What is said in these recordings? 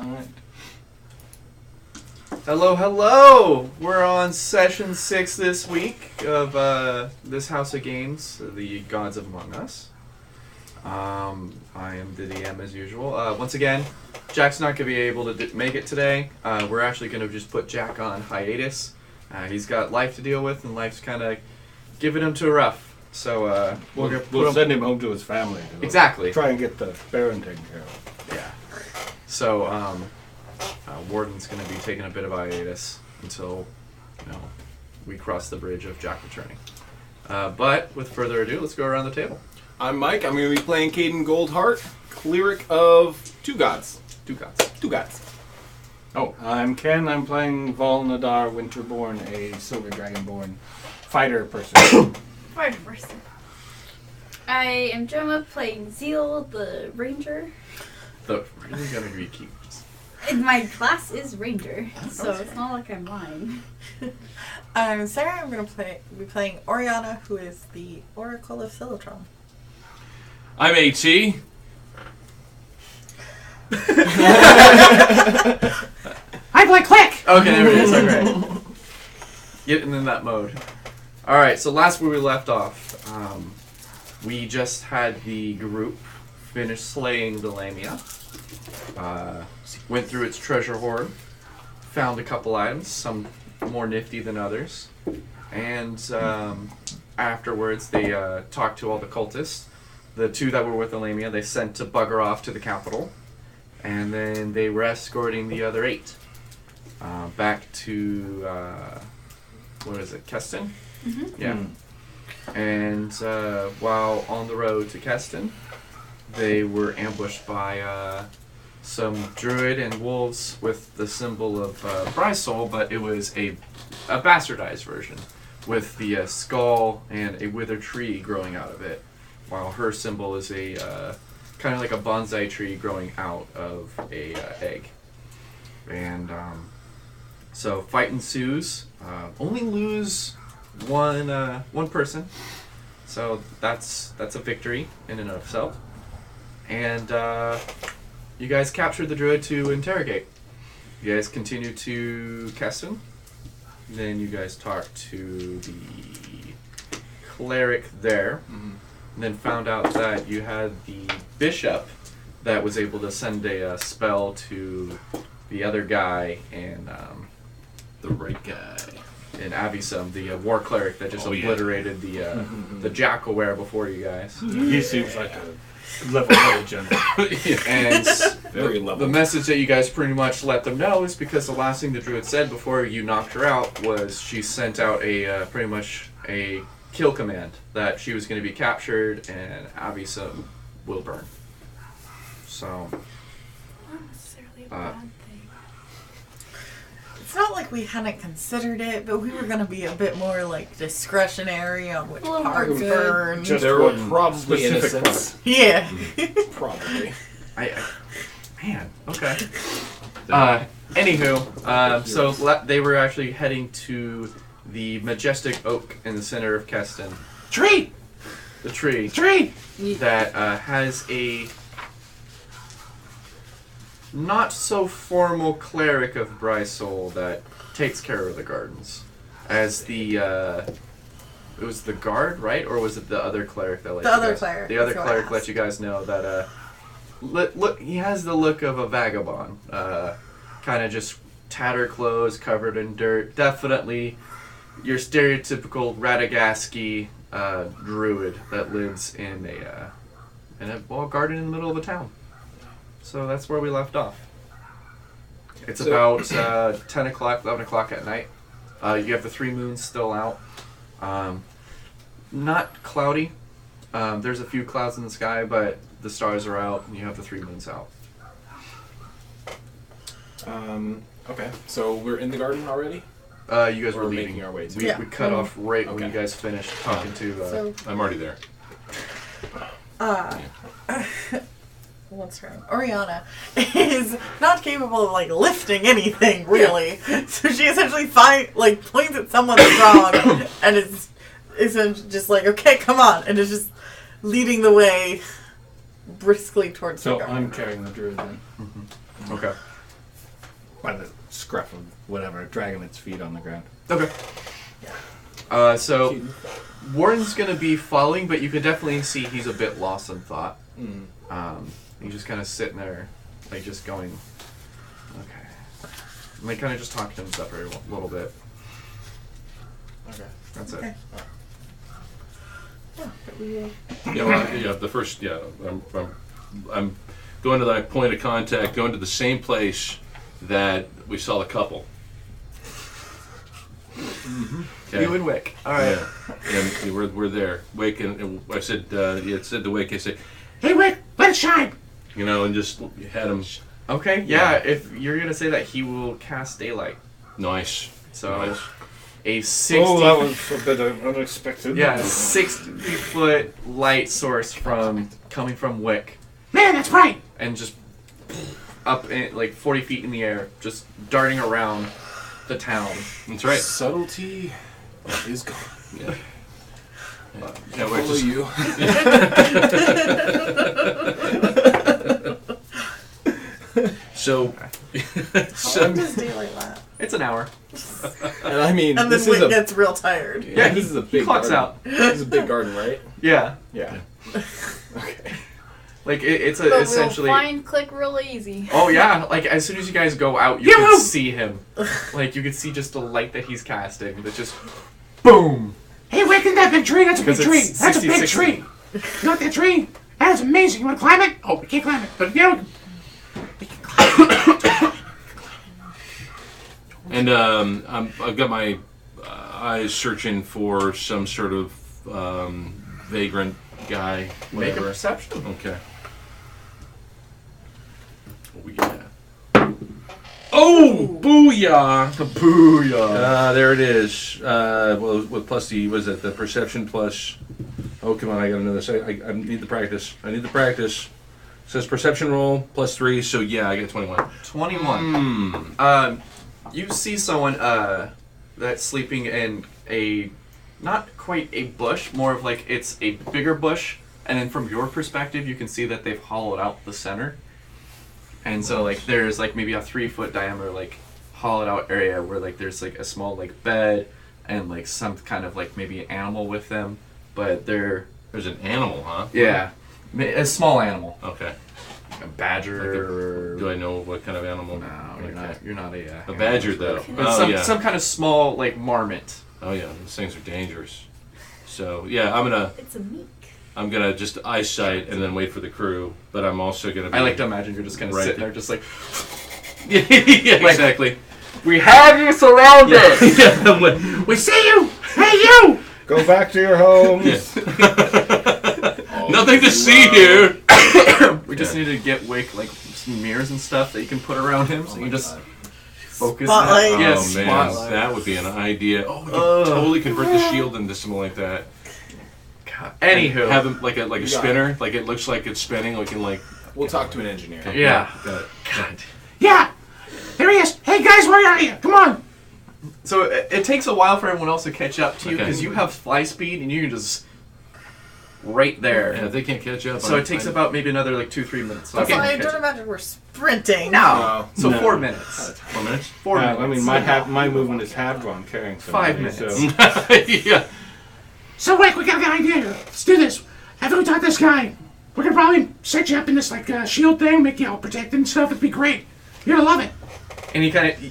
Alright. Hello, hello! We're on session 6 this week of this House of Games, the Gods of Among Us. I am the DM as usual. Once again, Jack's not going to be able to make it today. We're actually going to just put Jack on hiatus. He's got life to deal with, and life's kind of giving him to rough. So we'll send him home to his family. Exactly. Try and get the Baron taken care of. Yeah. So, Warden's going to be taking a bit of hiatus until, we cross the bridge of Jack returning. But, with further ado, let's go around the table. I'm Mike. I'm going to be playing Caden Goldheart, cleric of two gods. Two gods. Oh, I'm Ken. I'm playing Volnadar Winterborn, a Silver Dragonborn fighter person. Fighter person. I am Gemma playing Zeal, the ranger. The really going to be cute. And my class is ranger, so it's not like I'm lying. I'm Sarah. I'm going to be playing Oriana, who is the Oracle of Silotron. I'm AT. I play Quick! Okay, there it is. Okay. Getting in that mode. Alright, so last where we left off, we just had the group finish slaying the Lamia. Went through its treasure hoard, found a couple items, some more nifty than others, and afterwards they talked to all the cultists. The two that were with the Lamia, they sent to bugger off to the capital, and then they were escorting the other 8 back to, Keston? Mm-hmm. Yeah. And while on the road to Keston, they were ambushed by some druid and wolves with the symbol of Brysoul, but it was a bastardized version with the skull and a withered tree growing out of it, while her symbol is a kind of like a bonsai tree growing out of a egg. And so fight ensues. Only lose one person, so that's a victory in and of itself. And you guys captured the druid to interrogate. You guys continue to Keston. Then you guys talk to the cleric there. Mm-hmm. And then found out that you had the bishop that was able to send a spell to the other guy and The right guy. and Avisum, the war cleric that just obliterated the Jackalware before you guys. He seems like a level-headed general. And Very the level. message that you guys pretty much let them know is because the last thing the druid said before you knocked her out was she sent out a pretty much a kill command that she was going to be captured and Avisum will burn. So Not necessarily a bad thing. It's not like we hadn't considered it, but we were going to be a bit more like discretionary on which Well, parts good. burn. Just There were one probably specific innocents. Yeah. Probably. man, okay. Anywho, so they were actually heading to the majestic oak in the center of Keston. Tree! The tree Tree! that has a not so formal cleric of Brysoul that takes care of the gardens. As the it was the guard, right? Or was it the other cleric that let The you other guys, cleric, The other that's what I cleric let asked. you guys know that look, he has the look of a vagabond. Kind of just tattered clothes, covered in dirt. Definitely your stereotypical Radagast druid that lives in a walled garden in the middle of a town. So that's where we left off. It's about 10 o'clock, 11 o'clock at night. You have the 3 moons still out. Not cloudy. There's a few clouds in the sky, but the stars are out and you have the 3 moons out. Okay, so we're in the garden already? You guys We're were leaving. making our way to We cut off right when Okay. you guys finished talking to... So, I'm already there. what's her name? Oriana is not capable of, like, lifting anything, really. So she essentially points at someone strong and is just like, okay, come on, and is just leading the way briskly towards the So garden. I'm carrying the druid then. Okay. by the scruff of whatever, dragging its feet on the ground. Okay. So Warren's gonna be following, but you can definitely see he's a bit lost in thought. He's just kind of sitting there, like just going, okay. And like kind of just talking to himself for a little bit. Okay. That's it. Okay. The first, I'm going to that point of contact, going to the same place that we saw the couple. Okay. You and Wick. All right. Yeah. And we're there. Wick and I said, said to Wick, I said, "Hey Wick, let it shine," and just had him. Okay. Yeah. If you're gonna say that, he will cast daylight. Nice. So Nice. a 60. Oh, that was a bit unexpected. Yeah, 60-foot light source coming from Wick, Man, that's right. and just up in, like 40 feet in the air, just darting around the town. That's right. Subtlety is gone. Yeah. Yeah, follow you. So, How long does daylight last? It's an hour. And I mean, And then this Wick is a gets real tired. yeah, he- this is a he big clocks garden. out. This is a big garden, right? Yeah, Yeah. Okay. like it's But essentially. we'll find Click real easy. Oh yeah, like as soon as you guys go out, you can see him. Like you can see just the light that he's casting. That just boom. hey Wick, isn't that big tree? That's a big Because tree. it's That's a big 66. tree. You want that tree? That is amazing. You want to climb it? Oh, we can't climb it, but we can climb it. And I've got my eyes searching for some sort of vagrant guy. Make a Whatever. perception. Okay. Oh yeah. Oh, booyah! Booyah. There it is. Well, with plus the the perception plus. Oh come on! I got another. I need the practice. It says perception roll plus 3. So yeah, I got 21. 21. You see someone that's sleeping in a not quite a bush, more of like it's a bigger bush, and then from your perspective, you can see that they've hollowed out the center, and so like there's like maybe a 3-foot diameter like hollowed out area where like there's like a small like bed and like some kind of like maybe animal with them, but they're There's an animal, huh? a small animal, Okay. a badger. Do I know what kind of animal? No, you're Okay. not. You're not a. A badger, though. But Oh, some kind of small like marmot. Oh yeah, these things are dangerous. So yeah, I'm It's a meek. gonna just eyesight and then wait for the crew. But I'm also gonna. Be, I like to imagine you're just kind of Right sitting there. there, just like yeah, Like- exactly. we have you surrounded. Yeah, we see you. Hey you. Go back to your homes. Nothing to see here. We just need to get Wick like some mirrors and stuff that you can put around him, so you can just focus. Spotlight. Yes, Oh man, spotlight. that would be an idea. Oh, we could totally convert the shield into something like that. God. Anywho, Have him like a got spinner, like it looks like it's spinning. We can like. We'll talk to an engineer. yeah. Got it. God. Yeah. There he is. Hey guys, where are you? Come on. So it takes a while for everyone else to catch up to you Okay. because you have fly speed and you can just right there. Yeah, if they can't catch up. So it takes about maybe another like 2-3 minutes. Also, Okay. I don't imagine we're sprinting. No. So No. 4 minutes. 4 minutes. 4 minutes. I mean, my movement is halved while I'm carrying 5 somebody. minutes. So. Yeah. So Wick, we got a good idea here. Let's do this. After we talk to this guy, we're gonna probably set you up in this like shield thing, make you all protected and stuff. It'd be great. You're gonna love it. And you kind of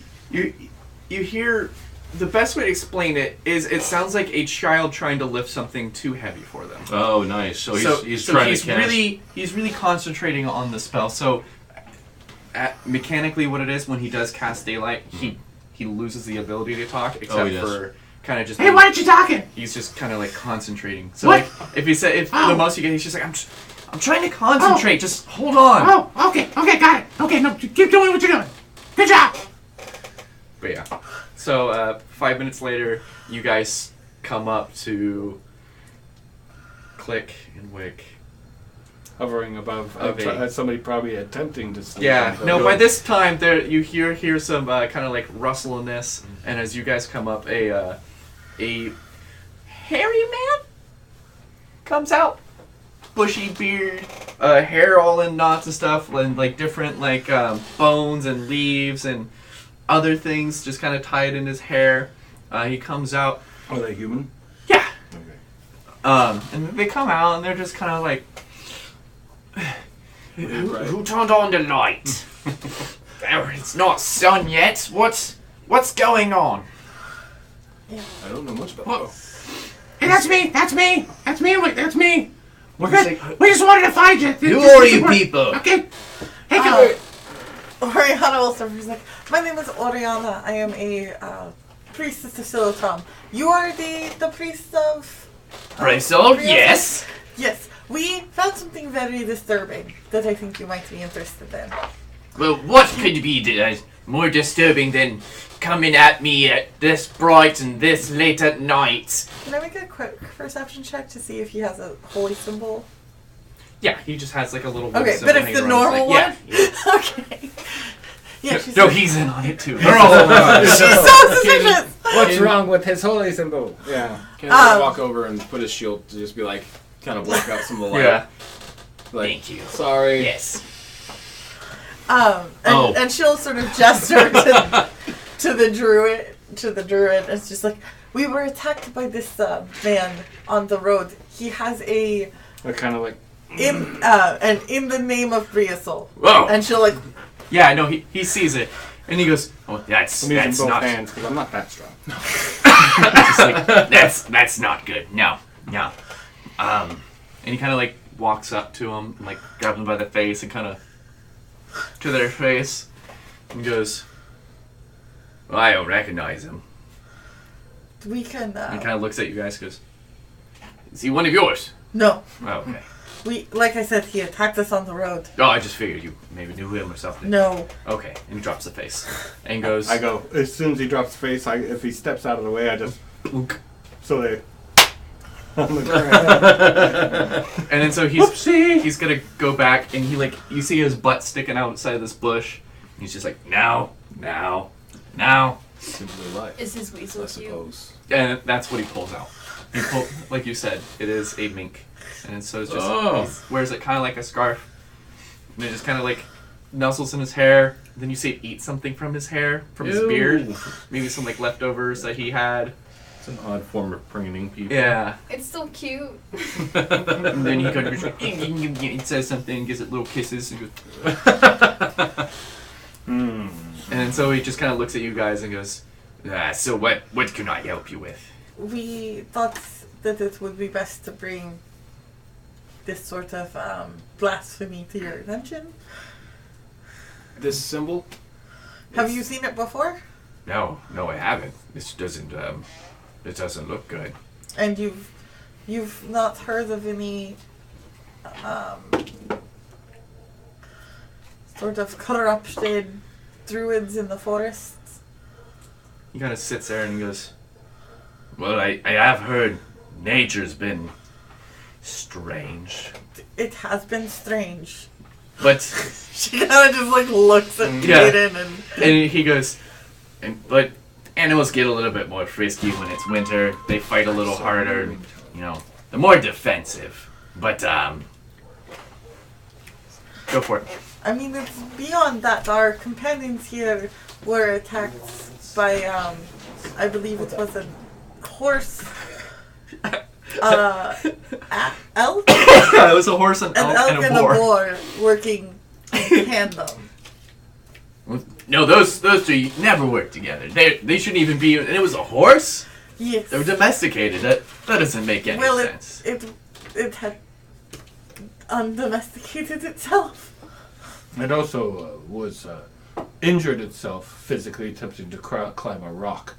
you hear the best way to explain it is it sounds like a child trying to lift something too heavy for them. Oh, nice. So he's so trying he's to cast. really concentrating on the spell. So mechanically, what it is when he does cast daylight, he loses the ability to talk, except he does. for kind of just. Hey, why aren't you talking? He's just kind of like concentrating. So What? like if Oh. the most you get, he's just like I'm trying to concentrate. Just hold on. Oh, okay, got it. Okay, no, keep doing what you're doing. Good job. But yeah. So 5 minutes later, you guys come up to Click and Wick. Hovering above Okay. somebody probably attempting to sleep. Yeah. on No. the- By this time, there you hear some kind of like rustliness, and as you guys come up, a hairy man comes out, bushy beard, hair all in knots and stuff, and like different like bones and leaves and other things just kind of tied in his hair. He comes out. Are they human? Yeah. Okay. And they come out and they're just kind of like, who turned on the light? It's not sun yet. What's going on? I don't know much about What? that. Hey, that's me. That's me. That's me. Wait, that's me. We're He's good. like, We just wanted to find you. who are you people? Okay. Hey, Oriana will start. She's like, my name is Oriana. I am a priestess of Silotron. You are the priest of... Bristol? Brios? Yes. Yes. We found something very disturbing that I think you might be interested in. Well, what could be more disturbing than coming at me at this bright and this late at night? Can I make a quick perception check to see if he has a holy symbol? Yeah, he just has like a little. Okay, symbol but it's hanging the around his normal neck. Yeah. Okay. Yeah, she's No, like, he's in on it too. she's so suspicious! What's wrong with his holy symbol? Yeah. Can I walk over and put his shield to just be like, kind of block out some of the light? Yeah. Like, Thank you. sorry. Yes. And she'll sort of gesture to the druid. It's just like, we were attacked by this man on the road. He has a They're kind of like. and in the name of Briosol. Whoa. And she'll like, Yeah, no, he sees it, and he goes, "Oh, I'm using that's both not." hands because I'm not that strong. Just like, that's not good. No. And he kind of like walks up to him and like grabs him by the face and kind of to their face and goes, "Well, I don't recognize him." we can. And he kind of looks at you guys and goes, "Is he one of yours?" No, Oh, okay. like I said, he attacked us on the road. Oh, I just figured you maybe knew him or something. No. Okay, and he drops the face and goes, I go as soon as he drops face. If he steps out of the way, I just so they on the ground. and then so he's gonna go back and he like you see his butt sticking outside of this bush. And he's just like now, Simply life, Is his I weasel cute? suppose. and that's what he pulls out. Like you said, it is a mink, and so it's just Oh. he wears it kind of like a scarf, and it just kind of like nuzzles in his hair. Then you see it eat something from his hair, from his Ew. beard, maybe some like leftovers that he had. It's an odd form of preening people. Yeah. It's still cute. And then he goes, he says something, gives it little kisses, and goes, and so he just kind of looks at you guys and goes, so what can I help you with? We thought that it would be best to bring this sort of blasphemy to your attention. This symbol? Have you seen it before? No, I haven't. This doesn't look good. And you've not heard of any sort of corrupted druids in the forests? He kind of sits there and goes, well, I have heard nature's been strange. It has been strange. But, She kind of just like looks at Yeah. Kaden and he goes, but animals get a little bit more frisky when it's winter. They fight a little harder, they're more defensive. But, go for it. I mean, it's beyond that. Our companions here were attacked by, I believe it was a horse, elk, It was a horse, an an elk, elk and a boar. working in tandem. No, those two never work together. They shouldn't even be. And it was a horse. Yes. They were domesticated. That doesn't make any Well, sense. it had undomesticated itself. It also was injured itself physically attempting to climb a rock.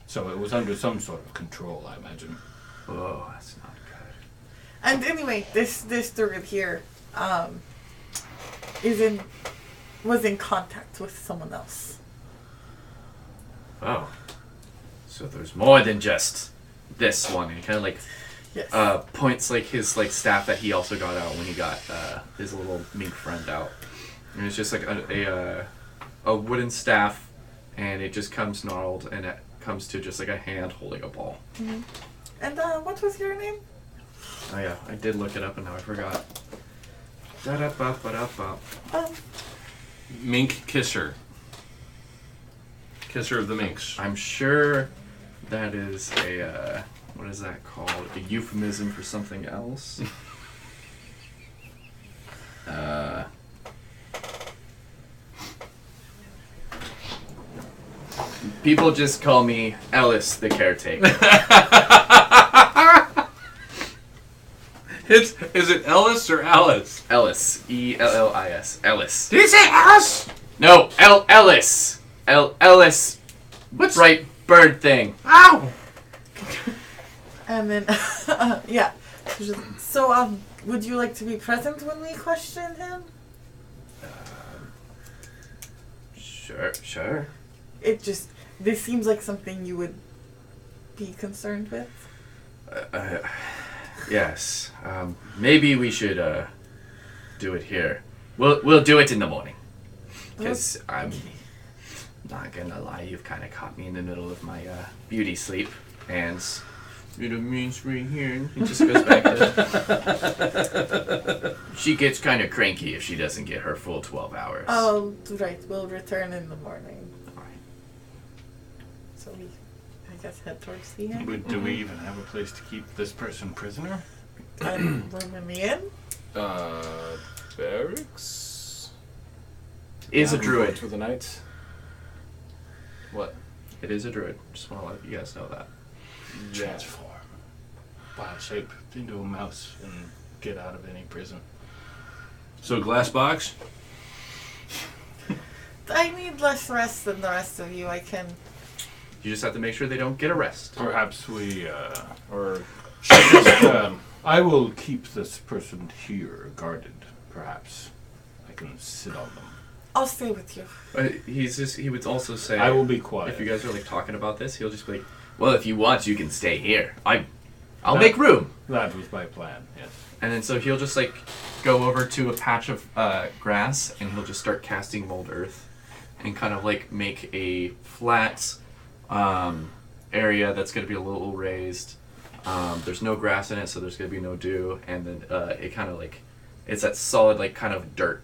So it was under some sort of control, I imagine. Oh, that's not good. And anyway, this druid here was in contact with someone else. Oh, so there's more than just this one. And he kind of like Yes. points like his like staff that he also got out when he got his little mink friend out. And it's just like a wooden staff, and it just comes gnarled, and it comes to just like a hand holding a ball. And what was your name? Oh yeah, I did look it up and now I forgot. Da-da-ba-ba-da-ba. Um, Mink kisser. Kisser of the minx. I'm sure that is a what is that called? A euphemism for something else. People just call me Ellis the caretaker. Is it Ellis or Alice? Ellis. Ellis. Ellis. Did you say Alice? No, Ellis. Ellis. What's Bright bird thing. Ow! And then, yeah. So, would you like to be present when we question him? Sure. This seems like something you would be concerned with. Yes. Maybe we should do it here. We'll do it in the morning. Because I'm not gonna lie, you've kind of caught me in the middle of my beauty sleep, and it means right here. It just goes back to. She gets kind of cranky if she doesn't get her full 12 hours. Oh, right. We'll return in the morning. Alright. So we, I guess, head towards the inn. Do we even have a place to keep this person prisoner? And room in the inn. Barracks? Is a Yeah, druid. For the night. What? It is a druid. Just want to let you guys know that. Transform. Bio shape into a mouse and get out of any prison. So glass box. I need less rest than the rest of you. I can. You just have to make sure they don't get arrested. Perhaps we, Or I will keep this person here guarded. Perhaps I can sit on them. I'll stay with you. He would also say, I will be quiet. if you guys are like talking about this, he'll just be like, well, if you want, you can stay here. I'll That- make room. That was my plan. Yes. And then so he'll just like go over to a patch of grass and he'll just start casting mold earth and kind of like make a flat area that's going to be a little raised. There's no grass in it, so there's going to be no dew. And then it kind of like, it's that solid like kind of dirt.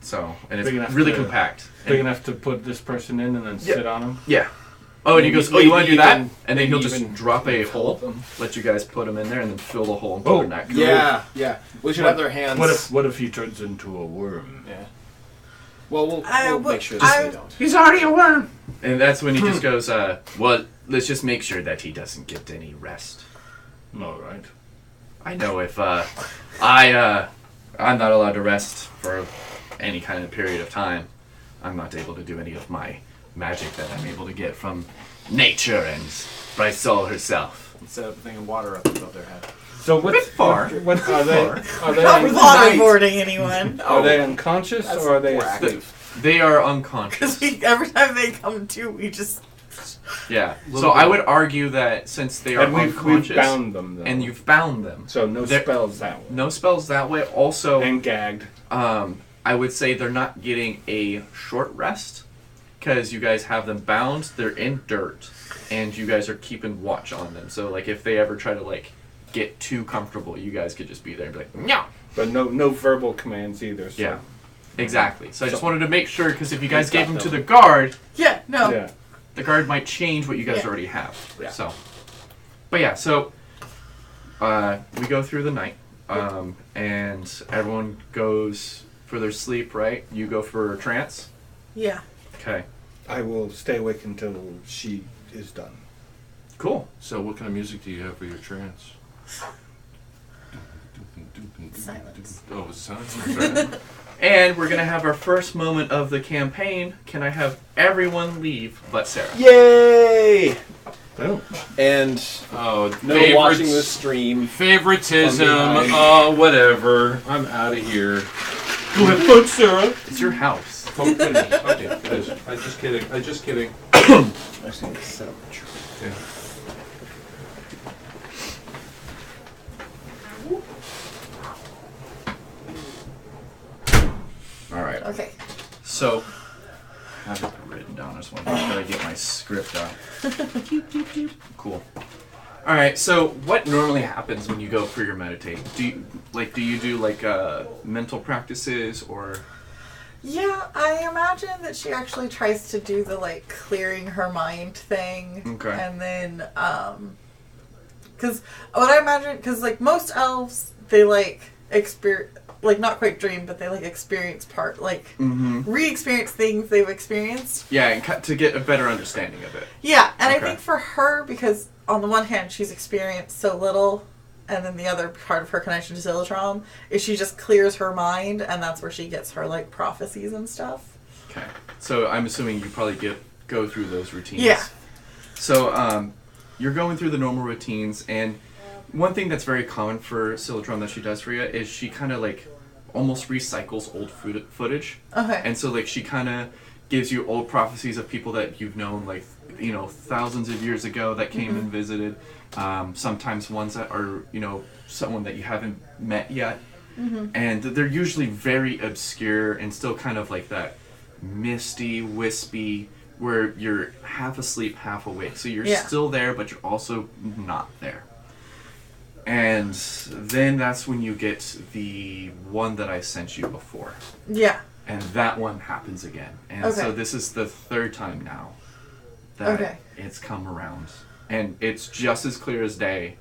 So, and it's Big enough really to- compact. Big And- enough to put this person in and then Yeah. sit on him. Yeah. Oh, and he goes, oh, you want to do Maybe that? even- And then he'll maybe just even drop a hole, them. let you guys put him in there, and then fill the hole and put Oh, their neck. Yeah, yeah. We should have their hands. What if he turns into a worm? Yeah. Well, we'll I- make sure I- that they don't. He's already a worm. And that's when he just goes, well, let's just make sure that he doesn't get any rest. All right. I know if I'm not allowed to rest for any kind of period of time, I'm not able to do any of my magic that I'm able to get from nature and Bright Soul herself. Set up a thing of water up above their head. So what's far. What are they? Are Not they? waterboarding anyone. Are they unconscious That's or are they more asleep? active. They are Because unconscious. every time they come to, we just. Yeah. So I would argue that since they are And we've unconscious bound them though. and you've bound them, so no they're- spells that way. no spells that way. Also, And gagged. I would say they're not getting a short rest because you guys have them bound. They're in dirt, and you guys are keeping watch on them. So like if they ever try to like get too comfortable, you guys could just be there and be like, no. But no verbal commands either. So. Yeah. Exactly. So I just wanted to make sure because if you guys We've gave got them to them. the guard, Yeah, no. Yeah. the guard might change what you guys Yeah. already have. Yeah. So, but yeah, so we go through the night, and everyone goes for their sleep. Right? You go for a trance. Yeah. Okay. I will stay awake until she is done. Cool. So what kind of music do you have for your trance? Silence. Oh, it's silence. I'm sorry. And we're gonna have our first moment of the campaign. Can I have everyone leave but Sarah? Yay! Oh. And Oh, no favorites- watching the stream. Favoritism. From behind. Oh, whatever. I'm out of here. Go have fun, Sarah. It's your house. Oh, it is. Okay, it is. I'm just kidding. I'm just kidding. I just need to set up the tree. Yeah. All right. Okay. So, I have it written down. I just want to make sure I get my script out. Cool. All right. So, what normally happens when you go for your meditate? Do you do mental practices or? Yeah, I imagine that she actually tries to do the like clearing her mind thing. Okay. And then, because what I imagine, because like most elves, they like experience, like not quite dream, but they like experience re-experience things they've experienced. Yeah, and to get a better understanding of it. Yeah, and Okay. I think for her, because on the one hand she's experienced so little, and then the other part of her connection to Zillatron is she just clears her mind, and that's where she gets her like prophecies and stuff. Okay. So I'm assuming you probably go through those routines. Yeah. So you're going through the normal routines, and one thing that's very common for Zillatron that she does for you is she kind of like almost recycles old footage. Okay. And so like she kind of gives you old prophecies of people that you've known like thousands of years ago that came and visited. Sometimes ones that are someone that you haven't met yet. And they're usually very obscure and still kind of like that misty, wispy, where you're half asleep, half awake. So you're still there, but you're also not there. And then that's when you get the one that I sent you before. Yeah. And that one happens again. And so this is the third time now that it's come around. And it's just as clear as day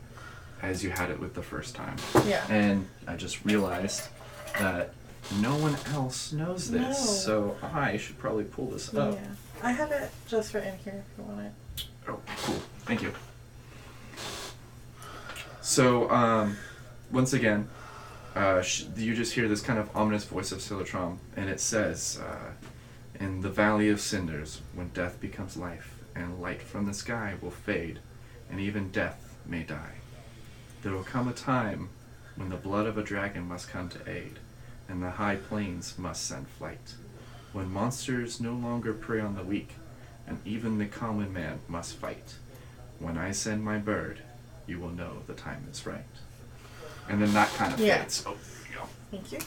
as you had it with the first time. Yeah. And I just realized that no one else knows this. No. So I should probably pull this up. Yeah. I have it just written here if you want it. Oh, cool. Thank you. So, once again, you just hear this kind of ominous voice of Zillatron, and it says, in the Valley of Cinders, when death becomes life, and light from the sky will fade, and even death may die, there will come a time when the blood of a dragon must come to aid, and the high plains must send flight, when monsters no longer prey on the weak, and even the common man must fight. When I send my bird, you will know the time is right. And then that kind of fades. Oh, Thank you.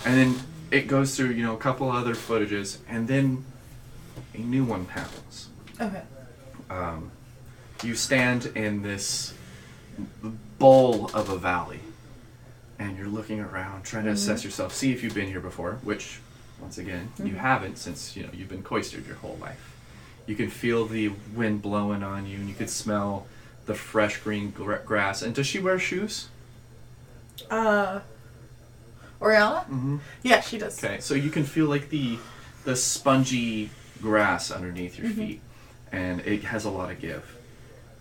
And then it goes through, a couple other footages, and then a new one happens. Okay. You stand in this bowl of a valley, and you're looking around, trying to assess yourself, see if you've been here before, which, once again, you haven't, since you've been cloistered your whole life. You can feel the wind blowing on you, and you can smell the fresh green grass. And does she wear shoes? Oriana? Mm-hmm. Yeah, she does. Okay, so you can feel like the spongy grass underneath your feet, and it has a lot of give.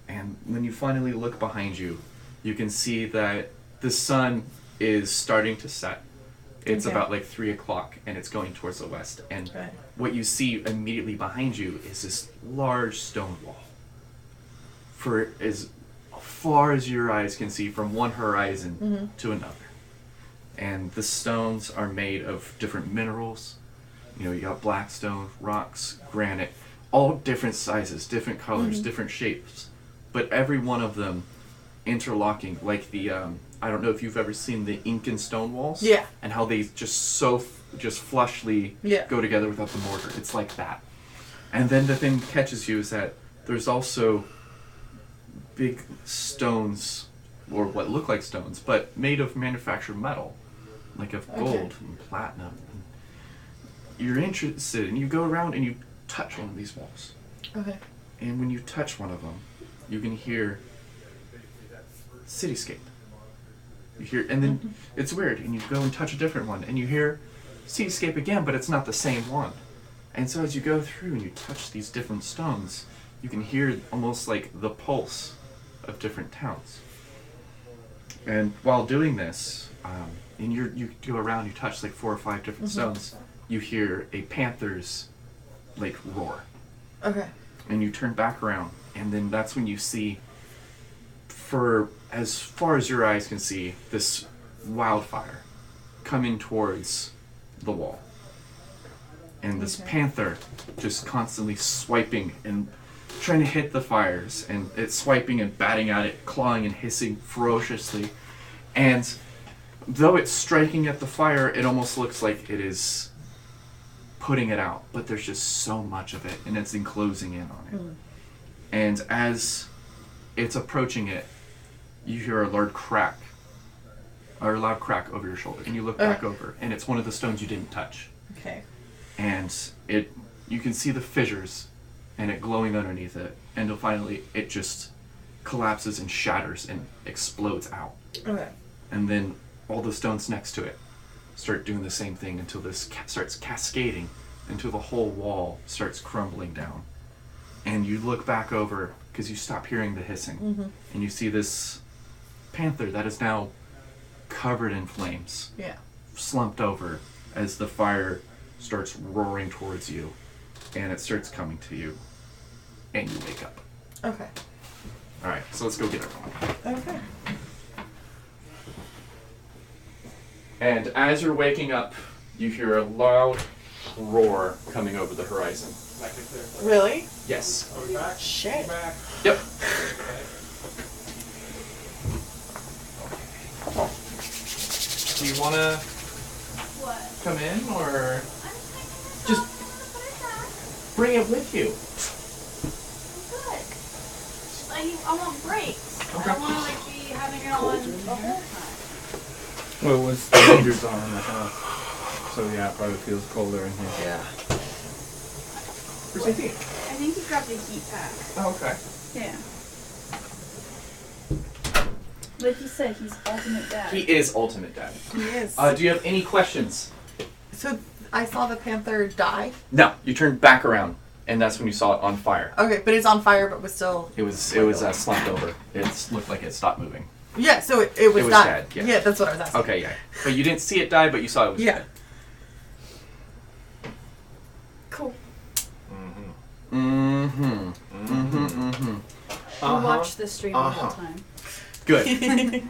And when you finally look behind you, you can see that the sun is starting to set. It's about like 3 o'clock, and it's going towards the west. And what you see immediately behind you is this large stone wall. For as far as your eyes can see, from one horizon to another. And the stones are made of different minerals. You got black stone, rocks, granite, all different sizes, different colors, different shapes. But every one of them interlocking, like the, I don't know if you've ever seen the Incan stone walls. Yeah. And how they just flushly go together without the mortar. It's like that. And then the thing that catches you is that there's also big stones, or what look like stones, but made of manufactured metal, like of gold and platinum. And you're interested, and you go around and you touch one of these walls. Okay. And when you touch one of them, you can hear Cityscape. You hear, and then it's weird, and you go and touch a different one, and you hear Cityscape again, but it's not the same one. And so as you go through and you touch these different stones, you can hear almost like the pulse of different towns. And while doing this, and you go around, you touch like 4 or 5 different stones, you hear a panther's like roar. Okay. And you turn back around, and then that's when you see, for as far as your eyes can see, this wildfire coming towards the wall. And this panther just constantly swiping and trying to hit the fires, and it's swiping and batting at it, clawing and hissing ferociously. And though it's striking at the fire, it almost looks like it is putting it out, but there's just so much of it, and it's enclosing in on it. And as it's approaching it, you hear a loud crack over your shoulder, and you look back over, and it's one of the stones you didn't touch. Okay. and you can see the fissures and it glowing underneath it, and finally it just collapses and shatters and explodes out. Okay. And then all the stones next to it start doing the same thing until this starts cascading until the whole wall starts crumbling down. And you look back over because you stop hearing the hissing, and you see this panther that is now covered in flames, Yeah. slumped over as the fire starts roaring towards you, and it starts coming to you, and you wake up. Okay. All right, so let's go get everyone. Okay. And as you're waking up, you hear a loud roar coming over the horizon. Really? Yes. Shit. Yep. Do you want to What? come in, or just bring it with you? I want breaks. I don't want to like be having it on the whole time. Well, it's the heaters on in the house. So yeah, it probably feels colder in here. Yeah. Where's my feet? I think he grabbed a heat pack. Oh, okay. Yeah. Like you said, he's ultimate dad. He is ultimate dad. He is. Do you have any questions? So I saw the panther die. No. You turned back around, and that's when you saw it on fire. Okay, but it's on fire, but was still. It was slumped over. It looked like it stopped moving. Yeah, so it was was died. dead, yeah. That's what I was asking. Okay, yeah. But you didn't see it die, but you saw it was Yeah. dead. Cool. Mm-hmm. We'll watch the stream the whole time. Good.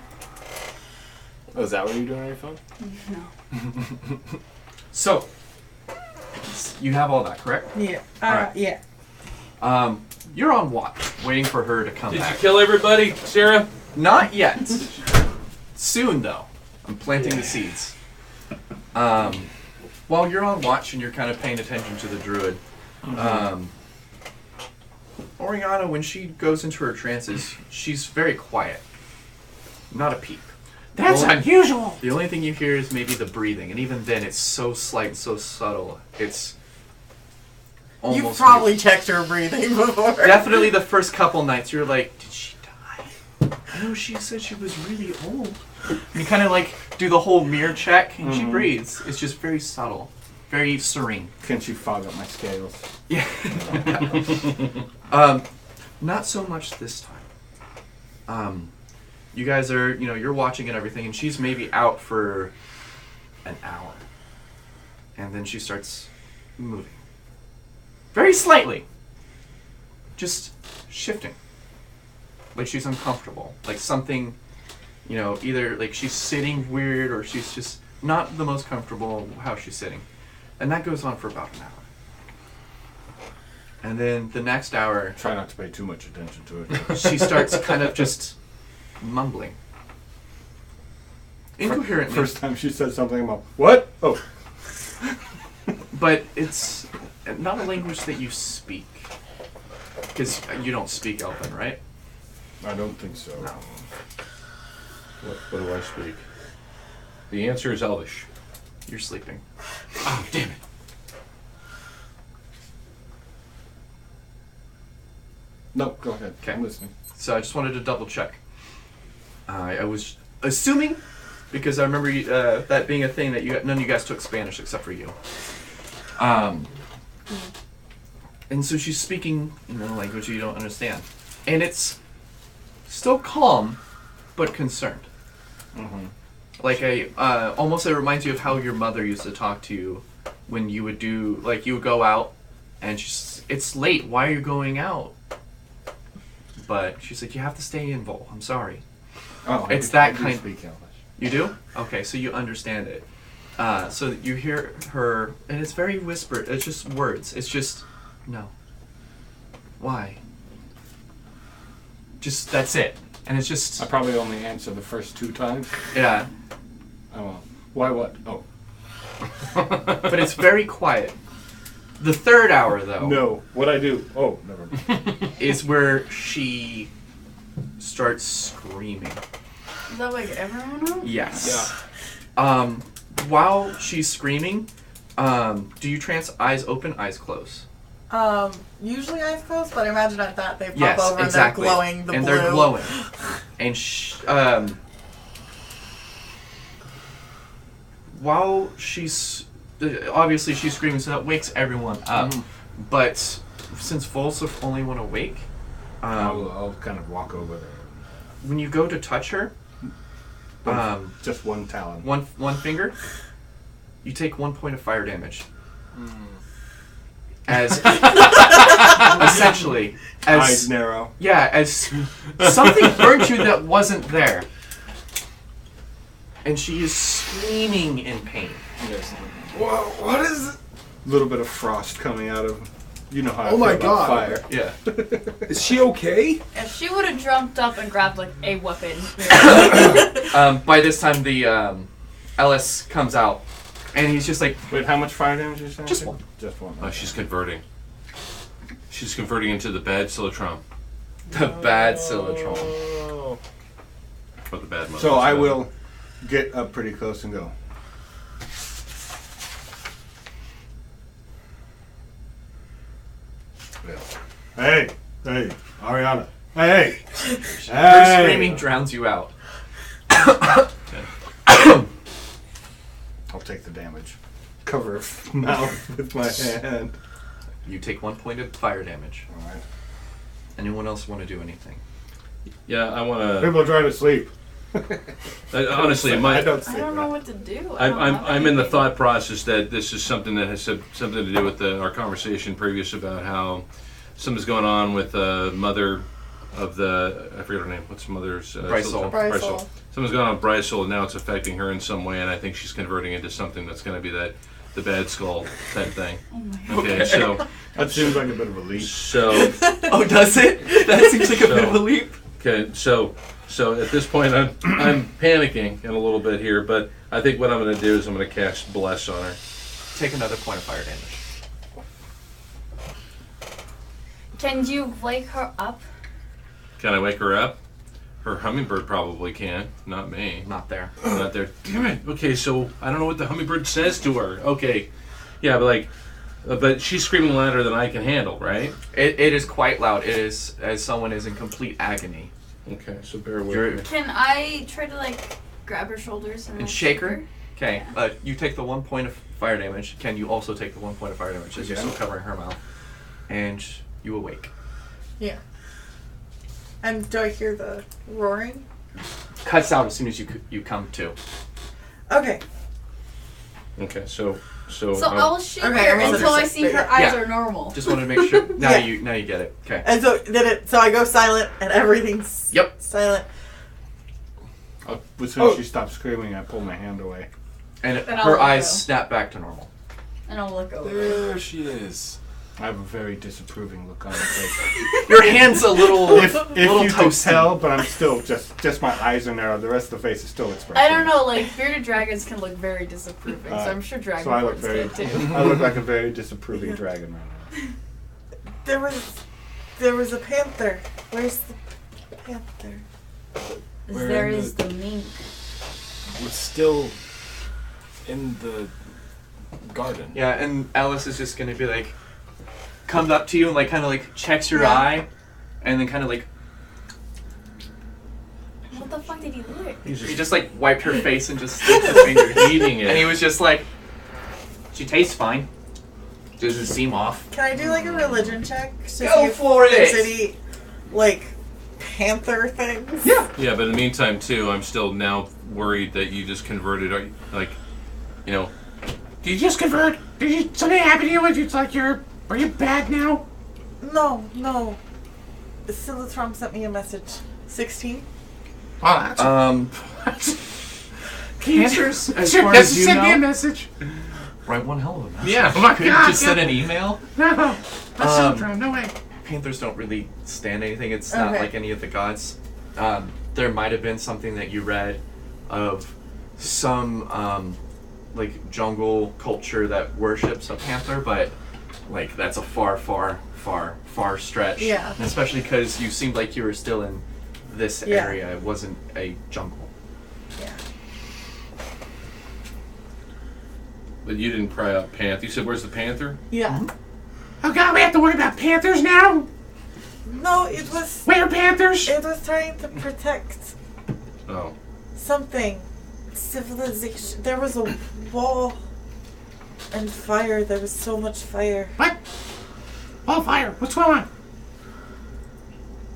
Oh, is that what you're doing on your phone? No. So, you have all that, correct? Yeah. Alright. Yeah. You're on watch, waiting for her to come Did you back. kill everybody, Sarah? Not yet. Soon, though. I'm planting the seeds. While you're on watch and you're kind of paying attention to the druid, Oriana, when she goes into her trances, she's very quiet. Not a peep. That's Well, unusual. The only thing you hear is maybe the breathing, and even then, it's so slight, so subtle. It's almost. You've probably checked her breathing before. Definitely the first couple nights, you're like, did she die? I know she said she was really old. And you kind of like do the whole mirror check, and she breathes. It's just very subtle, very serene. Can she fog up my scales? Yeah. Not so much this time. You guys are, you're watching and everything, and she's maybe out for an hour. And then she starts moving. Very slightly. Just shifting. Like she's uncomfortable. Like something, either like she's sitting weird or she's just not the most comfortable how she's sitting. And that goes on for about an hour. And then the next hour, Try not to pay too much attention to it. she starts kind of just mumbling. Incoherently. First time she said something about what? Oh, But it's not a language that you speak. Because you don't speak Elven, right? I don't think so. No. What do I speak? The answer is Elvish. You're sleeping. Oh, damn it. No, go ahead. Okay. I'm listening. So I just wanted to double check. I was assuming, because I remember that being a thing that none of you guys took Spanish except for you. And so she's speaking in a language you don't understand. And it's still calm, but concerned. Like almost it reminds you of how your mother used to talk to you when you would you would go out and it's late, why are you going out? But she's like, you have to stay in, Vol. I'm sorry. Oh, It's I that do kind- speak English. You do? Okay, so you understand it. So you hear her, and it's very whispered. It's just words. It's just, no. Why? Just, that's it. And it's just, I probably only answer the first 2 times. yeah. Oh, why what? Oh, But it's very quiet. The third hour, though, no. What I do? Oh, never mind. is where she starts screaming. Is that like everyone else? Yes. While she's screaming, Do you trance eyes open, eyes closed? Usually eyes closed, but I imagine at that they pop Yes, over exactly. and they're glowing the and blue. they're glowing. And while she's obviously she's screaming, so that wakes everyone up. But since Volsif only went awake, I'll kind of walk over there. when you go to touch her, Just one talon. one finger, you take 1 point of fire damage. As essentially, Eyes narrow. as something burnt you that wasn't there, and she is screaming in pain. Whoa, what is it? Little bit of frost coming out of. You know how I Oh my feel about God. fire. Yeah. Is she okay? If she would have jumped up and grabbed like a weapon, By this time, the Ellis comes out, and he's just like, Wait, how much fire damage is that? Just one. Just one. Oh, she's converting. She's converting into the bad Silatron. the bad Silatron. Oh. Or the bad mother. So I will get up pretty close and go. Hey, Ariana. Hey, Her screaming drowns you out. I'll take the damage. Cover her mouth with my hand. You take 1 point of fire damage. All right. Anyone else want to do anything? Yeah, I want to. People are trying to sleep. Honestly, I my, don't I sleep. don't know what to do. I don't I'm have in the anything. thought process that this is something that has something to do with our conversation previous about how something's going on with the mother of the, I forget her name. What's mother's? Brysol. Brysol. Something's going on with Brysol, and now it's affecting her in some way, and I think she's converting into something that's going to be the bad skull type thing. Oh my God. Okay, so That seems like a bit of a leap. Oh, does it? That seems like a bit of a leap. okay, so at this point I'm panicking in a little bit here, but I think what I'm going to do is I'm going to cast Bless on her. Take another point of fire damage. Can you wake her up? Can I wake her up? Her hummingbird probably can, not me. Not there. Not there. Damn it. Okay, so I don't know what the hummingbird says to her. Okay, yeah, but she's screaming louder than I can handle, right? It is quite loud. It is as someone is in complete agony. Okay, so bear with You're- me. Can I try to like grab her shoulders and, And like, shake her? Okay, you take the 1 point of fire damage. Can you also take the 1 point of fire damage as you're still covering her mouth? And you awake. Yeah. And do I hear the roaring? Cuts out as soon as you come to. Okay. Okay, so So I'm- I'll shake Okay, her I'm gonna until I sit see there. her eyes Yeah. are normal. Just wanted to make sure. Now Yeah. you get it. Okay. And so I go silent and everything's Yep. silent. As soon as she stops screaming, I pull my hand away. And Then I'll her let eyes go. snap back to normal. And I'll look over. There she is. I have a very disapproving look on my face. Your hand's a little, if little you can toasty. tell, but I'm still just my eyes are narrow. The rest of the face is still expressive. I don't know, like bearded dragons can look very disapproving, so I'm sure So I look dragonborns very. did too. I look like a very disapproving dragon right now. There was a panther. Where's the panther? We're There in is the- the mink. We're still in the garden. Yeah, and Alice is just gonna be like, comes up to you and like kind of like checks your Yeah. eye, and then kind of like What the fuck did he lick? he just like wiped her face and just licked his finger, eating it. and he was just like, she tastes fine. Doesn't seem off. Can I do like a religion check to Go see if for it! there's any like panther things? Yeah. Yeah, but in the meantime, too, I'm still now worried that you just converted, like, you know, Did you just convert? Something happen to you? It's like are you bad now? No. Silatron sent me a message. 16? Oh, that's Cancers, as Sure, far just as you send me a know, message. write one hell of a message. yeah. Oh my Couldn't god! just send an email. No, that's Silatron, no way. Panthers don't really stand anything. It's not Okay. like any of the gods. There might have been something that you read of some like jungle culture that worships a panther, but like that's a far stretch. Yeah. And especially because you seemed like you were still in this Yeah. area. It wasn't a jungle. Yeah. But you didn't cry out panther. You said, "Where's the panther?" Yeah. Oh god, we have to worry about panthers now? No, it was Where panthers? trying to protect Oh. something. Civilization. There was a wall and fire. There was so much fire. What? All fire. What's going on?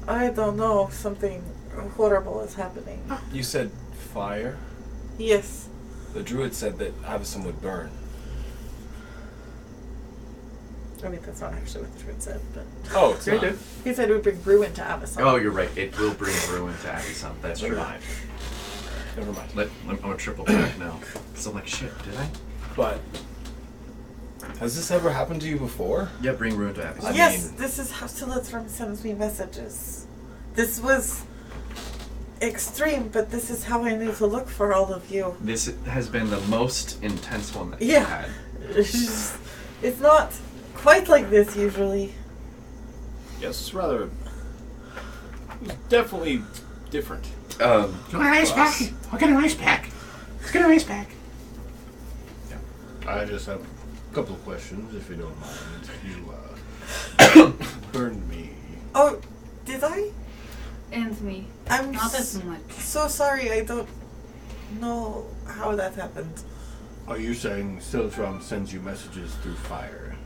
I don't know. Something horrible is happening. You said fire? Yes. The druid said that Avison would burn. I mean, that's not actually what the druid said, but Oh, it's Yeah, not. dude. he said it would bring ruin to Avison. Oh, you're right. It will bring ruin to Addison. That's Never true. mind. Never mind. I'm gonna triple check now. Cause I'm like, shit, did I? But has this ever happened to you before? Yeah, bring ruin to Addison. I Yes, mean- this is how Silatram sends me messages. This was extreme, but this is how I need to look for all of you. This has been the most intense one that you've Yeah. had. It's not quite like this usually. Yes, it's rather. It was definitely different. You want an ice pack? I'll get an ice pack. Let's get an ice pack. I just have a couple of questions, if you don't mind. You burned me. Oh, did I? And me. I'm Not as much. so sorry. I don't know how that happened. Are you saying Siltram sends you messages through fire?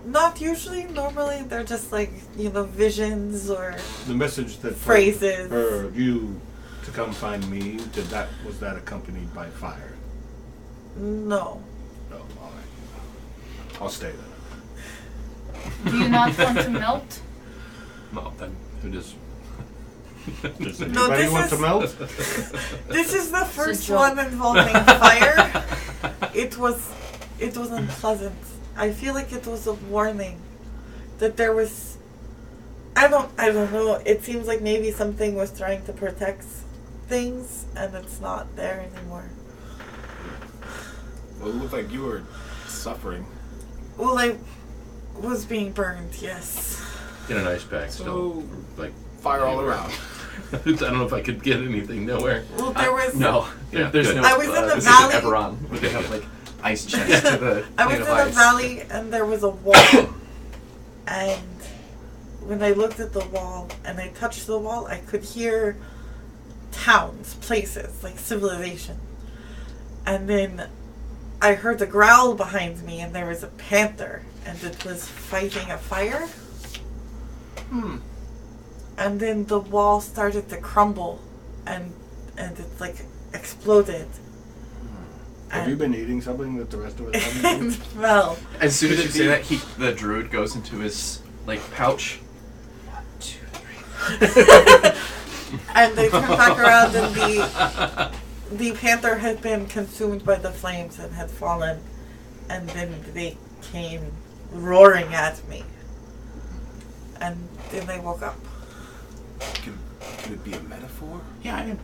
Not usually. Normally, they're just like, visions or The message that phrases. for you to come find me, was that accompanied by fire? No. No, alright. I'll stay then. Do you not want to melt? Well, then it is. Does No, anybody this want is- to melt? This is the first joke. one involving fire. It was unpleasant. I feel like it was a warning that there was. I don't know. It seems like maybe something was trying to protect things, and it's not there anymore. Well, it looked like you were suffering. Well, I was being burned. Yes. Get an ice pack. So- like Fire all around. I don't know if I could get anything. Nowhere. Well, there was. No, Yeah, there's good. no. I was in the this valley. Isn't Eberron, where they have like ice chests to the I was plane in of a ice. valley and there was a wall. And when I looked at the wall and I touched the wall, I could hear towns, places, like civilization. And then I heard a growl behind me and there was a panther and it was fighting a fire. And then the wall started to crumble and it like exploded. Have you been eating something that the rest of us haven't And eaten? fell. As soon as Could you it say be- that, the druid goes into his like pouch. 1, 2, 3. And they turned back around and the panther had been consumed by the flames and had fallen. And then they came roaring at me. And then they woke up. Could it be a metaphor? Yeah, I didn't.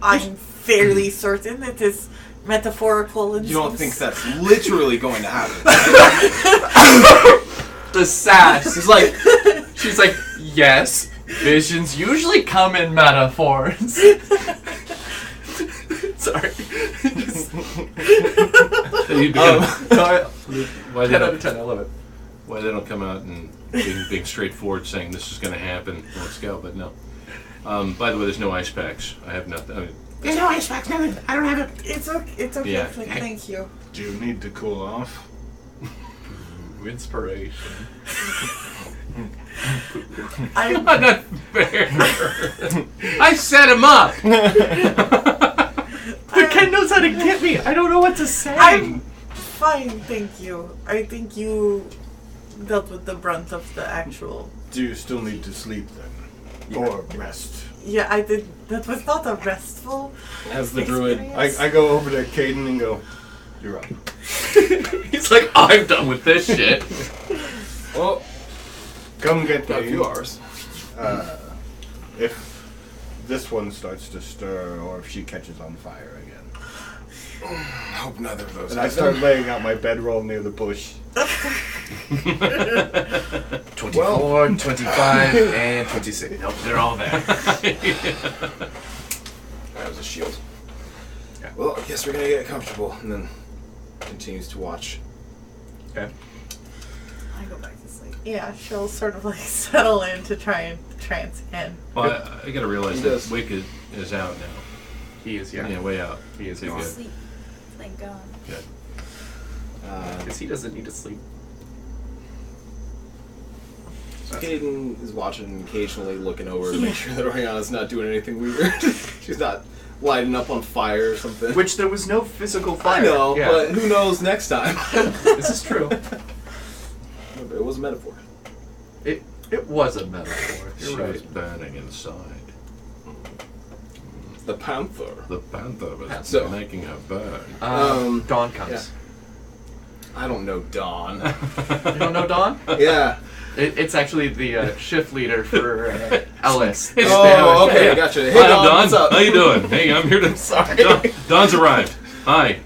I'm fairly certain it is metaphorical in You don't some think s- that's literally going to happen? The sass is like, she's like, yes, visions usually come in metaphors. Sorry. You No, why they 10 out don't? of 10, I love it. Why they don't come out and being straightforward, saying this is going to happen? Let's go. But no. By the way, there's no ice packs. I have nothing. I mean, There's no ice packs, nothing. I don't have it. It's okay. It's okay. Yeah. Thank you. Do you need to cool off? Inspiration. I'm not fair. I set him up. But Ken knows how to get me. I don't know what to say. I'm fine, thank you. I think you dealt with the brunt of the actual. Do you still need to sleep then? Or rest? Yeah, I did. That was not a restful. As the druid, experience. I go over to Caden and go, "You're up." He's like, I'm done with this shit. Well, come get Got a me. few hours. If this one starts to stir, or if she catches on fire again. I hope neither of those. And I start laying out my bedroll near the bush. 24, 25, and 26. Nope, they're all there. That was a shield. Yeah. Well, I guess we're gonna get comfortable, and then continues to watch. Okay. I go back to sleep. Yeah, she'll sort of like settle in to try and trance again. Well, I gotta realize He that does. Wick is out now. He is, yeah. Yeah, way out. He is Good. gone. Sleep. Thank God. Good. Because he doesn't need to sleep. So Caden is watching and occasionally looking over to make sure that Oriana's not doing anything weird. She's not lighting up on fire or something. Which there was no physical fire. I know, yeah. but who knows next time? This is true. Remember, it was a metaphor. It was a metaphor. She You're was right. burning inside. The panther. The panther was So- making her burn. Dawn comes. I don't know Dawn. You don't know Dawn? Yeah. It's actually the shift leader for Ellis. Oh, okay, gotcha. Hey, Hi, Dawn, I'm what's Don. up? How you doing? Hey, I'm here to. Sorry. Don's arrived. Hi.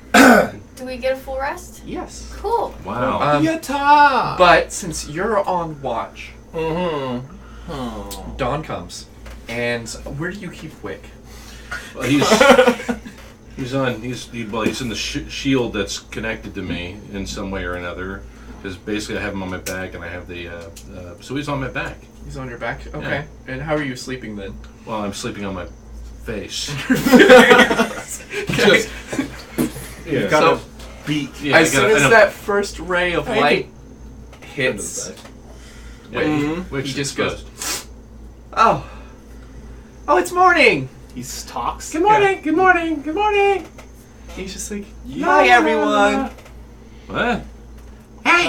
Do we get a full rest? Yes. Cool. Wow. Yatta! But since you're on watch, Mm-hmm. Oh. Dawn comes. And where do you keep Wick? Well, he's in the shield that's connected to me in some way or another. Because basically I have him on my back and I have the so he's on my back. He's on your back? Okay. Yeah. And how are you sleeping then? Well, I'm sleeping on my face. Just Yeah. So, beat. Yeah, as soon as that first ray of I light Into hits, the back. Yeah, Mhm. he just goes, oh, it's morning. He stalks. Good morning, good morning, good morning. He's just like, Yeah. hi everyone. What? Hey,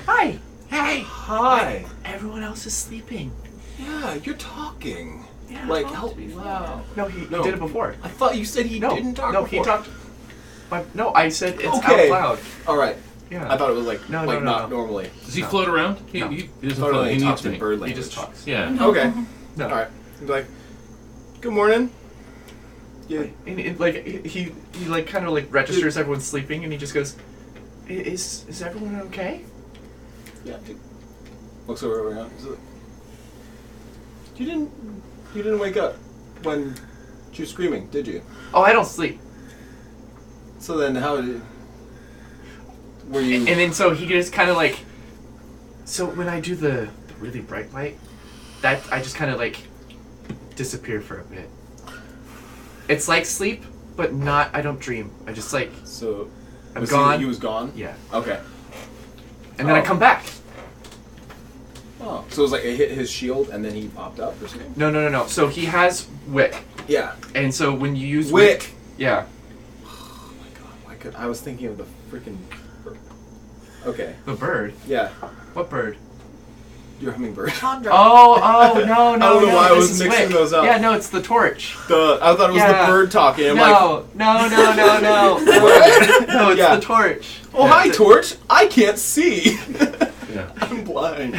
Hi. hey. Hi. Everyone else is sleeping. Yeah, you're talking. Yeah, Like, I how? talked before. Wow. No, he No. did it before. I thought you said he No, didn't talk no, before. he talked. But no, I said it's Okay. out loud. All right. Yeah. I thought it was like No, like no, not no. normally. Does he No. float around? He No. doesn't I thought float. only He talks needs in me. bird He language. just talks. Yeah. Okay. No. All right. He's like, good morning. Yeah. And like he like kind of like registers everyone's sleeping, and he just goes, "Is everyone okay?" Yeah. Dude. Looks over around. He's like, you didn't wake up when she was screaming, did you? Oh, I don't sleep. So then how did? Were you? And then so he just kind of like, so when I do the really bright light, that I just kind of like disappear for a bit. It's like sleep, but not. I don't dream. I just like so I'm was gone. He was gone. Yeah, Okay. and then I Oh. come back. Oh. So it was like it hit his shield and then he popped up or something. No. So he has Wick, Yeah. and so when you use Wick. yeah. Oh my god. Why could I was thinking of the freaking. Okay. The bird. Yeah. What bird? Your hummingbird. Chandra. Oh, no. I don't know why I this was is mixing Wick. those up. Yeah, no, it's the torch. I thought it was Yeah. the bird talking. I'm like, No, no. No, it's Yeah. the torch. oh hi Torch. I can't see. Yeah. I'm blind.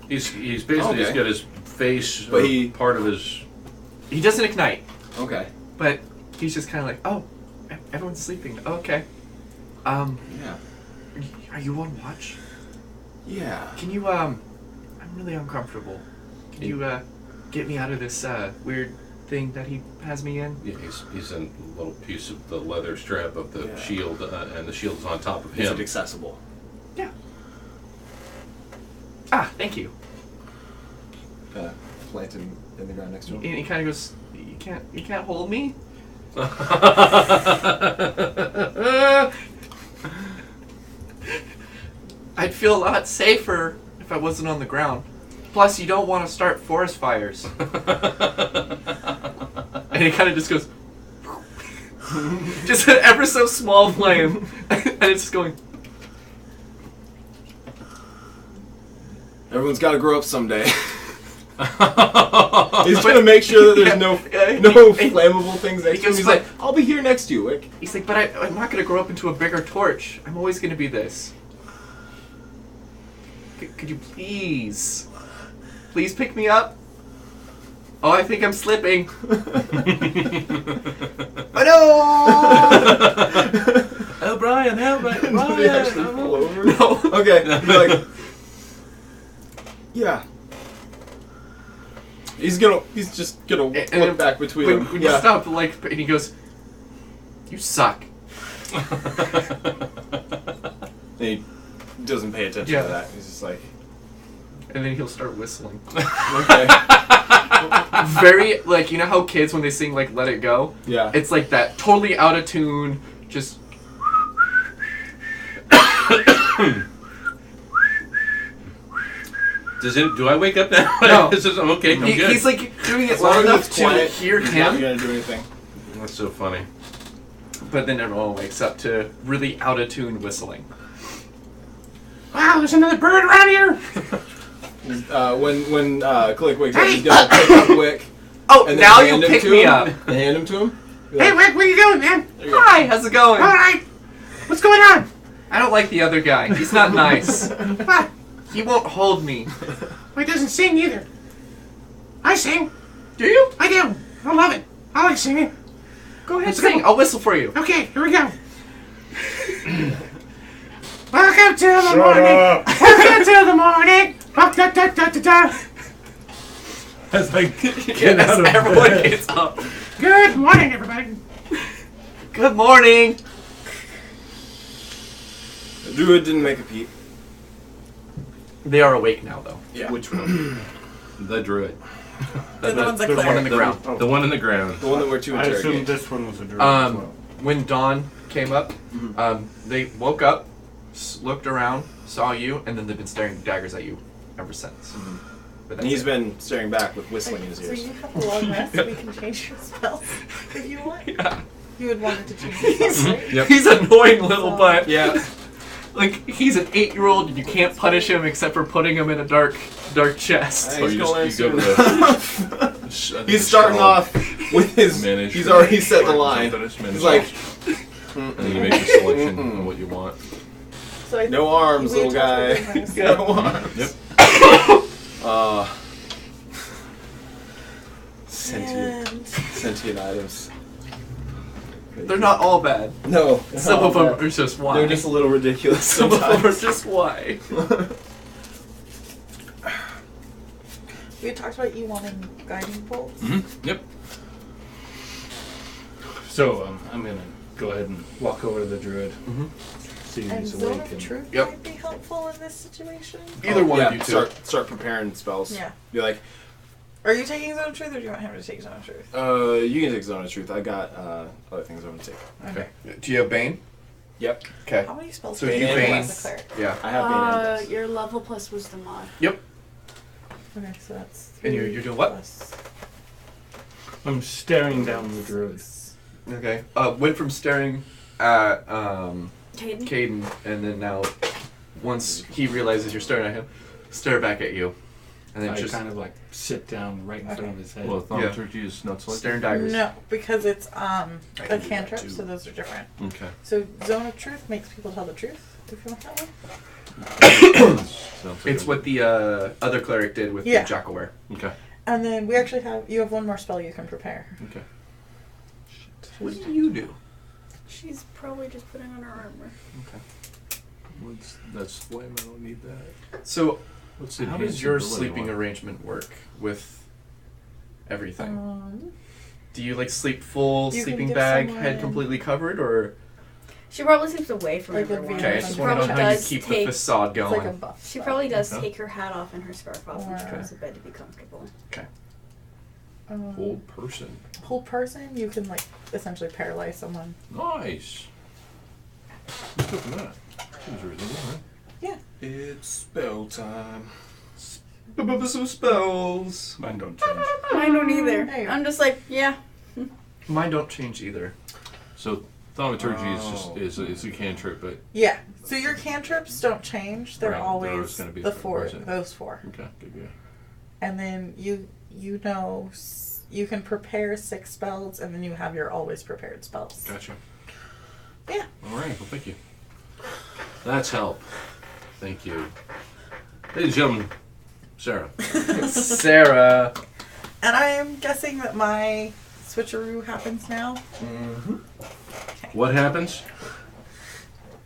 He's basically he's Okay. got his face, But or he- part of his. He doesn't ignite, Okay. but he's just kind of like, oh, everyone's sleeping. Okay. Yeah. Are you on watch? Yeah. Can you I'm really uncomfortable. Can you get me out of this weird thing that he has me in? Yeah, he's in a little piece of the leather strap of the Yeah. shield, and the shield is on top of Is him. it accessible? Yeah. Ah, thank you. Planted in the ground next to And him. he kind of goes, you can't hold me. I'd feel a lot safer if I wasn't on the ground. Plus, you don't want to start forest fires. And he kind of just goes, just an ever so small flame, and it's just going. Everyone's got to grow up someday. He's trying to make sure that there's no flammable things next to him. goes, He's but- like, I'll be here next to you, Wick. He's like, but I'm not gonna grow up into a bigger torch. I'm always gonna be this. Could you please pick me up? Oh, I think I'm slipping. Oh Oh, Brian, help me! Did he actually Brian! pull over? no! No. Okay. Be like, yeah. He's just gonna And look back between them. When you Yeah. stop, like, and he goes, You suck. And he doesn't pay attention Yeah. to that. He's just like, And then he'll start whistling. okay. Very, like, you know how kids, when they sing, like, Let It Go? Yeah. It's like that, totally out of tune, just... Do I wake up now? No. I'm okay. I'm good. He's, like, doing it As long loud as enough it's to quiet, hear he's not him, gonna do anything. That's so funny. but then everyone wakes up to really out of tune whistling. Wow, there's another bird around here. When Click wakes up, he's gonna pick up Wick. Oh, And then now you hand him pick to me him? up. And hand him to him. Be Hey, like, Rick, what are you doing, man? there you go. Hi, how's it going? All right. What's going on? I don't like the other guy. He's not nice. What? He won't hold me. Well, he doesn't sing either. I sing. Do you? I do. I love it. I like singing. Go ahead, Let's sing. go. I'll whistle for you. Okay, here we go. Welcome to the morning. Welcome to the morning. Da, da, da, da, da. That's like, Yes, out of everyone bed. gets up. Good morning, everybody. Good morning. The Druid didn't make a peep. They are awake now, though. Yeah. Which one? The druid. They're the ones that the one in the The, ground. the one in the ground. The one that we're to I assumed interrogate. this one was a druid as well. When dawn came up, they woke up, looked around, saw you, and then they've been staring daggers at you ever since. But And he's been staring back with whistling in his So ears. you have a long rest. We can change your spells if you want. Yeah. You would want it to change your spells, right? Yep. He's annoying little butt. Yeah. Like, he's an 8-year-old and you can't punish him except for putting him in a dark chest. Hey. Oh, He's you gonna just you go to learn the. I think He's it's starting called off with his. manage He's or already set the line. something. It's manage. He's like, And then you make a selection of what you want. So I no arms, we little guy. touched No arms. Yep. Sentient items. They're not all bad. No. Some of them are just why. They're just a little ridiculous Some of them are sometimes. just why. We had talked about you wanting guiding bolts. Yep. So I'm gonna go ahead and walk over to the druid. See if And he's Zone awake. of And Truth Yep. might be helpful in this situation. Either one yeah, of you two. Start preparing spells. Yeah. Be like, Are you taking Zone of Truth or do you want him to take Zone of Truth? you can take Zone of Truth. I got other things I want to take. Okay. Do you have Bane? Yep. Okay. How many spells So do you have Bane. as a cleric? Yeah. I have Bane and Your level plus wisdom mod. Yep. Okay, so that's. And you're doing what? plus I'm staring down the druid. Okay. Went from staring at Caden? Caden, and then now, once he realizes you're staring at him, stare back at you, and then I just kind of like sit down right in front of his head. Well, Yeah. thaumaturgy is not selected. staring daggers. No, because it's a can do that cantrip, too. so those are different. Okay. So Zone of Truth makes people tell the truth, if you want that one. Sounds like It's a- what the other cleric did with Yeah. the Jackalware. Okay. And then we actually you have one more spell you can prepare. Okay. What do you do? She's probably just putting on her armor. That's lame. I don't need that. So, What's how does your sleeping arrangement work with everything? Do you like sleep full, You can sleeping give bag, someone- head completely covered, or She probably sleeps away from Like a everyone. veil. okay? I She just want to know probably how you does keep the take. facade It's going. like a buff. She spell. probably does Okay. take her hat off and her scarf off when she Or- goes to bed to be comfortable. Old person. Hold person, you can like essentially paralyze someone. Nice. Who's cooking that? Seems reasonable, right? Yeah. It's spell time. Some spells. Mine don't change. I don't either. There you go. I'm just like, yeah. Mine don't change either. So thaumaturgy Oh. is a cantrip, but Yeah. So your cantrips don't change. They're Right, they're always always gonna be the the four. person. Those four. okay, good. And then you know you can prepare 6 spells, and then you have your always prepared spells. Gotcha. Yeah. All right. Well, thank you. That's help. Thank you. Ladies and gentlemen, Sarah. Sarah. And I am guessing that my switcheroo happens now. What happens?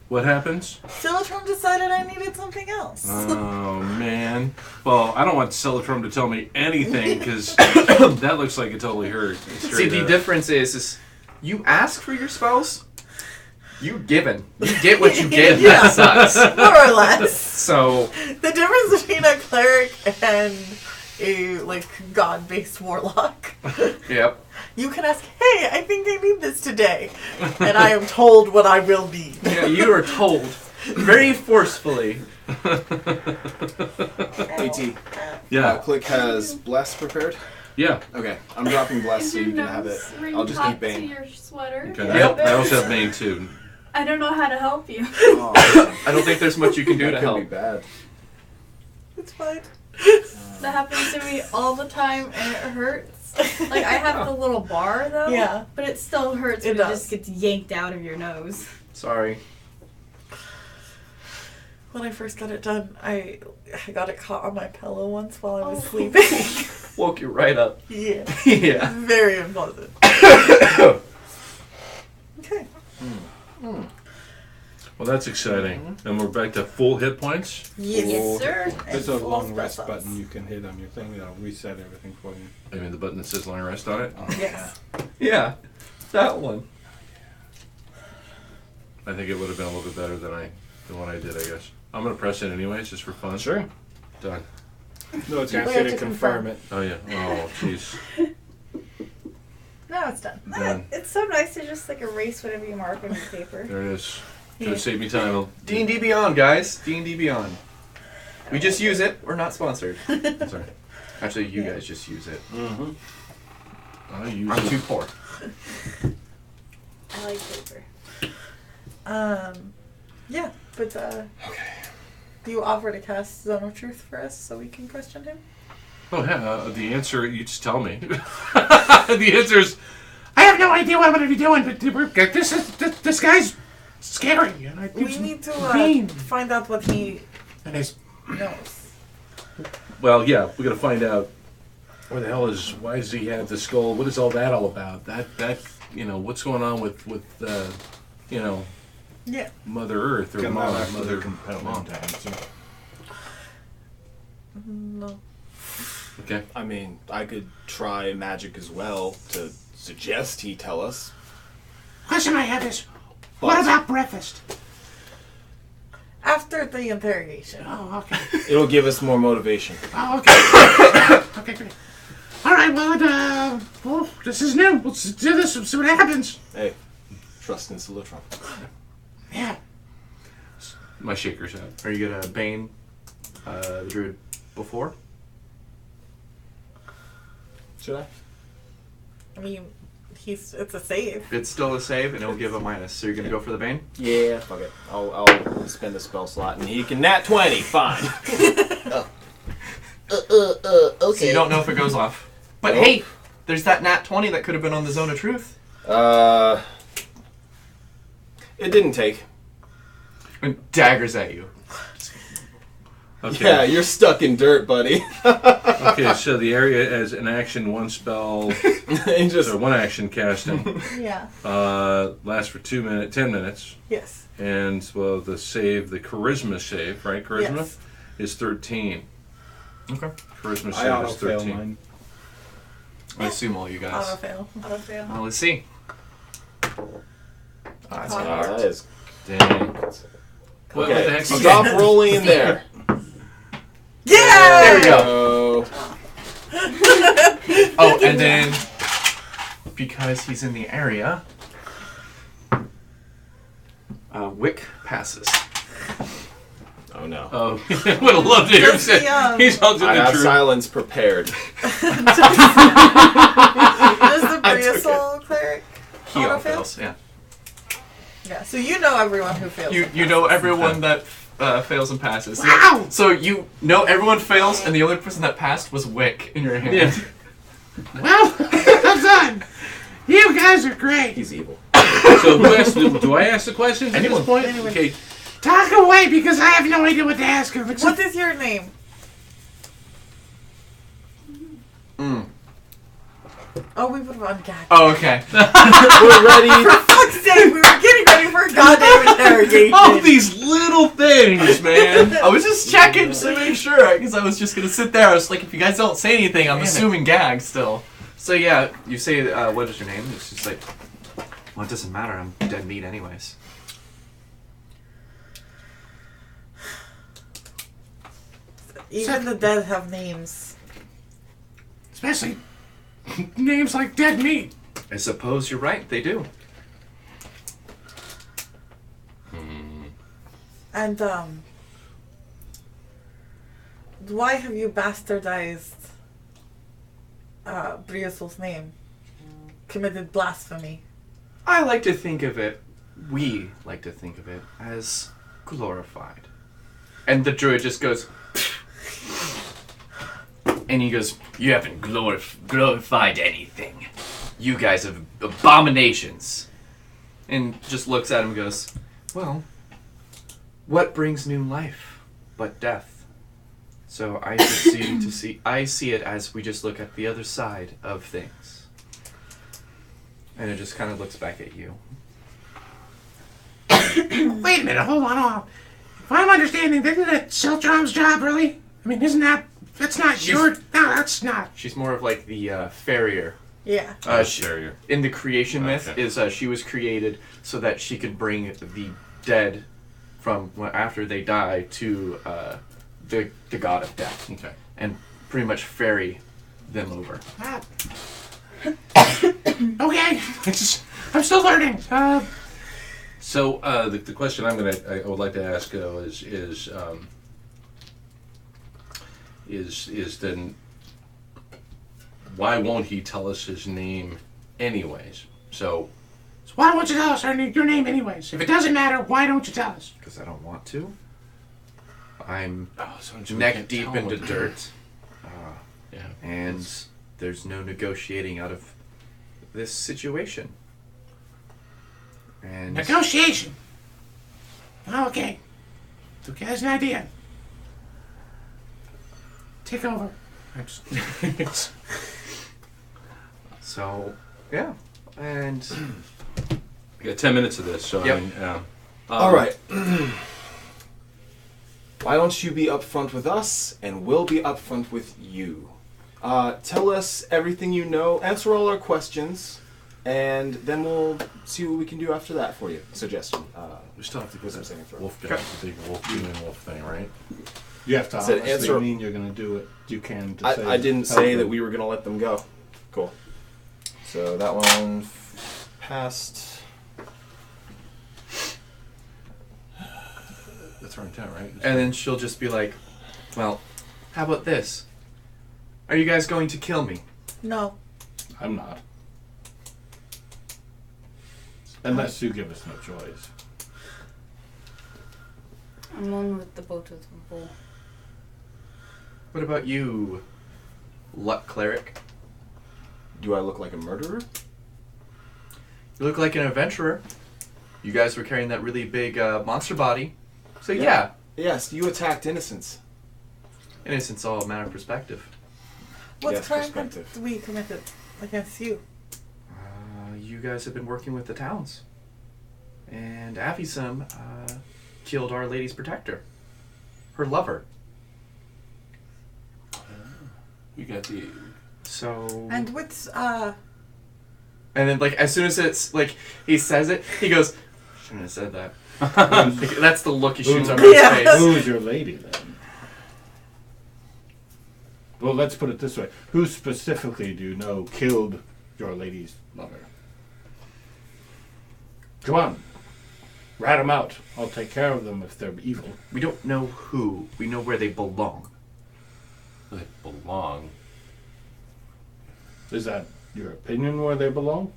What happens? Silitron decided I needed something else. Oh man. Well, I don't want Celitrum to tell me anything because that looks like it totally hurt. See, the difference is You ask for your spells, you given. You get what you get. Yeah. That sucks. More or less. So, The difference between a cleric and a god-based warlock. yep. You can ask, hey, I think I need this today. And I am told what I will need. Yeah, you are told very forcefully. AT. Yeah. Click has Bless prepared. Yeah. Okay, I'm dropping Bless Is so your you can have it. nose ring I'll just top keep Bane. to your sweater? Okay. Yep. I also have Bane too. I don't know how to help you. Oh, I don't think there's much you can do to that could help. be bad. It's fine. That happens to me all the time, and it hurts. Like, I have the little bar, though. Yeah. But it still hurts It when does. it just gets yanked out of your nose. Sorry. When I first got it done, I got it caught on my pillow once while I was Oh. sleeping. Woke you right up. Yeah. Yeah. Very unpleasant. Okay. Well, that's exciting. And we're back to full hit points. Yes, sir. There's a And full long spell rest slots. button you can hit on your thing that'll reset everything for you. I mean, the button that says long rest on it. Yes. Yeah. That one. I think it would have been a little bit better than what I did, I guess. I'm going to press it anyways, just for fun. Sure. Done. No, it's You asking have you to to confirm confirm. it. Oh, yeah. Oh, jeez. Now it's done. Done. It's so nice to just like erase whatever you mark on your paper. There it is. Yeah. Should save me time. D&D Beyond, guys. D&D Beyond. We just use it. We're not sponsored. Sorry. Actually, you guys just use it. Mm-hmm. I use I'm it. too poor. I like paper. Yeah, but do you offer to cast Zone of Truth for us so we can question him? Oh, yeah. The answer, you just tell me. The answer is, I have no idea what I'm going to be doing, but this guy's scary. And I We need to Bane. find out what he And his knows. well, yeah, we got to find out where the hell is, why does he have the skull? What is all that all about? That what's going on with Yeah. Mother Earth or Come Mom, out after Mother the compelling Mom. to answer. No. Okay. I mean, I could try magic as well to suggest he tell us. question I have is, what about breakfast? After the interrogation. Oh, okay. It'll give us more motivation. Oh, okay. Okay, great. All right, well, this is new. Let's do this and see what happens. Hey, trust in Solitron. Yeah. My shaker's out. Are you gonna Bane the druid before? Should I? I mean, it's a save. It's still a save, and it'll give a minus. So you're gonna go for the Bane? Yeah, fuck it. I'll spend a spell slot, and he can nat 20. Fine. So you don't know if it goes off. But Nope. hey, there's that nat 20 that could have been on the Zone of Truth. It didn't take. And daggers at you. Okay. Yeah, you're stuck in dirt, buddy. Okay, so the area as an action, one spell, And just so one action casting, Yeah. lasts for 10 minutes. Yes. And, well, the charisma save, right? Charisma Yes. is 13. Okay. Charisma I save auto is fail 13. mine. I assume all you guys. Auto fail. Auto fail. Let's see. That's Auto. hard. that is Dang. What the okay. heck? Stop rolling in there. Yeah! There we go. Oh, Oh, and then because he's in the area, Wick passes. oh no. Oh, would have loved to hear him Does say. the, He's telling I the have truth. silence prepared. Does the I took it. Briasol cleric He auto all fail? fails. Yeah. Yeah, so you know everyone who fails. You know everyone that fails and passes. Wow! So you know everyone fails, and the only person that passed was Wick in your hand. Yeah. Well, I'm done. You guys are great. He's evil. So who asked? Do I ask the questions at Anyone. this point? Anyone. Okay. Talk away because I have no idea what to ask him. What is your name? Mm. Oh, we would have ungagged. Oh, okay. We're ready. For fuck's sake, we were getting ready for a goddamn interrogation. All these little things, man. I was just checking just to make sure, because I was just gonna sit there. I was like, if you guys don't say anything, I'm Damn it. assuming gag still. So yeah, you say, what is your name? It's just like, Well, it doesn't matter. I'm dead meat anyways. Even the dead have names. Especially names like dead meat. I suppose you're right. They do. And, why have you bastardized, Briosol's name? Committed blasphemy. I like to think of it, we like to think of it, as glorified. And the druid just goes, and he goes, you haven't glorified anything. You guys have abominations. And just looks at him and goes, well, what brings new life but death? So I see it as we just look at the other side of things. And it just kind of looks back at you. Wait a minute, hold on. If I'm understanding, isn't that Siltrom's job, really? I mean, that's not your... No, that's not. She's more of like the farrier. Yeah. Carrier. In the creation myth, Okay. is she was created so that she could bring the dead from after they die to the god of death, Okay. and pretty much ferry them over. Ah. Okay, I'm still learning. So the question I would like to ask is then why won't he tell us his name anyways? So So why don't you tell us your name anyways? If it doesn't matter, why don't you tell us? Because I don't want to. I'm so we neck can't deep tell into what- dirt, Yeah. and there's no negotiating out of this situation. And Negotiation. Okay. Okay, there's an idea. Take over. so, yeah, and We got 10 minutes of this, so Yep. I mean, All right. Why don't you be upfront with us, and we'll be upfront with you. Tell us everything you know. Answer all our questions, and then we'll see what we can do after that for you. Suggestion. we still have to go What's to I'm saying for? Wolf guy, the big wolf human wolf thing, right? You have to Said honestly answer- mean you're going to do it. You can. To say I didn't help say that them. we were going to let them go. Cool. So that one passed. That's our intent, right? and then she'll just be like, well, how about this? Are you guys going to kill me? No. I'm not. Unless you give us no choice. I'm on with the boat with the bull. What about you, Luck Cleric? Do I look like a murderer? You look like an adventurer. You guys were carrying that really big monster body. So Yeah. yeah, Yes, you attacked innocents. innocence all a matter of perspective. What Yes, crime perspective. did we committed against you? You guys have been working with the towns. And Avisum killed Our Lady's protector. Her lover. We got the. So... And with, And then, like, as soon as it's, like, he says it, he goes, shouldn't have said that. That's the look he shoots over his Yes. face. Who is your lady then? Well, let's put it this way: who specifically do you know killed your lady's lover? Come on, rat them out. I'll take care of them if they're evil. We don't know who. We know where they belong. They belong. Is that your opinion where they belong?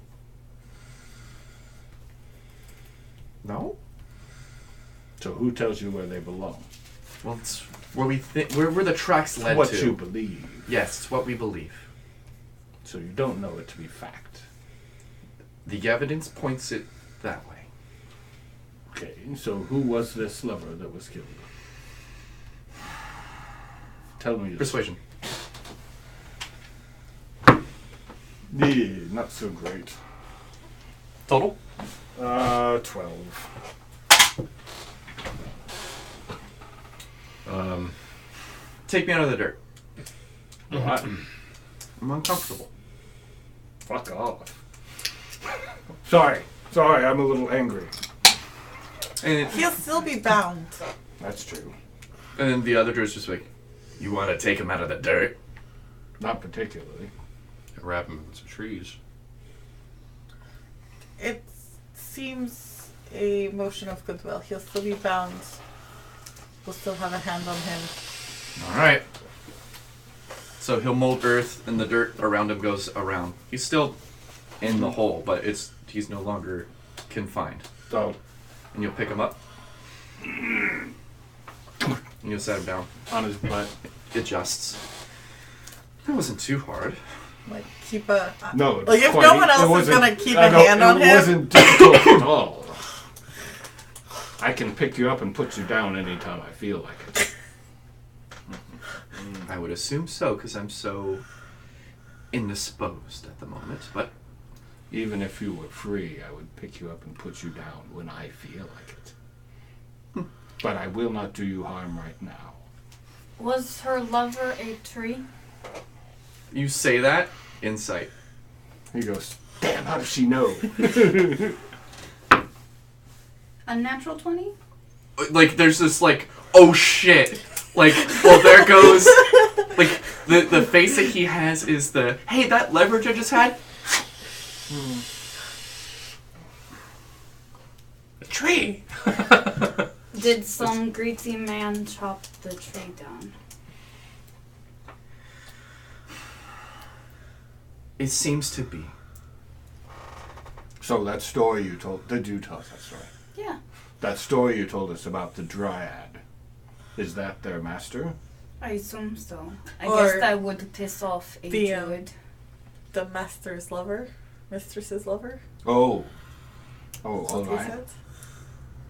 No? So who tells you where they belong? Well, it's where we think... Where the tracks led What to. you believe. Yes, it's what we believe. So you don't know it to be fact. The evidence points it that way. Okay, so who was this lover that was killed? Tell me. Persuasion. Yeah, not so great. Total? 12. Take me out of the dirt. What? I'm uncomfortable. Fuck off. Sorry. Sorry, I'm a little angry. And He'll still be bound. That's true. then the other druid's just like, you want to take him out of the dirt? Not particularly. Wrap him in some trees. It seems a motion of goodwill. He'll still be bound. We'll still have a hand on him. All right. So he'll mold earth, and the dirt around him goes around. He's still in the hole, but he's no longer confined. So, And you'll pick him up. And you'll set him down. on his butt. Adjusts. That wasn't too hard. Like, keep a... No. Like, if quite- no one it else is wasn't- going to keep I a don't- hand on It him... wasn't difficult at all. I can pick you up and put you down anytime I feel like it. I would assume so, because I'm so indisposed at the moment. But Even if you were free, I would pick you up and put you down when I feel like it. But I will not do you harm right now. Was her lover a tree? you say that, insight. He goes, damn, how does she know? A natural 20? Like, there's this, like, oh shit. Like, well, there goes. Like, the face that he has is the, hey, that leverage I just had? A tree! Did some greasy man chop the tree down? It seems to be. So that story you told, did you tell us that story? Yeah. That story you told us about the Dryad, is that their master? I assume so. I Or guess that would piss off a the, druid. The master's lover? Mistress's lover? Oh. Oh, That's all what he right. said?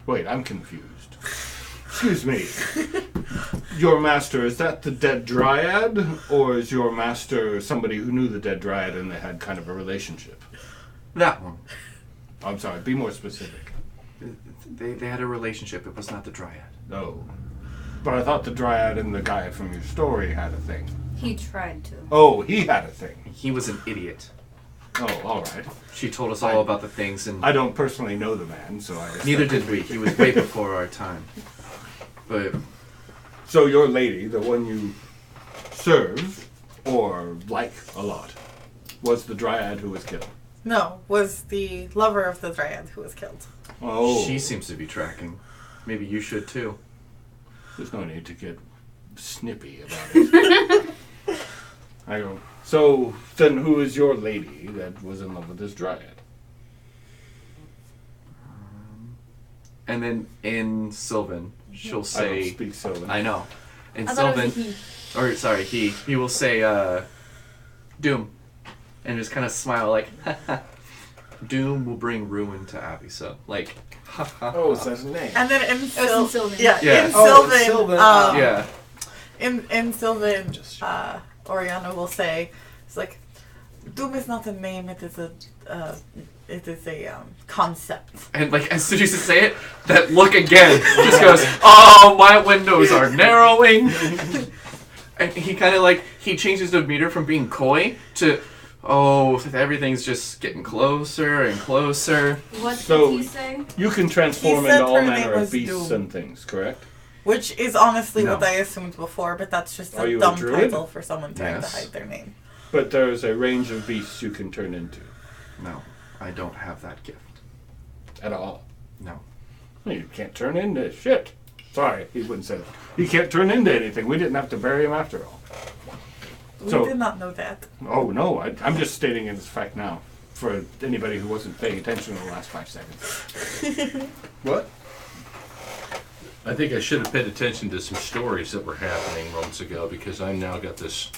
Wait, I'm confused. Excuse me. Your master, is that the dead Dryad? Or is your master somebody who knew the dead Dryad and they had kind of a relationship? That one. I'm sorry, be more specific. They had a relationship. It was not the Dryad. Oh. But I thought the Dryad and the guy from your story had a thing. He tried to. Oh, he had a thing. He was an idiot. Oh, all right. She told us all about the things, and I don't personally know the man, so I guess neither that did could we. be- He was way before our time. But So your lady, the one you serve or like a lot, was the Dryad who was killed. No, was the lover of the Dryad who was killed. Oh, she seems to be tracking. Maybe you should too. there's no need to get snippy about it. I go. So then, who is your lady that was in love with this Dryad? And then in Sylvan, she'll I don't say, speak Sylvan. I know. In I thought it Sylvan, was a he. or sorry, he will say, Doom. And just kind of smile like, Doom will bring ruin to Abby. So, like, ha ha. Oh, is that his name? And then in, was in Sylvan. Yeah, Yeah. in Oh, Sylvan, Sylvan, Yeah. in Sylvan, Oriana will say, it's like, Doom is not a name, it is a concept. And like as soon as you say it, that look again just goes, oh, my windows are narrowing. And he kind of like, he changes the meter from being coy to, oh, everything's just getting closer and closer. What So- did he say? You can transform He said into all her name manner of was beasts Doom. and things, correct? Which is honestly No. what I assumed before, but that's just Are a you a dumb druid? title for someone trying Yes. to hide their name. But there's a range of beasts you can turn into. No, I don't have that gift. At all. No. You can't turn into shit. Sorry, he wouldn't say that. He can't turn into anything. We didn't have to bury him after all. We So- did not know that. Oh, no, I'm just stating it as fact now. For anybody who wasn't paying attention in the last 5 seconds. What? I think I should have paid attention to some stories that were happening moments ago because I now got this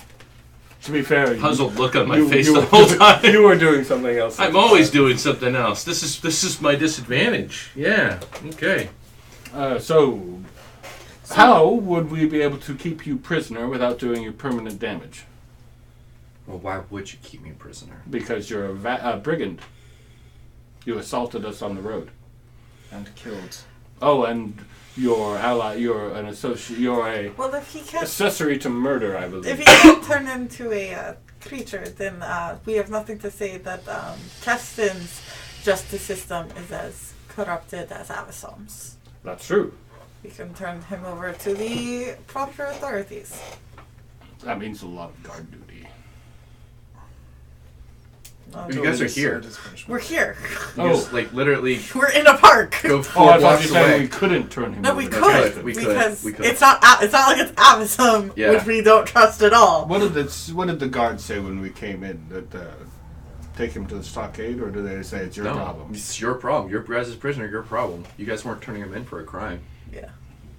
To be fair, puzzled look on my you- face you the were whole doing- time. You were doing something else. I'm always doing something else. This is my disadvantage. Yeah. Okay. So, how would we be able to keep you prisoner without doing you permanent damage? Well, why would you keep me a prisoner? Because you're a brigand. You assaulted us on the road. And killed. Oh, and your ally, you're an associate, you're a Well, if he can't, accessory to murder, I if believe. he can't turn into a creature, then we have nothing to say that Keston's justice system is as corrupted as Avasom's. That's true. We can turn him over to the proper authorities. That means a lot of guard duty. You guys are here. We're here. You just, like, literally We're in a park. go Oh, 4 I thought blocks you said away. we couldn't turn him No, over. we to could, justice. We could, because we could. it's not like it's Avasom, Yeah. which we don't trust at all. What did the guards say when we came in? That take him to the stockade, or do they say it's your No, problem? it's your problem. Your guys' prisoner, your problem. You guys weren't turning him in for a crime. Yeah.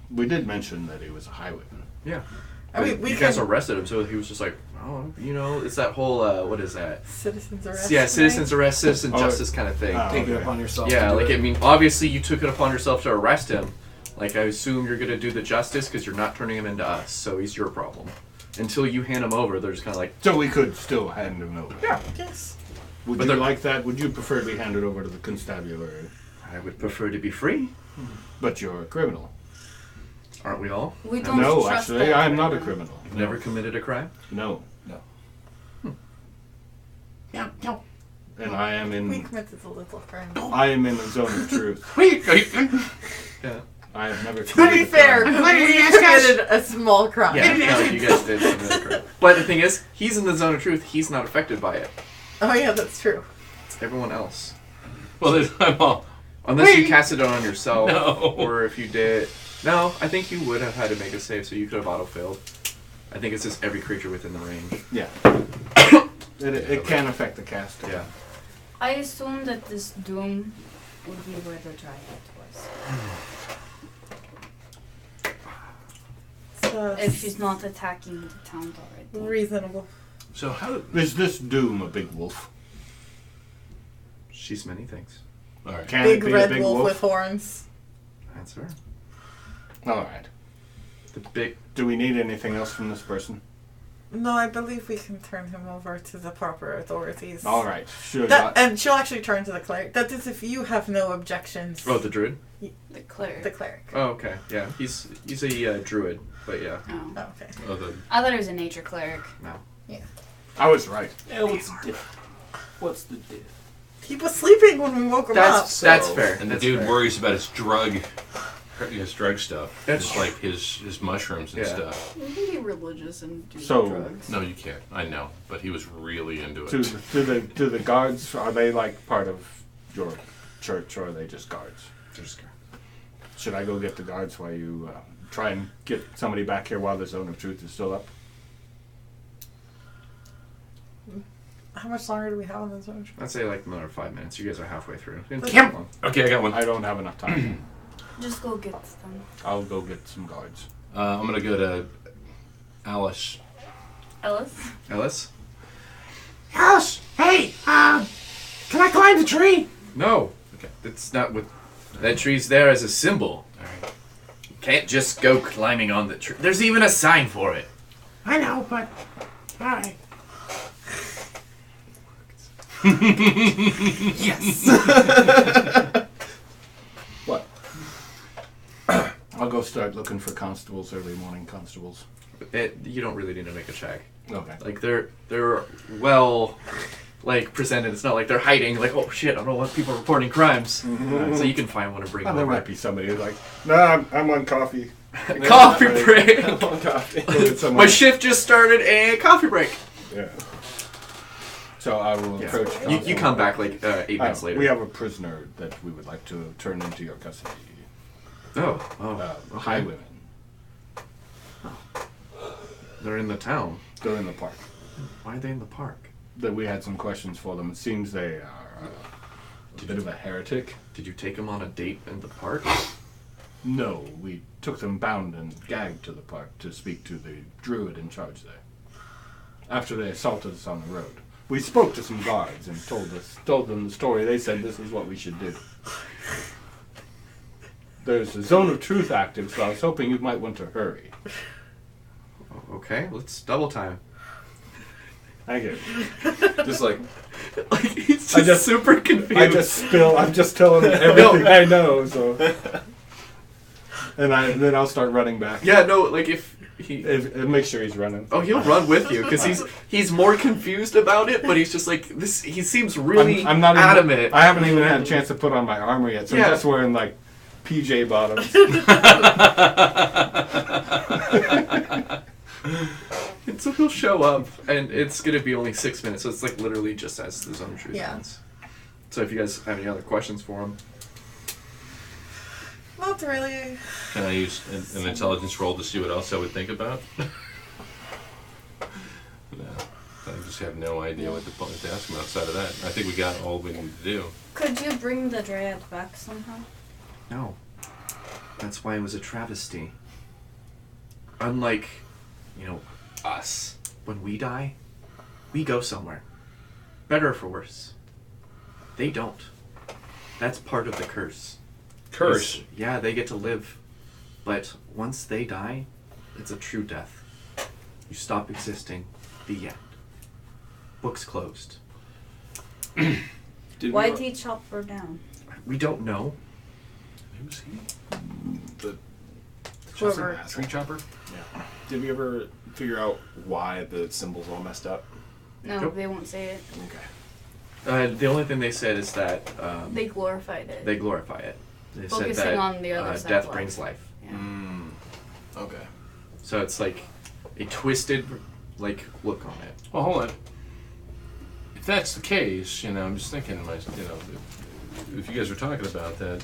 We did mention that he was a highwayman. Yeah. I mean, we you guys can- arrested him, so he was just like, oh, you know, it's that whole, what is that? Citizens arrest. Yeah, citizens arrest, citizen Oh, justice kind of thing. Take it Okay. upon yourself. Yeah, to do like, it. I mean, obviously you took it upon yourself to arrest him. Like, I assume you're going to do the justice because you're not turning him into us, so he's your problem. Until you hand him over, they're just kind of like, So we could still hand him over. yeah. Yes. Would But you they're- like that? Would you prefer to be handed over to the constabulary? I would prefer to be free. But you're a criminal. Aren't we all? We don't No, trust actually, that I'm not a criminal. criminal. You've never committed a crime? No. Yeah, no. And I am We in. committed a little crime. I am in the zone of truth. Wait, Yeah. I have never. To be committed a fair, crime. Why did we you ask us? committed a small crime. Yeah, no, you guys did commit a crime. But the thing is, he's in the zone of truth. He's not affected by it. Oh yeah, that's true. It's everyone else. Well, then I'm all. Unless you Wait. casted it on yourself, No. or if you did. No, I think you would have had to make a save, so you could have auto-failed. I think it's just every creature within the range. Yeah. It can affect the caster. Yeah. I assume that this doom would be where the Dryad was. So If she's not attacking the town already. reasonable. So how? Is this Doom a big wolf? She's many things. All right. Can Big it be red a big wolf with horns. That's her. All right. The big. Do we need anything else from this person? No, I believe we can turn him over to the proper authorities. All right. Sure. That, and she'll actually turn to the cleric. That is, if you have no objections. Oh, the druid. The cleric. The cleric. Oh, okay. Yeah, he's a druid, but yeah. Oh. Oh, okay. Oh, the, I thought it was a nature cleric. No. I was right. Yeah, what's the diff? What's the diff? He was sleeping when we woke him up. That's fair. and the That's dude fair. worries about his drug stuff. That's Just like his mushrooms and Yeah. stuff. You can be religious and do So- drugs. No, you can't. I know, but he was really into it. Do the guards, are they like part of your church, or are they just guards? Should I go get the guards while you try and get somebody back here while the zone of truth is still up? How much longer do we have on this one? I'd say like another 5 minutes. You guys are halfway through. It didn't take Yep. that long. Okay, I got one. I don't have enough time. Just go get them. I'll go get some guards. I'm gonna go to Alice. Ellis? Ellis? Alice, hey, can I climb the tree? No. Okay. That's not what. That tree's there as a symbol. All right. You can't just go climbing on the tree. There's even a sign for it. I know, but all right. Yes. What? I'll go start looking for constables, early morning constables. You don't really need to make a check. Okay. Like they're well, like presented. It's not like they're hiding. Like, oh shit, I don't want people reporting crimes. So you can find one and bring Oh, them there over. might be somebody who's like, no, I'm on coffee. Coffee break. Someone- My shift just started. A coffee break. Yeah. So I will Yeah. approach. You come back like 8 minutes later. We have a prisoner that we would like to turn into your custody. Oh, okay. Highwaymen. They're in the town. They're in the park. Why are they in the park? That we had some questions for them. It seems they are a bit of a heretic. Did you take them on a date in the park? No, we took them bound and gagged to the park to speak to the druid in charge there. After they assaulted us on the road, we spoke to some guards and told them the story. They said this is what we should do. There's a zone of truth active, so I was hoping you might want to hurry. Okay, let's double time. Thank you. Just like Like he's I just- super confused. I'm just telling them everything I know, so. And then I'll start running back. Yeah, no, like if Make sure he's running. Oh, he'll run with you because he's more confused about it, but he's just like this. He seems really I'm not adamant. Even, I haven't even had a chance to put on my armor yet, so Yeah. I'm just wearing like PJ bottoms. And so he'll show up, and it's gonna be only 6 minutes. So it's like literally just as the zone of truth Yeah. ends. So if you guys have any other questions for him, Not really. Can I use an intelligence roll to see what else I would think about? No. I just have no idea what to ask him outside of that. I think we got all we need to do. Could you bring the Dryad back somehow? no. That's why it was a travesty. Unlike, us. When we die, we go somewhere. Better or for worse. They don't. That's part of the curse. Curse. Yeah, they get to live. But once they die, it's a true death. You stop existing. The end. Book's closed. Why'd he chop her down? We don't know. Who was he? The Whoever. Tree chopper? Yeah. Did we ever figure out why the symbol's all messed up? No, Nope. they won't say it. Okay. The only thing they said is that They glorified it. they glorify it. They Focusing said that on the other side death of brings life. life. Yeah. Okay. So it's like a twisted look on it. Well, hold on. If that's the case, I'm just thinking, if you guys were talking about that,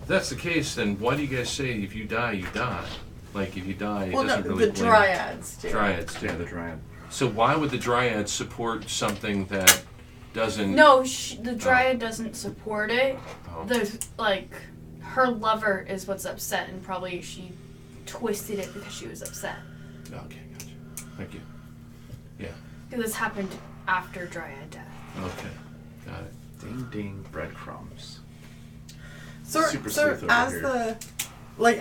if that's the case, then why do you guys say if you die, you die? Like, if you die, it Well, no, doesn't really the blame- dryads do. Dryads do. Yeah, the dryad. So why would the Dryads support something that doesn't... No, the Dryad doesn't support it. Oh. Her lover is what's upset, and probably she twisted it because she was upset. Okay, gotcha. Thank you. Because this happened after Dryad death. Okay, got it. Ding ding breadcrumbs. So, Super so sleuth over as here.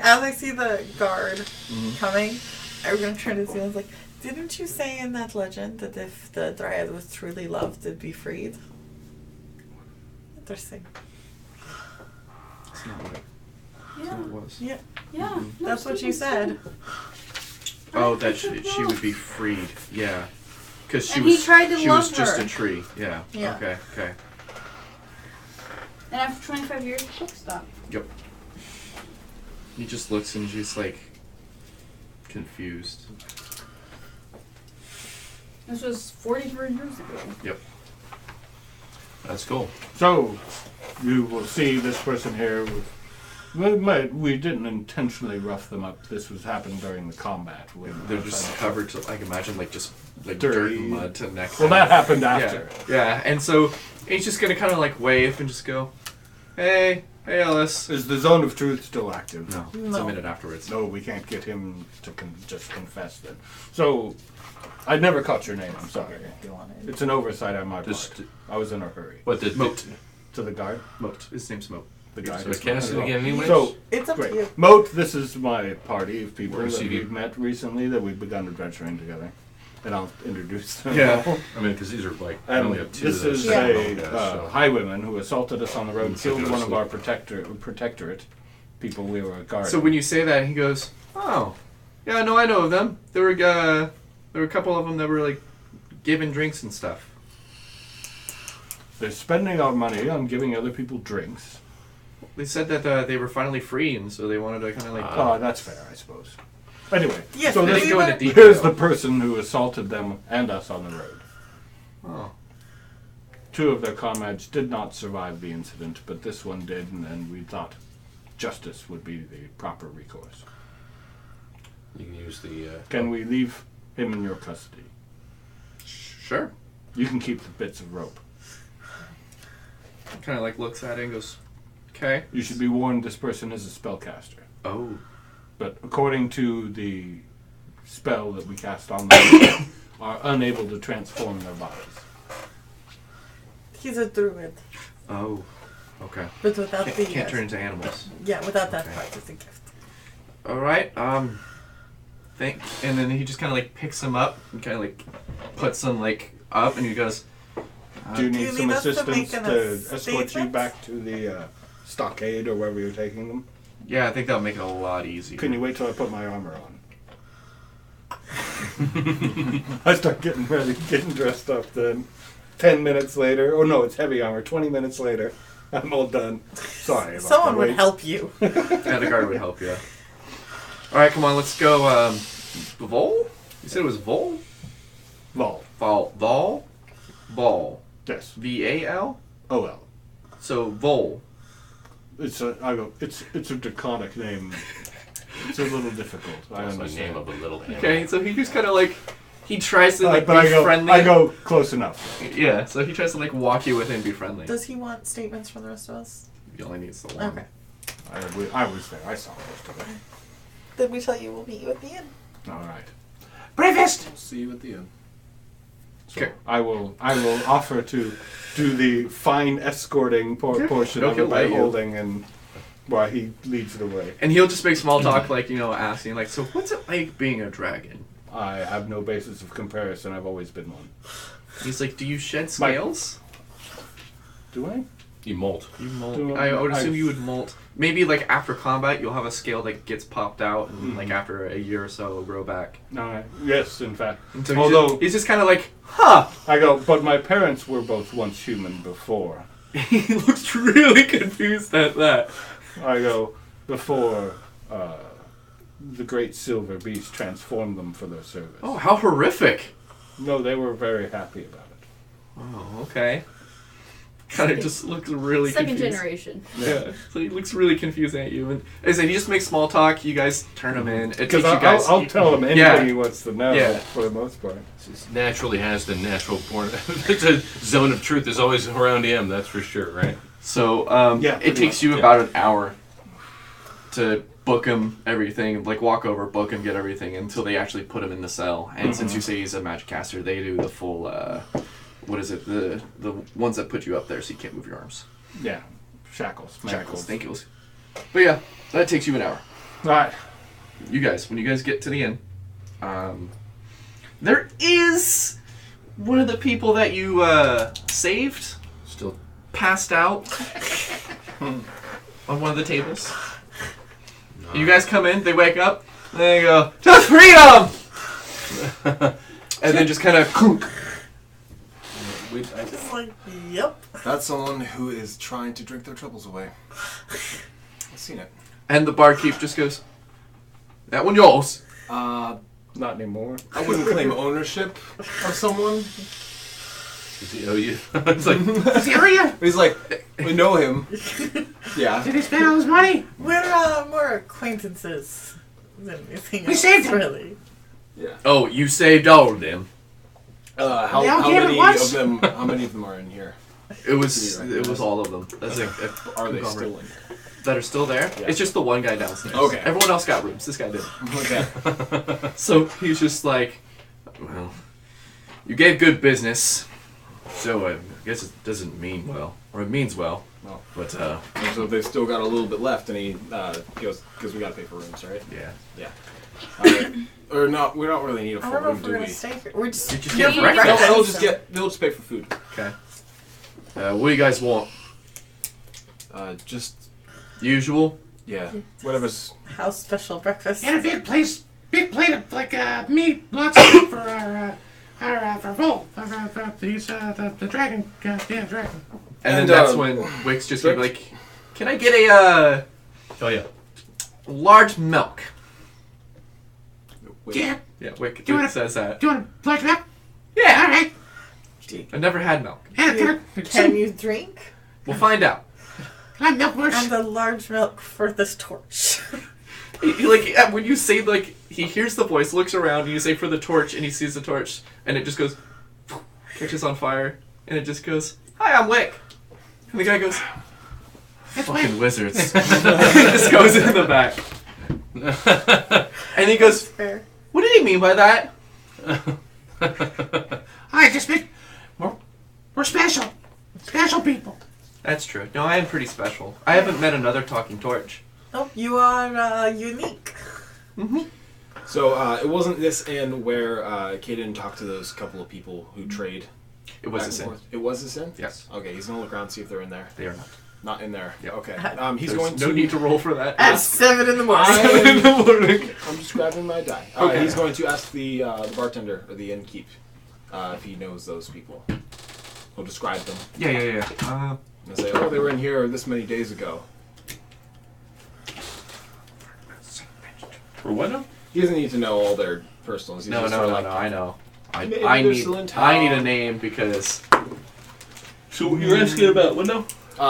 as I see the guard Mm-hmm. coming, I'm gonna turn to Zeal. Like, didn't you say in that legend that if the Dryad was truly loved, it'd be freed? Interesting. That's not what it, Yeah. what it was. Yeah, Yeah. that's what you said. Oh, that she would be freed. Yeah. Because she And was he tried to she love was just her. a tree. Yeah. Yeah. Okay. And after 25 years, the book stopped. Yep. He just looks and she's like confused. This was 43 years ago. Yep. That's cool. So, you will see this person here. We didn't intentionally rough them up. This was happened during the combat. They're just covered to imagine just dirt Dirty. and mud to neck. Well, that happened after. Yeah. And so he's just gonna kind of wave and just go, "Hey, Ellis." Is the zone of truth still active? No, it's a No. minute afterwards. No, we can't get him to just confess then. So, I never caught your name. I'm sorry. If you wanted. It's an oversight on my Just- part. I was in a hurry. What did Moat. To the guard? Moat. His name's Moat. The guy. So cast it again anyways? So, It's up to great. you. Moat, this is my party of people We're that CD. we've met recently that we've begun adventuring together. And I'll introduce them. Yeah. all. I mean, because these are I And only have two this of those. is Yeah. a guys, so- highwayman who assaulted us on the road, Mm, killed so one of go our to protectorate people we were guarding. So when you say that, he goes, "Oh, yeah, no, I know of them. There were a couple of them that were giving drinks and stuff." They're spending our money on giving other people drinks. They said that they were finally free, and so they wanted to kind of Oh, that's fair, I suppose. Anyway, Yes, so but this they go into detail. here's the person who assaulted them and us on the road. Oh, Two of their comrades did not survive the incident, but this one did, and we thought justice would be the proper recourse. You can use the... Can we leave him in your custody? sure. You can keep the bits of rope. Kind of looks at it and goes, "Okay." You should be warned this person is a spellcaster. Oh, But according to the spell that we cast on them, are unable to transform their bodies. He's a druid, oh, okay. but without the Can't turn into animals. without that Okay. part, it's a gift. All right. And then he just kind of picks him up and kind of puts him up, and he goes, Do you do need you some need us to assistance make an to escort you statement? back to the stockade or wherever you're taking them? "Yeah, I think that'll make it a lot easier." Can you wait till I put my armor on? I start getting ready, getting dressed up then. 10 minutes later, oh no, it's heavy armor. 20 minutes later, I'm all done. Sorry about Someone the would wait. help you. Yeah, the guard would help you. Alright, come on, let's go, Vol? You said it was Vol? Vol. Vol? Vol. Yes. V-A-L? OL. So, Vol. It's a draconic name. It's a little difficult. I That's the understand. name of a little animal. Okay, so he just kind of like, he tries to like but be I go, friendly. I go close enough. Yeah, so he tries to like walk you with and be friendly. Does he want statements from the rest of us? He only needs the one. Okay. I was there. I saw most of it. Then we tell you we'll meet you at the end. All right. Breakfast. We'll see you at the end. So Okay. I will offer to do the fine escorting portion He'll of it by let you. holding and while he leads the way. And he'll just make small talk, like, you know, asking, like, so what's it like being a dragon? I have no basis of comparison. I've always been one. He's like, do you shed scales? Do I? You molt. You molt. Do I would I- assume you would molt. Maybe, like, after combat, you'll have a scale that gets popped out, and, like, Mhm. after a year or so, it'll grow back. Yes, in fact. And so Although he's just kind of like, huh! I go, but my parents were both once human before. He looks really confused at that. I go, before the great silver beast transformed them for their service. Oh, how horrific! No, they were very happy about it. Oh, okay. Kind of just looks really Second confused. generation. Yeah, so he looks really confused at you, and as I said, he just makes small talk. You guys turn him in. It takes Because you guys. I'll tell him anything Yeah. he wants to know Yeah. for the most part. Just naturally has the natural born. The zone of truth is always around him. That's for sure, right? So Yeah, it pretty takes much, you yeah. about an hour to book him everything, like walk over, book him, get everything until they actually put him in the cell. And since you say he's a magic caster, they do the full. What is it? The ones that put you up there so you can't move your arms. Yeah. Shackles. Manacles. Thank you. But yeah, that takes you an hour. Right. You guys, when you guys get to the inn, there is one of the people that you saved Still. passed out on one of the tables. You guys come in, they wake up, and they go, "To freedom!" And then just kind of clunk. Just like, yep. That's someone who is trying to drink their troubles away. I've seen it. And the barkeep just goes, "That one yours." Not anymore. I wouldn't claim ownership of someone. Does he owe you? It's like, Does he owe you? He's like, we know him. Yeah. Did he spend all his money? We're more acquaintances than anything We else, saved him. really. Yeah. Oh, you saved all of them. How They all how came at many once? of them? How many of them are in here? It was all of them. That's like Are they still in? that are still there? Yeah. It's just the one guy downstairs. Okay. Everyone else got rooms. This guy didn't. Okay. So he's just like, well, you gave good business, so I guess it doesn't mean well, or it means well. Well. But And so they've still got a little bit left, and he goes, because we got to pay for rooms, right? yeah. Yeah. Or not? We don't really need a I full don't know room, if do we're we? gonna stay here. We're just You just get eating breakfast. They'll just pay for food. Okay. What do you guys want? Just Usual. yeah, whatever's. House special breakfast. And a big plate of like meat, lots of meat for for Vol, for these the dragon, yeah, dragon. And And, then that's um, when Wick's just Rick? gonna be like, can I get a oh yeah. large milk? Wait. Yeah. Yeah, Wick, Do you Wick wanna- says that. Do you want a large milk? Yeah. All right. I've never had milk. Yeah, Can you drink? We'll find out. Can I have milk first? And the large milk for this torch. Like when you say like he hears the voice, looks around, and you say for the torch, and he sees the torch, and it just goes, catches on fire, and it just goes, "Hi, I'm Wick," and the guy goes, That's "Fucking fine. wizards!" Just goes in the back, and he goes, Fair. "What did he mean by that?" I just meant we're special, special people. That's true. No, I am pretty special. I haven't met another talking torch. Oh, you are unique. So it wasn't this inn where Caden talked to those couple of people who trade. It was back the and same. forth? It was this inn. Yes, Okay, he's gonna look around see if they're in there. they are not. Not in there. Yep. Okay. He's There's going no to need to roll for that. At 7 in the morning. I'm just grabbing my die. Okay. He's going to ask the bartender or the innkeep if he knows those people. He'll describe them Yeah. and say, "Oh, they were in here this many days ago." For what now? He doesn't need to know all their personals. He's No, just no, sort no, of no. like, I know. Maybe I they're need. still in I need a town. name because So you're asking about what now?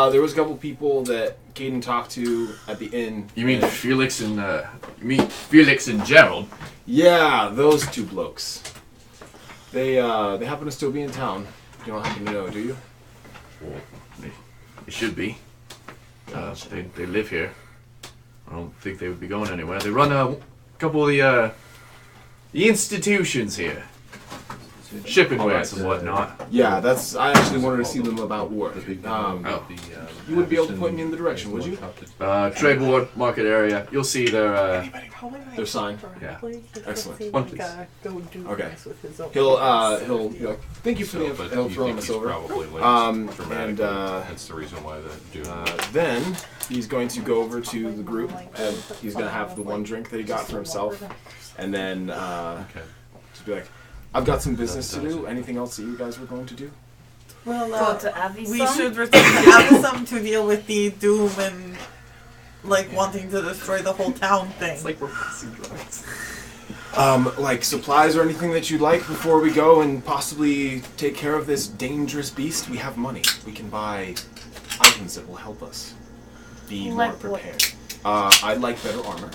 There was a couple people that Caden talked to at the inn. you mean and- Felix and Felix and Gerald. Yeah, those two blokes. They happen to still be in town. You don't happen to know, do you? Well, they should be. They live here. I don't think they would be going anywhere. They run a couple of the institutions here, shipping wares and whatnot. Yeah, that's. I actually wanted to see them about work. Oh. You wouldn't be able to point me in the direction, would you? Trade Ward Market area. You'll see their. Their sign. Yeah. Excellent. One, please. Okay. He'll be like, thank you for the info. He'll throw us over. And That's the reason why they're doing that. then he's going to go over to the group and he's going to have the one drink that he got for himself, and then Okay. just be like, "I've got some business to do. Anything else that you guys were going to do?" Well, Go to Avisom. we should return to Avisum to deal with the doom and wanting to destroy the whole town thing. It's like we're passing drugs. Like supplies or anything that you'd like before we go and possibly take care of this dangerous beast? We have money. We can buy items that will help us be more Like what? prepared. I'd like better armor.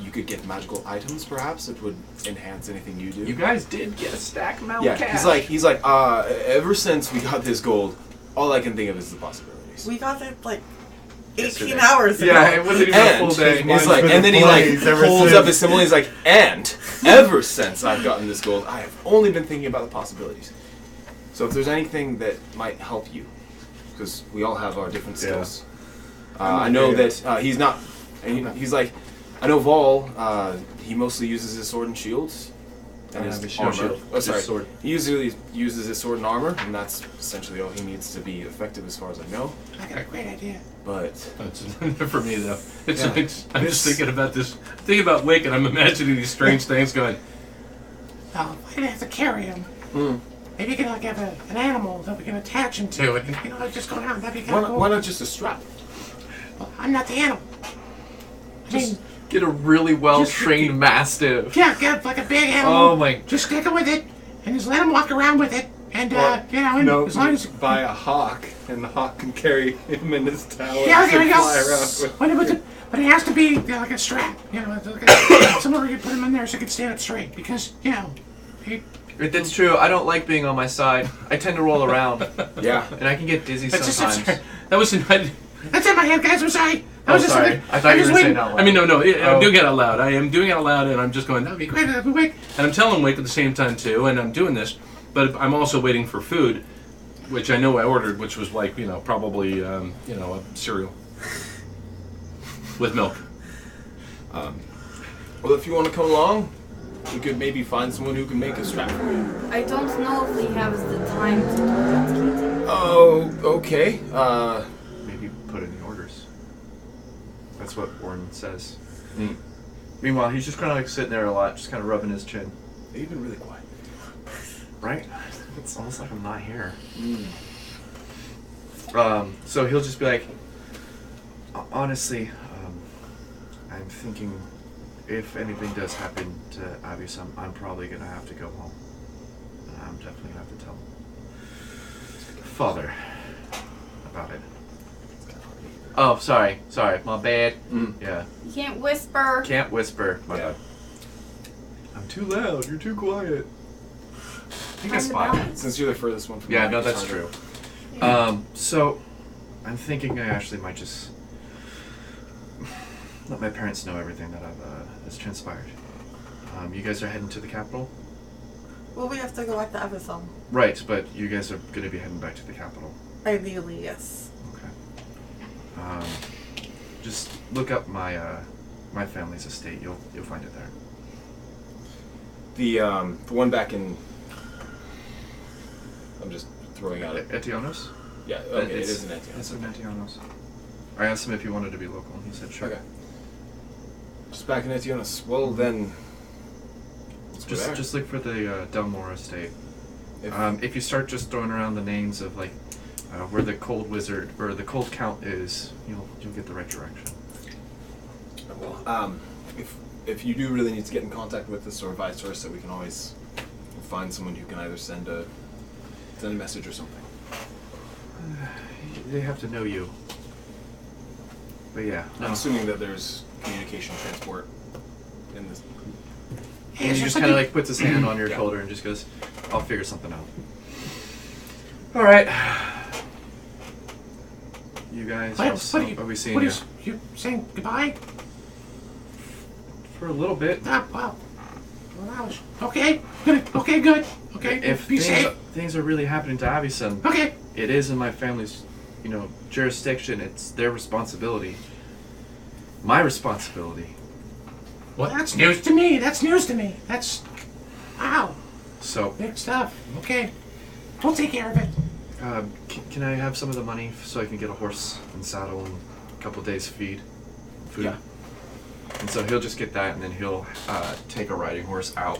You could get magical items, perhaps, that would enhance anything you do. You guys did get a stack amount Yeah, of cash. he's like, ever since we got this gold, all I can think of is the possibilities. We got it 18 Yesterday. hours ago. Yeah, it wasn't even a And full day. he's like, and then he holds up his symbol. He's like, and ever since I've gotten this gold, I have only been thinking about the possibilities. So if there's anything that might help you, because we all have our different Yeah. skills. I know that he's not. And he's like, I know Vol. He mostly uses his sword and shields. And his his shield. armor. Oh, His sorry. sword. He usually uses his sword and armor, and that's essentially all he needs to be effective, as far as I know. I got a great idea. But That's for me though. It's, Yeah. I'm just thinking about this. Thinking about Wick, and I'm imagining these strange things going. Well, if I didn't have to carry him, maybe you can have an animal that we can attach him to, and just go around. That'd be kind of cool. why not just a strap? Well, I'm not the animal. I mean, Get a really well-trained mastiff. yeah, get like a big animal. Oh my. Just stick it with it, and just let him walk around with it, and and as long as buy a hawk, and the hawk can carry him in his talons yeah, there and we go. fly around with. But it has to be like a strap, somewhere where you put him in there so he can stand up straight, because That's true. I don't like being on my side. I tend to roll around, Yeah. and I can get dizzy That's just- sometimes. That was. that's in my head, guys. I'm sorry. That Oh, was just sorry. something. I thought you were just going to say waiting. it out loud. I mean, no. Oh. I'm doing it out loud. I am doing it out loud, and I'm just going. That'd be great. Wait, wait. And I'm telling Wick at the same time too, and I'm doing this, but I'm also waiting for food, which I know I ordered, which was like probably a cereal with milk. Well, if you want to come along, we could maybe find someone who can make a strap for you. I don't know if he has the time to do that, Keaton. Oh, okay. Maybe put in the orders. That's what Warren says. Hmm. Meanwhile, he's just kind of sitting there a lot, just kind of rubbing his chin. You've been really quiet. Right? It's almost like I'm not here. Mm. So he'll just be like, honestly, I'm thinking if anything does happen to Abby, I'm probably going to have to go home. And I'm definitely going to have to tell Father about it. Oh, sorry, my bad. Yeah, You can't whisper. can't whisper. My Yeah. bad. I'm too loud, you're too quiet. I think that's Find the fine. balance. Since you're the furthest one from Yeah, the no, that's starter. true. So, I'm thinking I actually might just let my parents know everything that has transpired. You guys are heading to the capital? Well, we have to go back to Avisum. Right, but you guys are going to be heading back to the capital. Ideally, yes. Okay. Just look up my my family's estate. You'll find it there. The one back in. I'm just throwing out it. Etionos? Yeah, okay, it It's- is an Antianos. It's an Antianos. I asked him if he wanted to be local, and he said sure. Okay. Just back in Antianos. Well, then. Let's go there. Just look for the Delmore estate. If- If you start just throwing around the names of like where the Cold Wizard or the Cold Count is, you'll get the right direction. Well, if you do really need to get in contact with us or vice versa, we can always find someone who can either send a message or something. They have to know you. But yeah, I'm assuming that there's communication transport in this. And he just kind of like puts his hand on your shoulder and just goes, "I'll figure something out." All right, you guys. I'll be seeing you You saying goodbye? for a little bit. Wow. Well, okay. Good. Okay, good. Okay. If Be safe. things are really happening to Avison, Okay. it is in my family's, jurisdiction. It's their responsibility. My responsibility. Well, that's news to me. That's news to me. That's wow. So, Big stuff. Okay. We'll take care of it. can I have some of the money so I can get a horse and saddle and a couple days feed, food? Yeah. And so he'll just get that, and then he'll take a riding horse out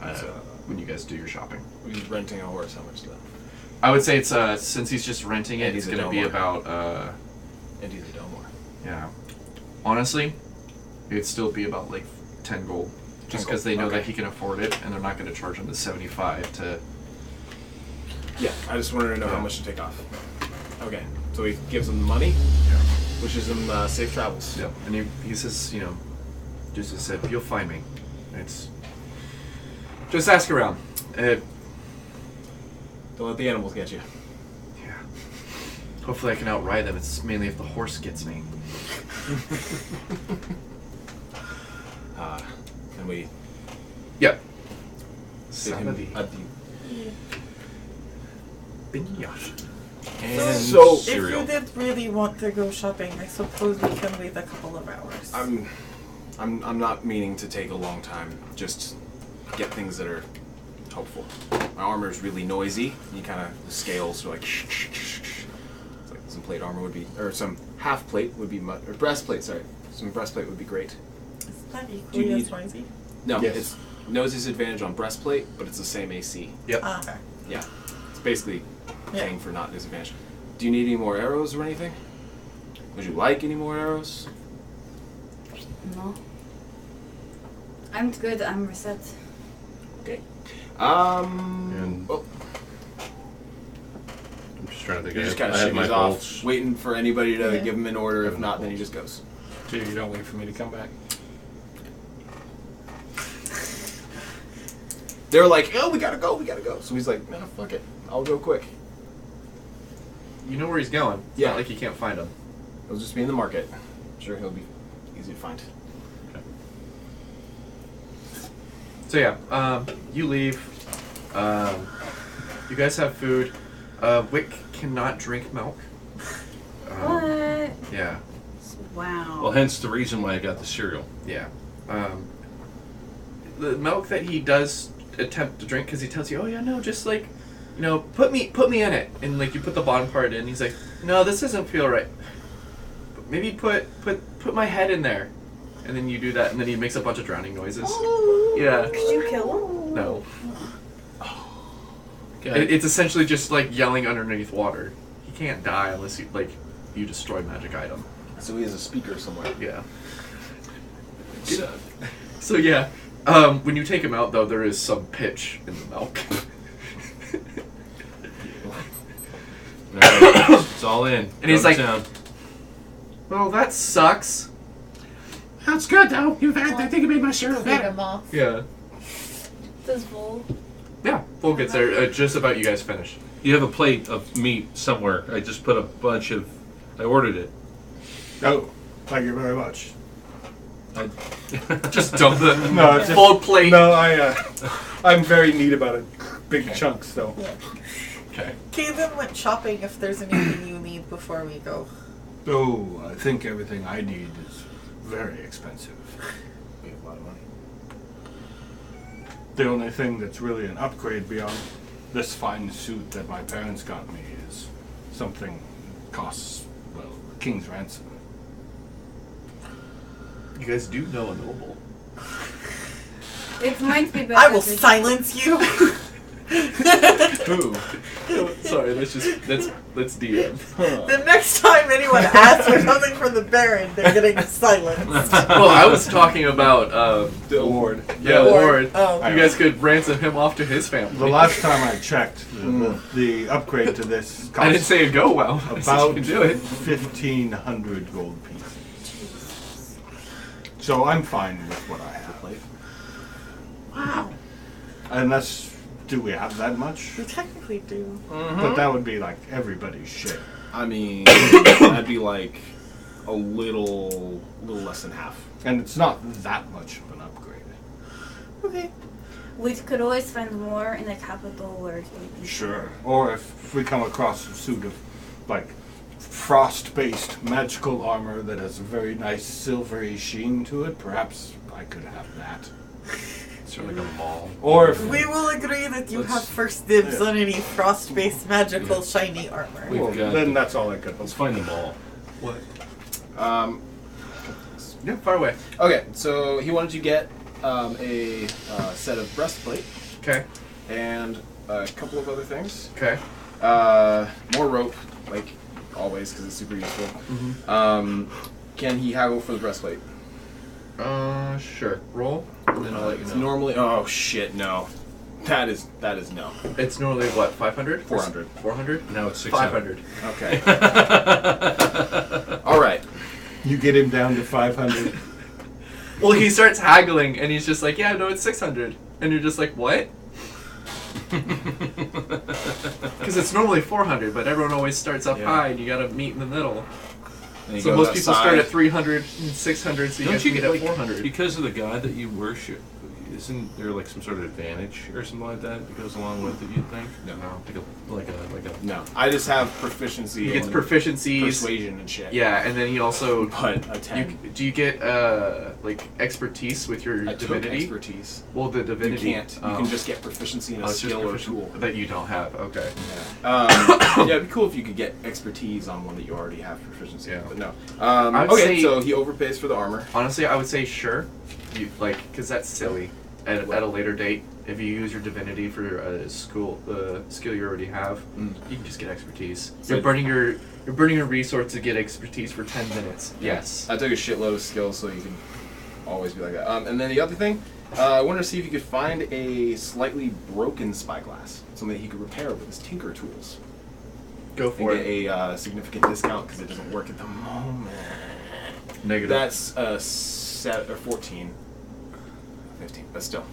So- when you guys do your shopping. He's renting a horse. How much is that? I would say it's since he's just renting it, And it's he's a going to be Delmore. about And he's a Delmore. yeah. Honestly, it'd still be about like 10 gold, 10 just because gold, they know okay. that he can afford it, and they're not going to charge him the 75 to. Yeah, I just wanted to know how Yeah. much to take off. Okay, so he gives him the money, wishes him safe travels. Yeah, and he says, just said, "You'll find me." It's just ask around. Don't let the animals get you. Yeah. Hopefully I can outride them. It's mainly if the horse gets me. And we Yep. bid him adieu. So, So if you did really want to go shopping, I suppose we can wait a couple of hours. I'm not meaning to take a long time. Just get things that are helpful. My armor is really noisy. You kind of the scales are like. It's like some plate armor would be, or some half plate would be, or breastplate. Sorry, some breastplate would be great. Is that Do you equally as need- noisy? No, Yes. it's noses advantage on breastplate, but it's the same AC. Yep. Okay. Yeah, it's basically Yeah. paying for not disadvantage. Do you need any more arrows or anything? Would you like any more arrows? No. I'm good. I'm reset. Okay. And- Well, I'm just trying to think. he just I kind of have my shimmies off, bolts. waiting for anybody to Yeah. give him an order. If Yeah. not, then he just goes. So you don't wait for me to come back. They're like, "Oh, we gotta go, we gotta go." So he's like, "No, fuck it, I'll go quick." You know where he's going. It's Yeah. not like you can't find him. He'll just be in the market. Sure, he'll be easy to find. So yeah, you leave. You guys have food. Wick cannot drink milk. What? Yeah. Wow. Well, hence the reason why I got the cereal. Yeah. The milk that he does attempt to drink, because he tells you, "Oh yeah, no, just like, put me in it," and like you put the bottom part in. He's like, "No, this doesn't feel right. But maybe put my head in there," and then you do that, and then he makes a bunch of drowning noises. Yeah. Could you kill him? No. Okay. It's essentially just like yelling underneath water. He can't die unless you destroy magic item. So he has a speaker somewhere. Yeah. So yeah, when you take him out though, there is some pitch in the milk. It's all in. And he's Go like- to town. Well, that sucks. That's good though. I think you made my cereal Clean better. them off. Yeah. Does Vol? Yeah. Full gets there just about you guys finish. You have a plate of meat somewhere. I just put a bunch of. I ordered it. Oh, thank you very much. Just dump the No, it's just, full plate. no, I'm very neat about it. Big chunks, though. Yeah. Okay. Kaden went shopping if there's anything you need before we go. Oh, I think everything I need is very expensive. We have a lot of money. The only thing that's really an upgrade beyond this fine suit that my parents got me is something costs, well, a king's ransom. You guys do know a noble. It might be better. I will to- silence you. Who? Sorry, let's DM. The next time anyone asks for something from the Baron, they're getting silenced. Well, I was talking about The award. yeah, Ward. Ward. Oh. You guys could ransom him off to his family. The last time I checked, the upgrade to this cost I didn't say it'd go well. I said you about could do it. 1,500 gold pieces. So I'm fine with what I have. Wow. Unless, do we have that much? We technically do. But that would be like everybody's share. I mean, that'd be like a little less than half. And it's not that much of an upgrade. Okay. We could always find more in the capital where it would be. Sure. Or if we come across a suit of, like, frost-based magical armor that has a very nice silvery sheen to it, perhaps I could have that. Sort of like a mall. Or if We will agree that you Let's- have first dibs on any frost-based magical shiny armor. We've well, got- then that's all I could hope. Let's find the mall. What? Yeah. Yeah, far away. Okay, so he wanted to get a set of breastplate Okay. and a couple of other things. Okay. More rope, like always, because it's super useful. Mm-hmm. Can he haggle for the breastplate? Sure. Roll, and then I'll let you It's know. normally. Oh shit, no. That is no. It's normally what? 500? 400. 400? Now it's 600. 500. Okay. All right. You get him down to 500. Well, he starts haggling, and he's just like, "Yeah, no, it's 600," and you're just like, "What?" Because it's normally 400, but everyone always starts up Yeah. high, and you gotta meet in the middle. And he So goes most people start outside. at 300 and 600, so you Don't guys you meet get at like 400. because of the god that you worship? Isn't there like some sort of advantage or something like that that goes along with it? You think? No. Like a. No, I just have proficiency. He gets in proficiencies. persuasion and shit. Yeah, and then he also. But a 10. Do you get like expertise with your I took divinity? expertise. Well, the divinity. You can't. You can just get proficiency in a Oh, it's just skill or proficient- tool. that you don't have. Okay. Yeah, it'd be cool if you could get expertise on one that you already have proficiency in, Yeah. but no. I would Okay, say- so he overpays for the armor. Honestly, I would say sure. You like because that's silly. At a later date, if you use your divinity for a skill you already have, you can just get expertise. So- You're burning your resource to get expertise for 10 minutes. Yes. I took a shitload of skills, so you can always be like that. And then the other thing, I wanted to see if you could find a slightly broken spyglass, something that he could repair with his tinker tools. Go And for get it. a significant discount because it doesn't work at the moment. Negative. That's a 14. 15, but still.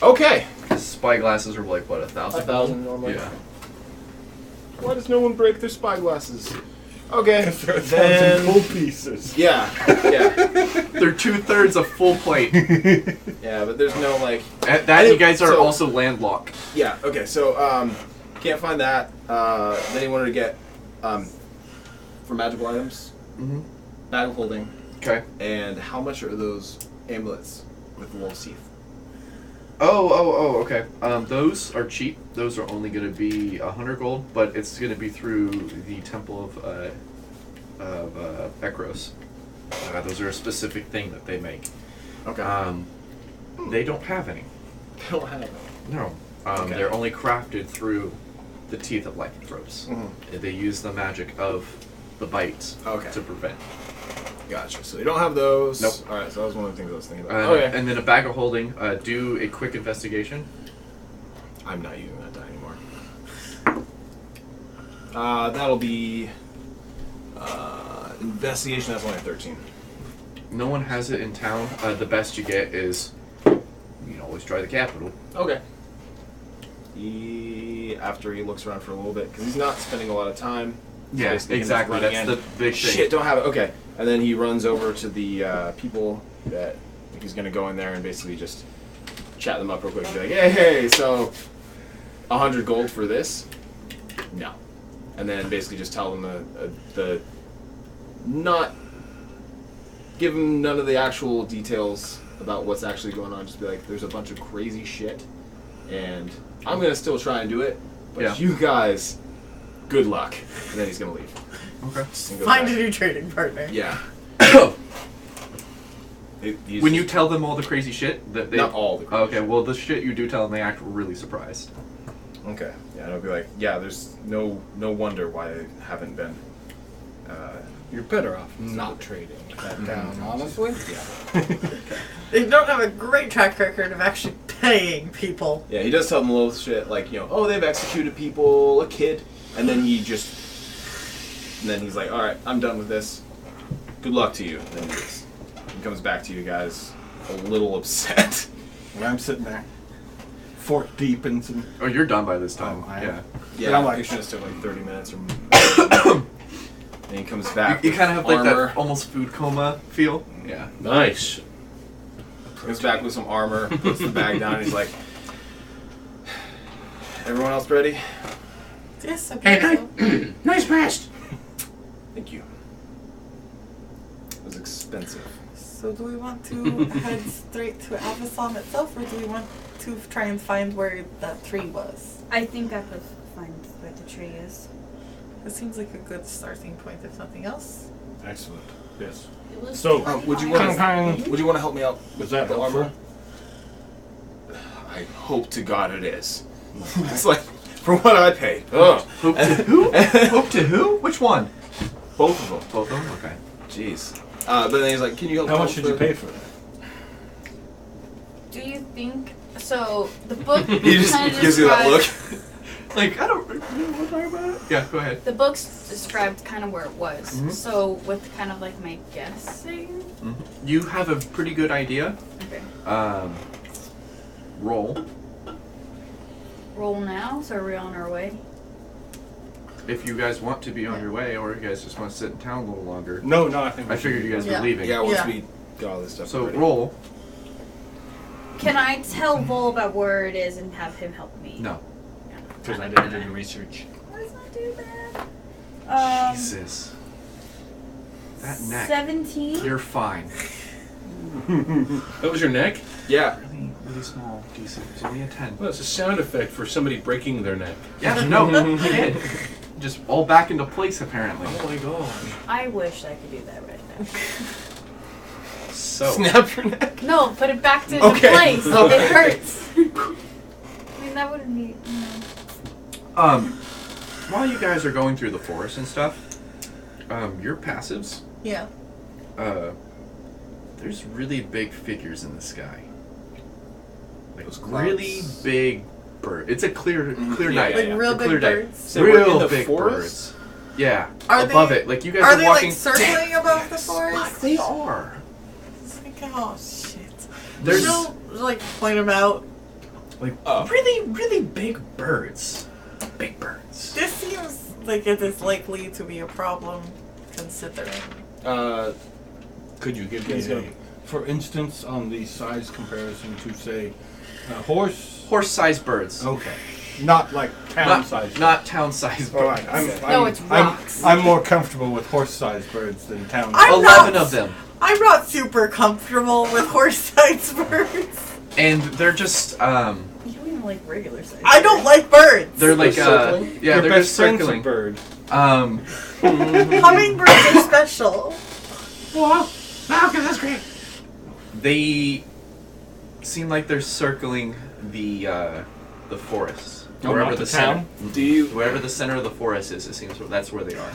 Okay. Spyglasses are like what, 1,000? 1,000 normally. Yeah. Why does no one break their spyglasses? Okay. For 1,000 Then, gold pieces. yeah, They're 2/3 of full plate. yeah, but there's no like. At that, you guys are So- also landlocked. Yeah. Okay. So can't find that. Then he wanted to get for magical items, bag of holding, Okay. and how much are those amulets with the wolf's teeth? Oh, okay. Those are cheap. Those are only going to be 100 gold, but it's going to be through the Temple of Ekros. Those are a specific thing that they make. Okay. They don't have any. They don't have it. No. Okay. They're only crafted through the teeth of lycanthropes. They use the magic of the bites Okay. to prevent. Gotcha. So they don't have those. Nope. All right. So that was one of the things I was thinking about. Okay. And then a bag of holding. Do a quick investigation. I'm not using that die anymore. That'll be investigation. That's only a 13. No one has it in town. The best you get is you can always try the capital. Okay. After he looks around for a little bit, because he's not spending a lot of time. Yeah, Basically, he's exactly. running That's in. the big thing. Shit, don't have it. Okay. And then he runs over to the people that he's going to go in there and basically just chat them up real quick and be like, hey, so 100 gold for this? No. And then basically just tell them give them none of the actual details about what's actually going on. Just be like, there's a bunch of crazy shit, and I'm going to still try and do it, but Yeah. you guys good luck. And then he's gonna leave. Okay. Just gonna go Find a back. new trading partner. Yeah. When you tell them all the crazy shit that they Not all the crazy okay, well the shit you do tell them, they act really surprised. Okay. Yeah, it'll be like, yeah, there's no wonder why they haven't been. You're better off not trading that down, honestly. They don't have a great track record of actually paying people. Yeah, he does tell them a little shit like, oh, they've executed people, a kid, and then he's like, all right, I'm done with this. Good luck to you. And then he comes back to you guys a little upset. And I'm sitting there, fork deep in some. Oh, you're done by this time. Oh, I am. Yeah. Yeah, And I'm I'm like- like, it took like 30 minutes or more. And he comes back. You with kind of have like armor. that almost food coma feel. Yeah. Nice. Comes back with some armor, puts the bag down, and he's like, everyone else ready? Yes, I Hey, believe so. nice breast. Thank you. It was expensive. So do we want to head straight to Avasam itself, or do we want to try and find where that tree was? I think I could find where the tree is. It seems like a good starting point, if nothing else. Excellent. Yes. It was So, Would you Kang want Kang, to help me out was that with the helpful? armor? I hope to God it is. It's like, for what I paid. Ugh. Hope to who? Hope to who? Which one? Both of them. Both of them. Okay. Jeez. But then he's like, can you help How me much out did you with pay for that? Do you think so? The book the-" He just kind of gives you that look. Like I don't really know what I'm talking about. Yeah. Go ahead. The book's described kind of where it was. Mhm. So with kind of like my guessing. You have a pretty good idea. Okay. Roll. Roll now. So are we on our way? If you guys want to be on your way, or you guys just want to sit in town a little longer. No, I think I figured you guys Yeah. were leaving. Yeah, once Yeah. we got all this stuff So ready. roll. Can I tell Vol about where it is and have him help me? No. Because I didn't do the research. Let's not do that. Jesus. That neck. 17. You're fine. That was your neck? Yeah. Really, really small. DC. It's only a 10. Well, it's a sound effect for somebody breaking their neck. Yeah. No. It just all back into place apparently. Oh my god. I wish I could do that right now. So. Snap your neck. No, put it back to Okay. the place. Okay. It hurts. I mean, that wouldn't be. While you guys are going through the forest and stuff, your passives, Yeah. there's really big figures in the sky. Like Those really clouds. big bird. It's a clear Yeah, night. Like yeah. real A clear big day. birds. So we're in Real the big forest? birds. Yeah. Are above they- it. Like you guys Are are they walking. like circling above the forest? Fuck, they are. It's like, oh shit. There's She'll like point them out. like Oh. really, really big birds. Big birds. This seems like it is likely to be a problem, considering. Could you give me He's gonna- a, for instance, on the size comparison to, say, a horse? Horse-sized birds. Okay. Not like town size. Not town-sized birds. All right. No, it's rocks. I'm more comfortable with horse-sized birds than town. I'm 11 not- of them. I'm not super comfortable with horse-sized birds. And they're just You don't even like regular size. I don't like birds. they're like circling? yeah, Your they're best just friend's a circling. bird. Hummingbirds are special. Wow. Okay, that's great. They seem like they're circling the forest. Oh, Wherever not the the town? center. Do you? Wherever the center of the forest is, it seems that's where they are.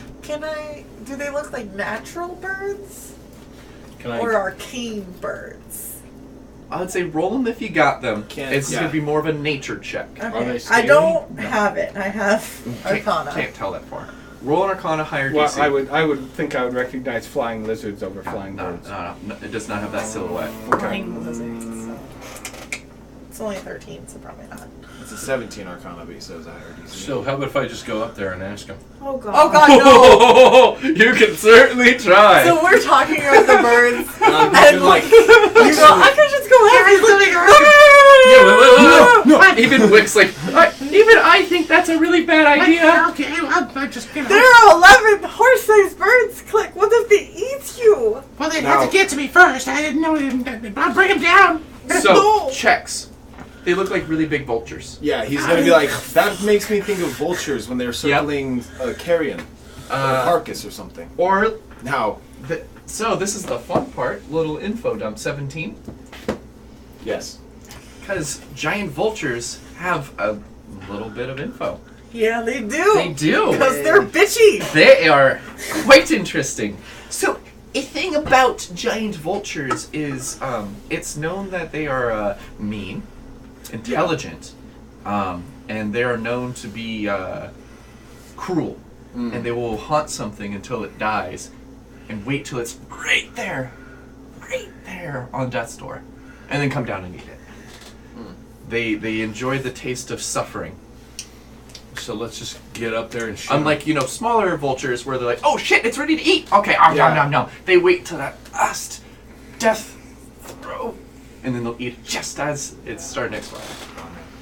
Do they look like natural birds? Can I? Or arcane birds? I would say roll them if you got them. Can't- It's yeah. gonna be more of a nature check. Okay. they I scaly? don't No. have it. I have Arcana. Can't tell that far. Roll an Arcana higher Well, DC. I would think I would recognize flying lizards over flying no, birds. no, it does not have that silhouette. Flying lizards. It's only 13, so probably not. It's a 17 Arcana, but he says I already see. So how about if I just go up there and ask him? Oh god. Oh god, no! You can certainly try. So we're talking about the birds, I'm and like, you go, I could just go ahead. He's living No. Even Wick's like, even I think that's a really bad idea. Okay, I'll just, you know. There are 11 horse-sized birds. Click. What if they eat you? Well, they'd have to get to me first. I didn't know. I'll bring them down. So No. checks. They look like really big vultures. Yeah, he's gonna be like, that makes me think of vultures when they're circling a carrion, or a carcass or something. Or Now, so this is the fun part. Little info dump 17. yes. Because giant vultures have a little bit of info. Yeah, they do. They do. Because they're bitchy. They are quite interesting. So, a thing about giant vultures is it's known that they are mean, intelligent, and they are known to be cruel. And they will hunt something until it dies and wait till it's right there on death's door, and then come down and eat it. They enjoy the taste of suffering. So let's just get up there and shoot. Unlike, smaller vultures where they're like, oh shit, it's ready to eat. Okay, no. They wait till that last death throw, and then they'll eat it just as it's starting to explode.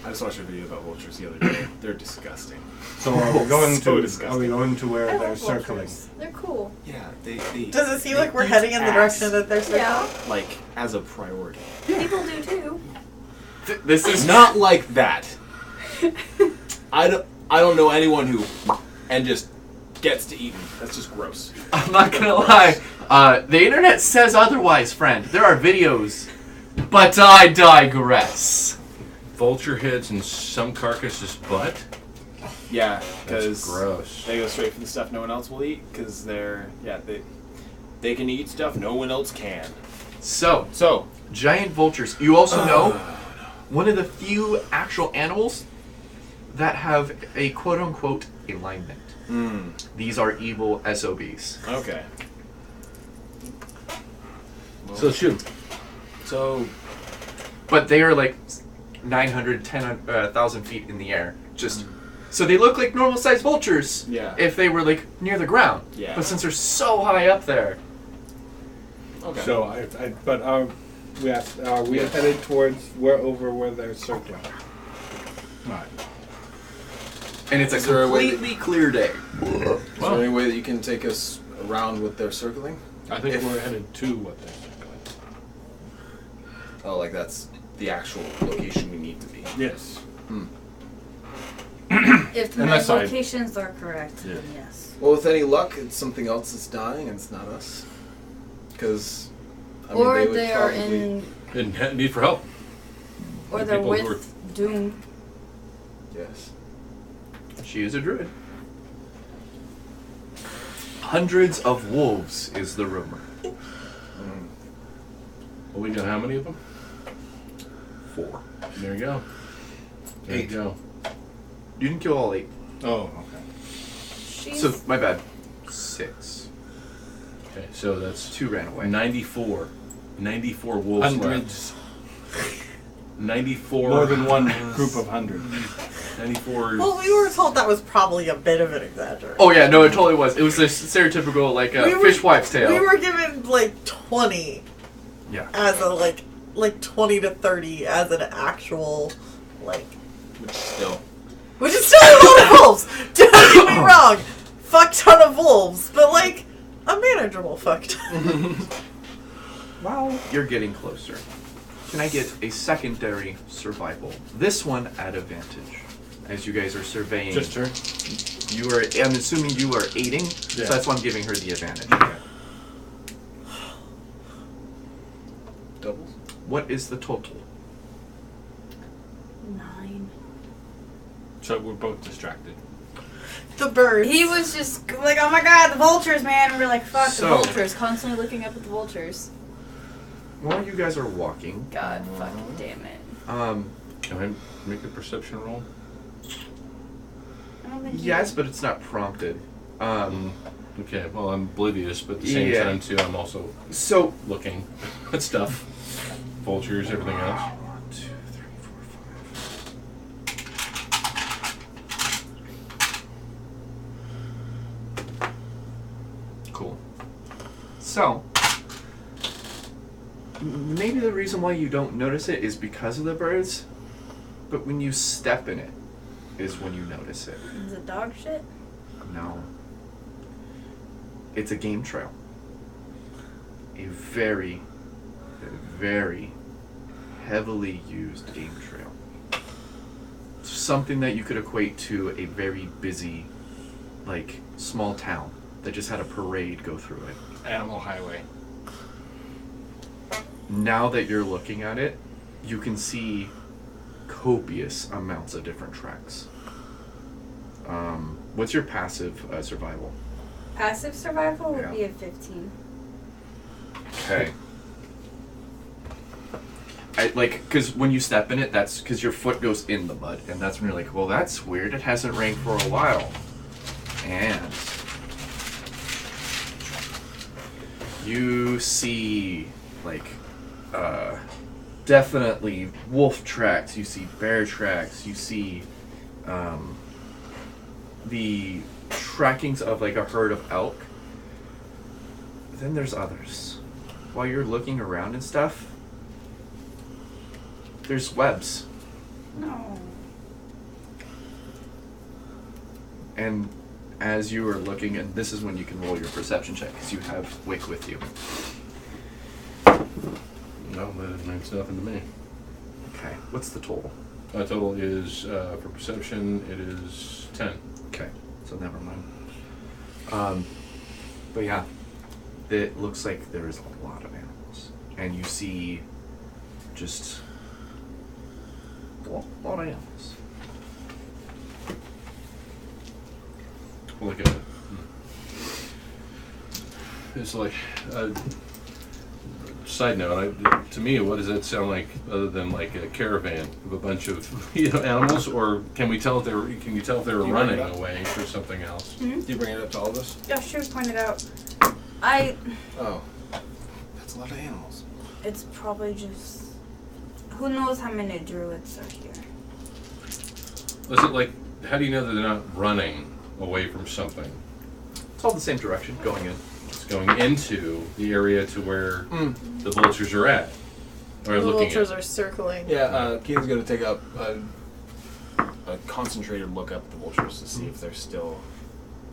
I just watched a video about vultures the other day. They're disgusting. So are we going So to? disgusting. Are we going to where I they're love circling? vultures. They're cool. Yeah, they Does it seem they like we're eat heading in the ass, direction that they're circling? Yeah. like, as a priority. People do too. This is Not like that. I don't know anyone who and just gets to eat them. That's just gross. I'm not gonna lie. The internet says otherwise, friend. There are videos, but I digress. vulture heads and some carcass's butt. Yeah, That's because gross. they go straight for the stuff no one else will eat. Because they can eat stuff no one else can. So, So giant vultures. You also know one of the few actual animals that have a quote-unquote alignment. These are evil SOBs. okay. So shoot. So But they are like 1,000 feet in the air. So they look like normal-sized vultures. Yeah. If they were like near the ground. Yeah. But since they're so high up there. okay. So, but are we headed towards where they're circling? Right. And it's a Is there a way completely clear day. Is there any way that you can take us around with their circling? I think If- we're headed to what they're circling. Oh, like that's the actual location we need to be. Yes. If the Unless I- locations are correct, Yeah. then yes. Well, with any luck, it's something else that's dying, and it's not us. Because, Or they are in, And need for help. or The they're people who with Doom. Yes. She is a druid. Hundreds of wolves is the rumor. Well, we got how many of them? 4. There you go. There 8. you go. You didn't kill all 8. Oh, okay. She's So, my bad. 6. Okay, so that's 2 ran away. 94. 94 wolves Hundreds. left. 94. More than one group of hundreds. 94. Well, we were told that was probably a bit of an exaggeration. Oh yeah, no, it totally was. It was the stereotypical, like, We were- fishwife's tale. We were given like 20 Yeah. as a like 20 to 30 as an actual like, Which still. which is still a lot of wolves. Don't get me wrong, fuck ton of wolves, but like a manageable fuck ton. Wow. You're getting closer. Can I get a secondary survival? This one at advantage. As you guys are surveying. Just her. You are, I'm assuming you are aiding, so Yeah. that's why I'm giving her the advantage. Doubles? What is the total? 9. So we're both distracted. The birds. He was just like, oh my god, the vultures, man. And we're like, fuck So- the vultures. Constantly looking up at the vultures. While you guys are walking, God fucking damn it. Can I make a perception roll? I don't think yes, but it's not prompted. Okay, well, I'm oblivious, but at the same Yeah. time, too, I'm also So, looking at stuff. Vultures, everything else. 1, 2, 3, 4, 5. Cool. So, maybe the reason why you don't notice it is because of the birds, but when you step in it is when you notice it. Is it dog shit? No. It's a game trail. A very, very heavily used game trail. something that you could equate to a very busy, like, small town that just had a parade go through it. Animal highway. Now that you're looking at it, you can see copious amounts of different tracks. What's your passive survival? Passive survival would Yeah. be a 15. Okay. Because when you step in it, that's because your foot goes in the mud, and that's when you're like, well, that's weird. It hasn't rained for a while. And you see, like, definitely wolf tracks. You see bear tracks. You see the trackings of, like, a herd of elk. Then there's others. While you're looking around and stuff, there's webs. No. And as you are looking, and this is when you can roll your perception check, because you have Wick with you. No, that means nothing to me. Okay, what's the total? Total is, for perception, it is 10. Okay, so never mind. But yeah, it looks like there is a lot of animals. And you see just a lot of animals. Look at it. It's like, side note, to me, what does that sound like other than like a caravan of a bunch of animals, or can you tell if they were You running bring it up. away for something else? Do you bring it up to all of us? Yeah, sure, pointed out. Oh. That's a lot of animals. It's probably just. Who knows how many druids are here? Was it like, how do you know that they're not running away from something? It's all the same direction, going in. It's going into the area to where the vultures are at, or The looking vultures at. are circling. Yeah, Keenan's going to take up a concentrated look at the vultures to see if they're still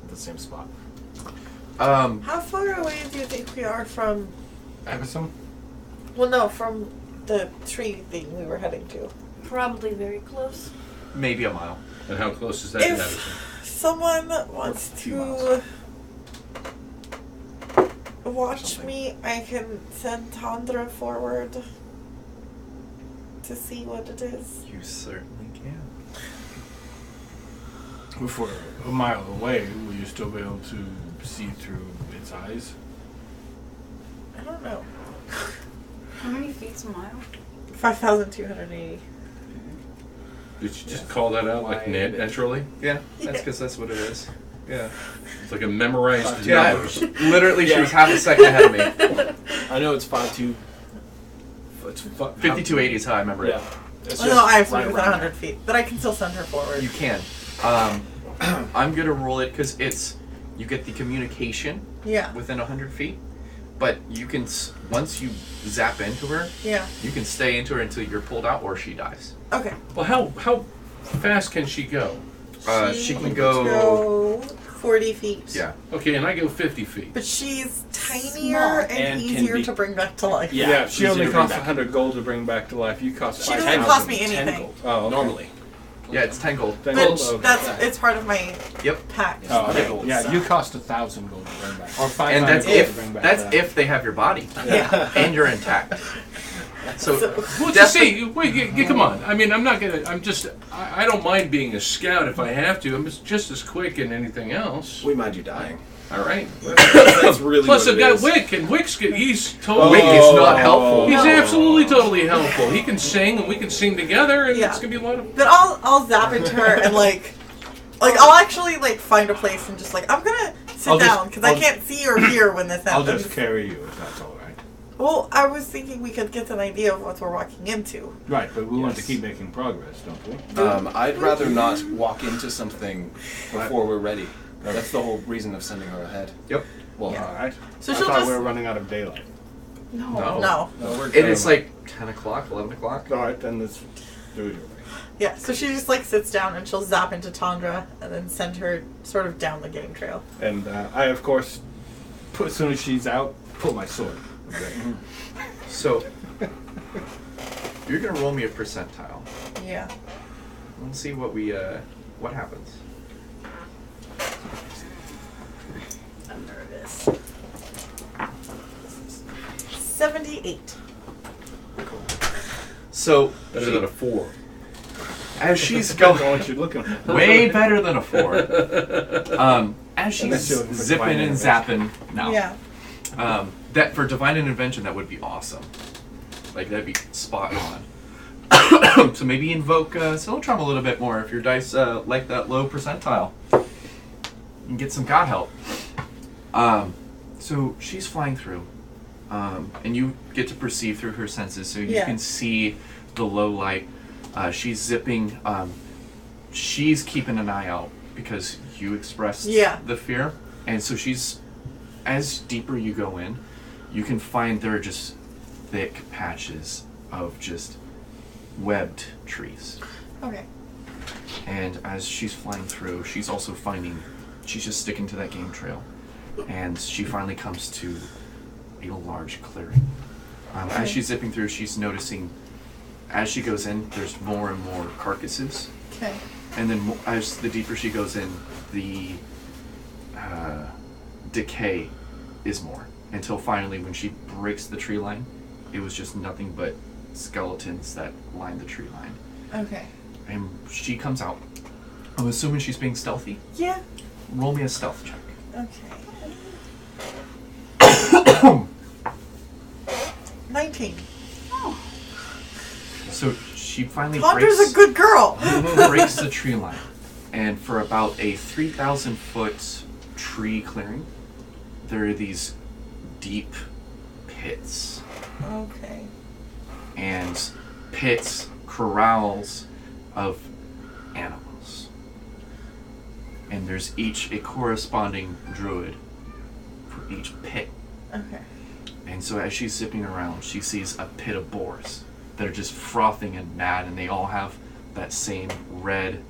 at the same spot. How far away do you think we are from? Abyssum? Well, no, from the tree thing we were heading to. Probably very close. Maybe a mile. And how close is that to If Addison? someone wants few to miles. watch Something. me, I can send Tandra forward to see what it is. You certainly can. If we're a mile away, will you still be able to see through its eyes? I don't know. How many feet's a mile? 5,280. Did you just call that out like naturally? Yeah, that's because that's what it is. Yeah. It's like a memorized Yeah, numbers. literally, she was half a second ahead of me. I know it's 5'2". It's 5280 is how I remember Yeah. it. It's Oh, no, I have to right be within around 100 feet, but I can still send her forward. You can. I'm gonna roll it because you get the communication Yeah, within 100 feet, but you can once you zap into her, yeah. you can stay into her until you're pulled out or she dies. Okay. Well, how fast can she go? She can go. 40 feet. Yeah. Okay, and I go 50 feet. But she's tinier Small. and, And can easier be- to bring back to life. Yeah, she only easier to bring costs back. 100 gold to bring back to life. You cost She 5,000. doesn't cost me 10 anything. gold. Oh, okay. Normally. Yeah, it's 10 gold. Then But gold, okay. that's it's part of my Yep. pack. Oh, okay. gold. Yeah, you cost 1,000 gold to bring back, or 500 And that's gold to if bring back. if they have your body Yeah. and you're intact. So, Well, to see, wait, come on. I mean, I'm not gonna. I'm just. I don't mind being a scout if I have to. I'm just as quick in anything else. We mind you dying. All right. That's really Plus, what I've it got is. Wick, and he's totally. Wick is not helpful. He's absolutely totally helpful. He can sing, and we can sing together, and Yeah. it's gonna be a lot of. But I'll zap into her and like I'll actually like find a place and just like I'm gonna sit I'll just- down because I I'll- can't see or hear when this I'll happens. just carry you if that's all right. Well, I was thinking we could get an idea of what we're walking into. Right, but we want to Yes. keep making progress, don't we? I'd rather not walk into something before we're ready. That's the whole reason of sending her ahead. Yep. Well, Yeah. All right. So I she'll thought just we were running out of daylight. No. no. And it's like 10 o'clock, 11 o'clock. All right, then let's do it your way. Yeah, so she just like sits down and she'll zap into Tandra and then send her sort of down the game trail. And I, of course, as soon as she's out, pull my sword. Okay. So, you're going to roll me a percentile. Yeah. let's see what happens. I'm nervous. 78. So Better than a 4. as she's I going, know what you're looking for. way better than a 4. As she's Unless you're looking for zipping divine and zapping, no. Yeah. That for divine intervention, that would be awesome. Like that'd be spot on. So maybe invoke Silotrum a little bit more if your dice like that low percentile. You can get some god help. So she's flying through, and you get to perceive through her senses, so you Yeah. can see the low light. She's zipping. She's keeping an eye out because you expressed the fear, and so she's. As deeper you go in, you can find there are just thick patches of just webbed trees. Okay. And as she's flying through, she's also finding, she's just sticking to that game trail. And she finally comes to a large clearing. As she's zipping through, she's noticing, as she goes in, there's more and more carcasses. Okay. And then as the deeper she goes in, the decay is more. Until finally, when she breaks the tree line, it was just nothing but skeletons that lined the tree line. Okay. And she comes out. I'm assuming she's being stealthy. Yeah. Roll me a stealth check. Okay. 19. So she finally Tandra's breaks, a good girl. breaks the tree line. And for about a 3,000 foot tree clearing, there are these deep pits. Okay. And pits, corrals of animals. And there's each a corresponding druid for each pit. Okay. And so as she's zipping around, she sees a pit of boars that are just frothing and mad, and they all have that same red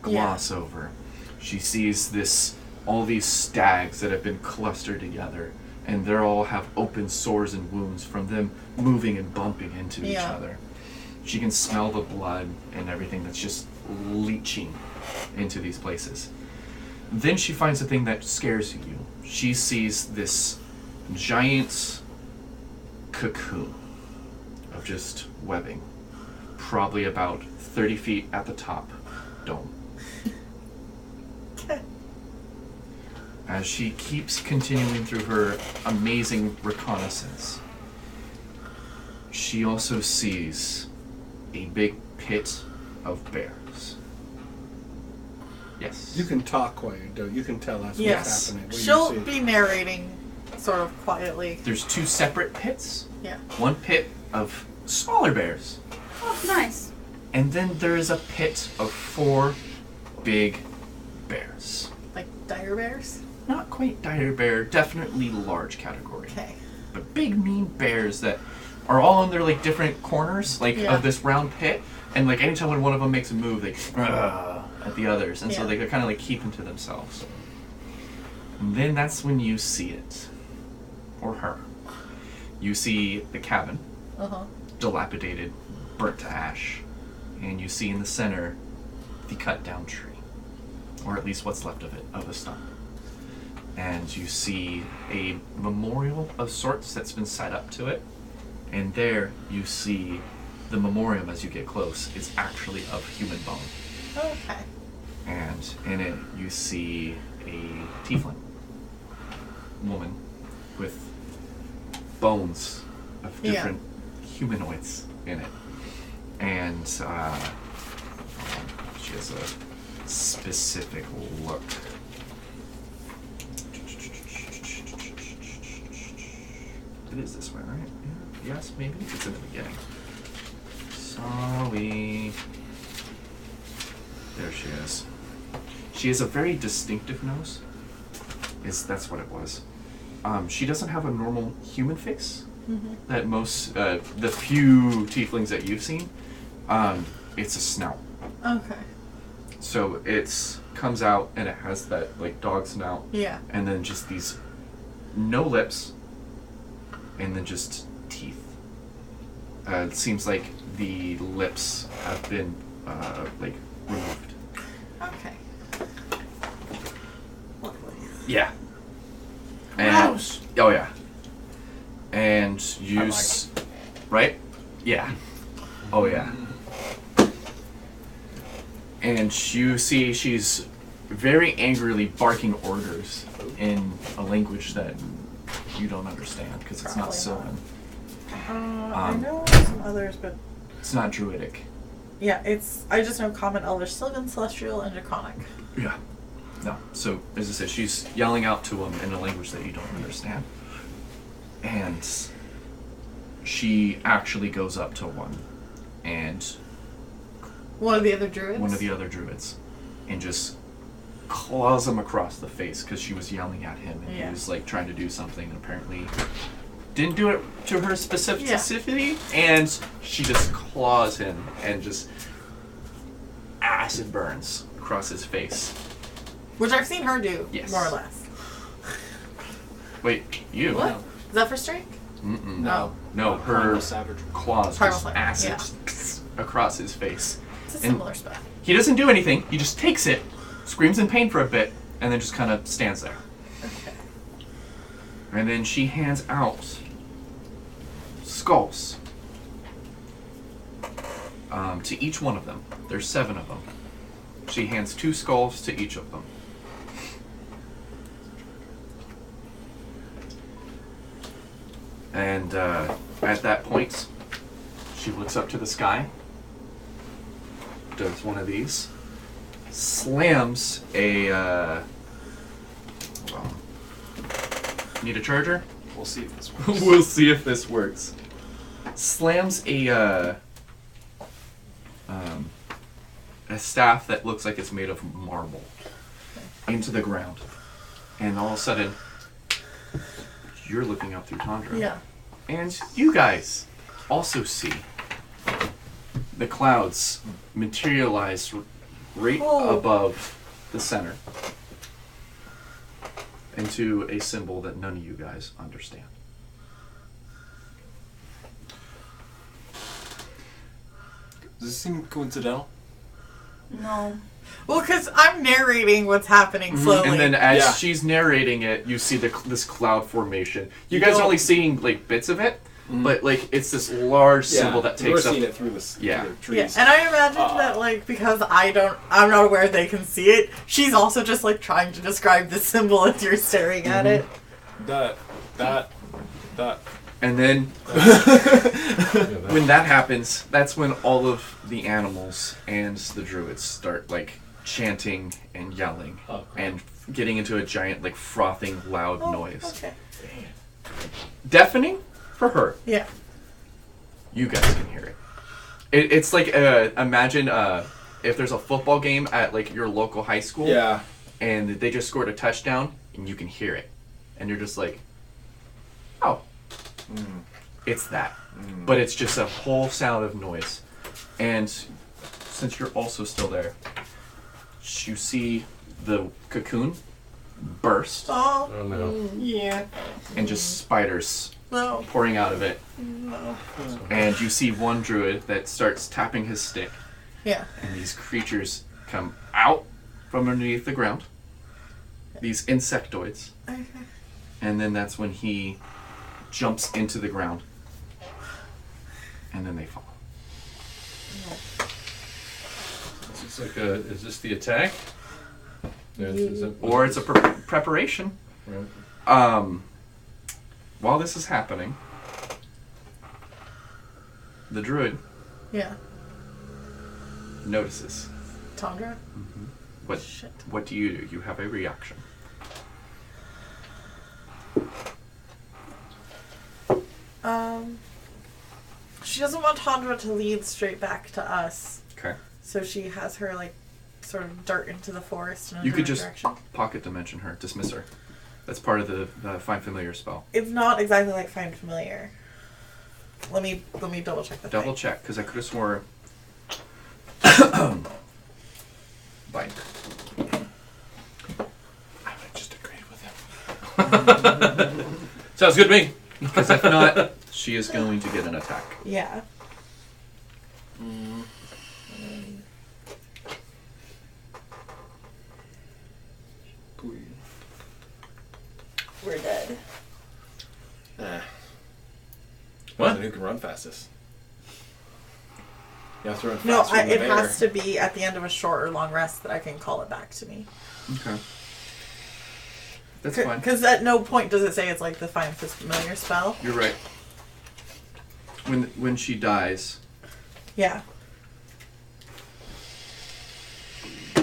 gloss over. She sees all these stags that have been clustered together, and they all have open sores and wounds from them moving and bumping into each other. She can smell the blood and everything that's just leaching into these places. Then she finds the thing that scares you. She sees this giant cocoon of just webbing, probably about 30 feet at the top, dome. As she keeps continuing through her amazing reconnaissance, she also sees a big pit of bears. Yes. You can talk while you do it. You can tell us Yes. what's happening. What She'll you see. be narrating sort of quietly. There's 2 separate pits. Yeah. One pit of smaller bears. Oh, nice. And then there is a pit of 4 big bears. Like dire bears? Not quite dire bear, definitely large category. Okay. But big mean bears that are all in their like different corners of this round pit, and like anytime when one of them makes a move, they at the others, and so they kind of like keep them to themselves. And then that's when you see it, or her. You see the cabin, dilapidated, burnt to ash, and you see in the center the cut down tree, or at least what's left of it, of a stump. And you see a memorial of sorts that's been set up to it. And there you see the memoriam as you get close. It's actually of human bone. Okay. And in it you see a tiefling woman with bones of different humanoids in it. And she has a specific look. It is this way, right? Yeah. Yes, maybe? It's in the beginning. Sorry. There she is. She has a very distinctive nose. That's what it was. She doesn't have a normal human face that most, the few tieflings that you've seen. It's a snout. Okay. So it comes out and it has that like dog snout. Yeah. And then just these, no lips, and then just teeth. It seems like the lips have been like removed. Okay. Luckily. Yeah. And, Gross. oh yeah. And you I like right? Yeah. Oh yeah. And you see she's very angrily barking orders in a language that you don't understand because it's not Probably Sylvan. I know some others, but It's not Druidic. yeah, I just know Common, Elvish, Sylvan, Celestial, and Draconic. Yeah. No. So, as I said, she's yelling out to him in a language that you don't understand. And she actually goes up to one and One of the other druids? one of the other druids and just claws him across the face because she was yelling at him and Yeah. he was like trying to do something and apparently didn't do it to her specificity and she just claws him and just acid burns across his face. Which I've seen her do, Yes. more or less. Wait, you? What? Is that for strength? Mm-mm. No. No, her Primal savagery. claws Primal just savagery, acid across his face. It's a And- similar spell. He doesn't do anything. He just takes it, screams in pain for a bit, and then just kind of stands there. Okay. And then she hands out skulls to each one of them. There's 7 of them. She hands 2 skulls to each of them. And at that point, she looks up to the sky, does one of these, slams a. Hold on. Need a charger? We'll see if this works. We'll see if this works. Slams a staff that looks like it's made of marble into the ground, and all of a sudden, you're looking up through Tundra. Yeah. And you guys also see the clouds materialize right Oh. above the center into a symbol that none of you guys understand. Does this seem coincidental? No. Well, because I'm narrating what's happening slowly. And then as Yeah. she's narrating it, you see this cloud formation. You You guys are don't- only seeing like bits of it, but like it's this large symbol that we're takes up. seeing it through the Yeah. through the Yeah, trees. and I imagine that, like, because I'm not aware they can see it, she's also just, like, trying to describe the symbol as you're staring at it. That. And then when that happens, that's when all of the animals and the druids start like chanting and yelling and getting into a giant like frothing loud noise. Okay. Deafening for her. Yeah. You guys can hear it. It's like imagine if there's a football game at like your local high school Yeah. and they just scored a touchdown and you can hear it and you're just like, oh, it's that. But it's just a whole sound of noise. And since you're also still there, you see the cocoon burst Oh, Oh no. Yeah. and just spiders no. pouring out of it. No. And you see one druid that starts tapping his stick, Yeah. and these creatures come out from underneath the ground. These insectoids. Okay. And then that's when he jumps into the ground. And then they fall. It's like a. Is this the attack? Yeah, is it- Or it's a preparation. Right. While this is happening, the druid Yeah. notices. Tundra? What? Shit. What do? You have a reaction. She doesn't want Tundra to lead straight back to us, Okay. so she has her, like, sort of dart into the forest in a You could different just direction. pocket dimension her, dismiss her. That's part of the Find Familiar spell. It's not exactly like Find Familiar. Let me double check the Double thing. check, because I could have swore. Bite. I would just agreed with him. Sounds good to me. Because if not, she is going to get an attack. Yeah. we're dead. What? Then who can run fastest? You have to run No, faster than the it bear. has to be at the end of a short or long rest that I can call it back to me. Okay. That's fine. Because at no point does it say it's like the Find Familiar spell. You're right. When she dies, Yeah.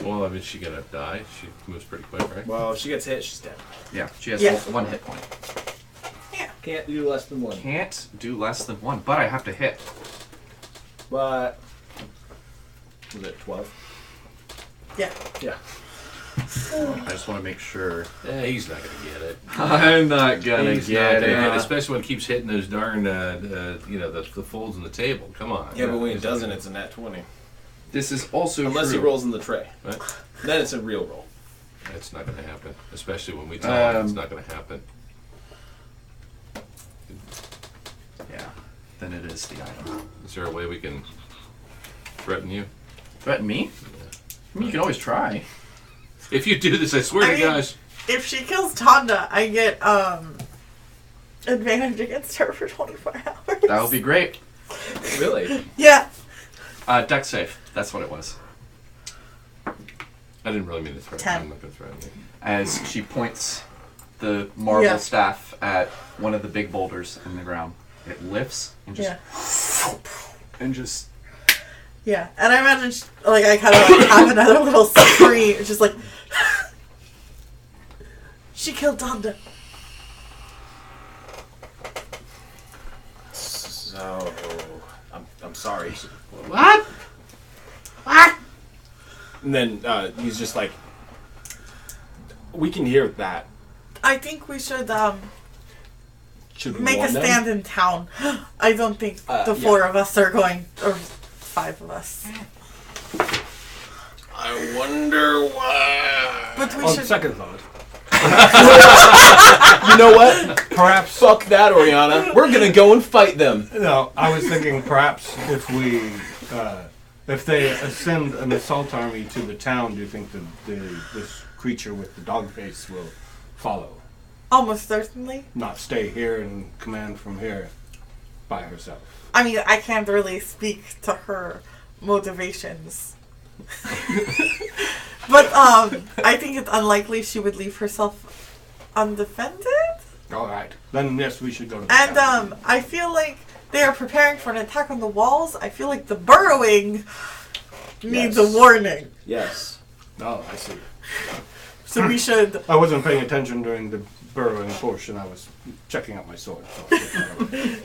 Well, I mean, she gonna die. She moves pretty quick, right? Well, if she gets hit, she's dead. yeah, she has Yeah. 1 hit point. Can't do less than one. Can't do less than 1, but I have to hit. But was it 12? Yeah. Yeah. I just want to make sure. Yeah, he's not gonna get it. I'm not gonna He's get not gonna it. get it, especially when it keeps hitting those darn, the folds in the table. Come on. Yeah, but when it doesn't, it's a nat 20. This is also Unless true. he rolls in the tray. Right? Then it's a real roll. That's not gonna happen, especially when we tell him it's not gonna happen. Yeah. Then it is the item. Is there a way we can threaten you? Threaten me? I mean, you can always try. If you do this, I swear I to mean- gosh. If she kills Tonda, I get advantage against her for 24 hours. That would be great. Really? Yeah. Deck save. That's what it was. I didn't really mean to threaten. 10. I'm not gonna threaten you. As she points the marble Yeah. staff at one of the big boulders in the ground. It lifts and just And just Yeah. And I imagine, like, I kind of like, have another little scream. It's just like, she killed Tonda. so I'm sorry. What? What? And then he's just like, we can hear that. I think we should Should we make a warn them? stand in town. I don't think the yeah. 4 of us are going, or 5 of us. I wonder why. But we On should. second thought, You know what? perhaps. Fuck that, Oriana. We're gonna go and fight them. No, I was thinking perhaps if we, if they send an assault army to the town, do you think this creature with the dog face will follow? Almost certainly. Not stay here and command from here by herself. I mean, I can't really speak to her motivations. But I think it's unlikely she would leave herself undefended. All right, then yes, we should go to the And town. I feel like they are preparing for an attack on the walls. I feel like the burrowing needs a Yes. warning. Yes. Oh, I see. So we should. I wasn't paying attention during the burrowing portion. I was checking out my sword. So.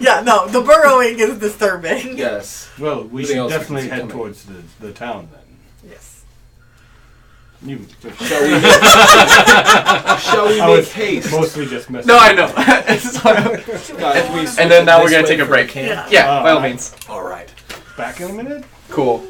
Yeah, no, the burrowing is disturbing. Yes. Well, we Everything should else we can definitely see head coming. towards the town then. Yes. You, Shall we? Shall we I make was haste? mostly just messing. No, I know. Guys, and then now we're gonna take a break. Yeah. Yeah, by all Alright. means. All right. Back in a minute. Cool.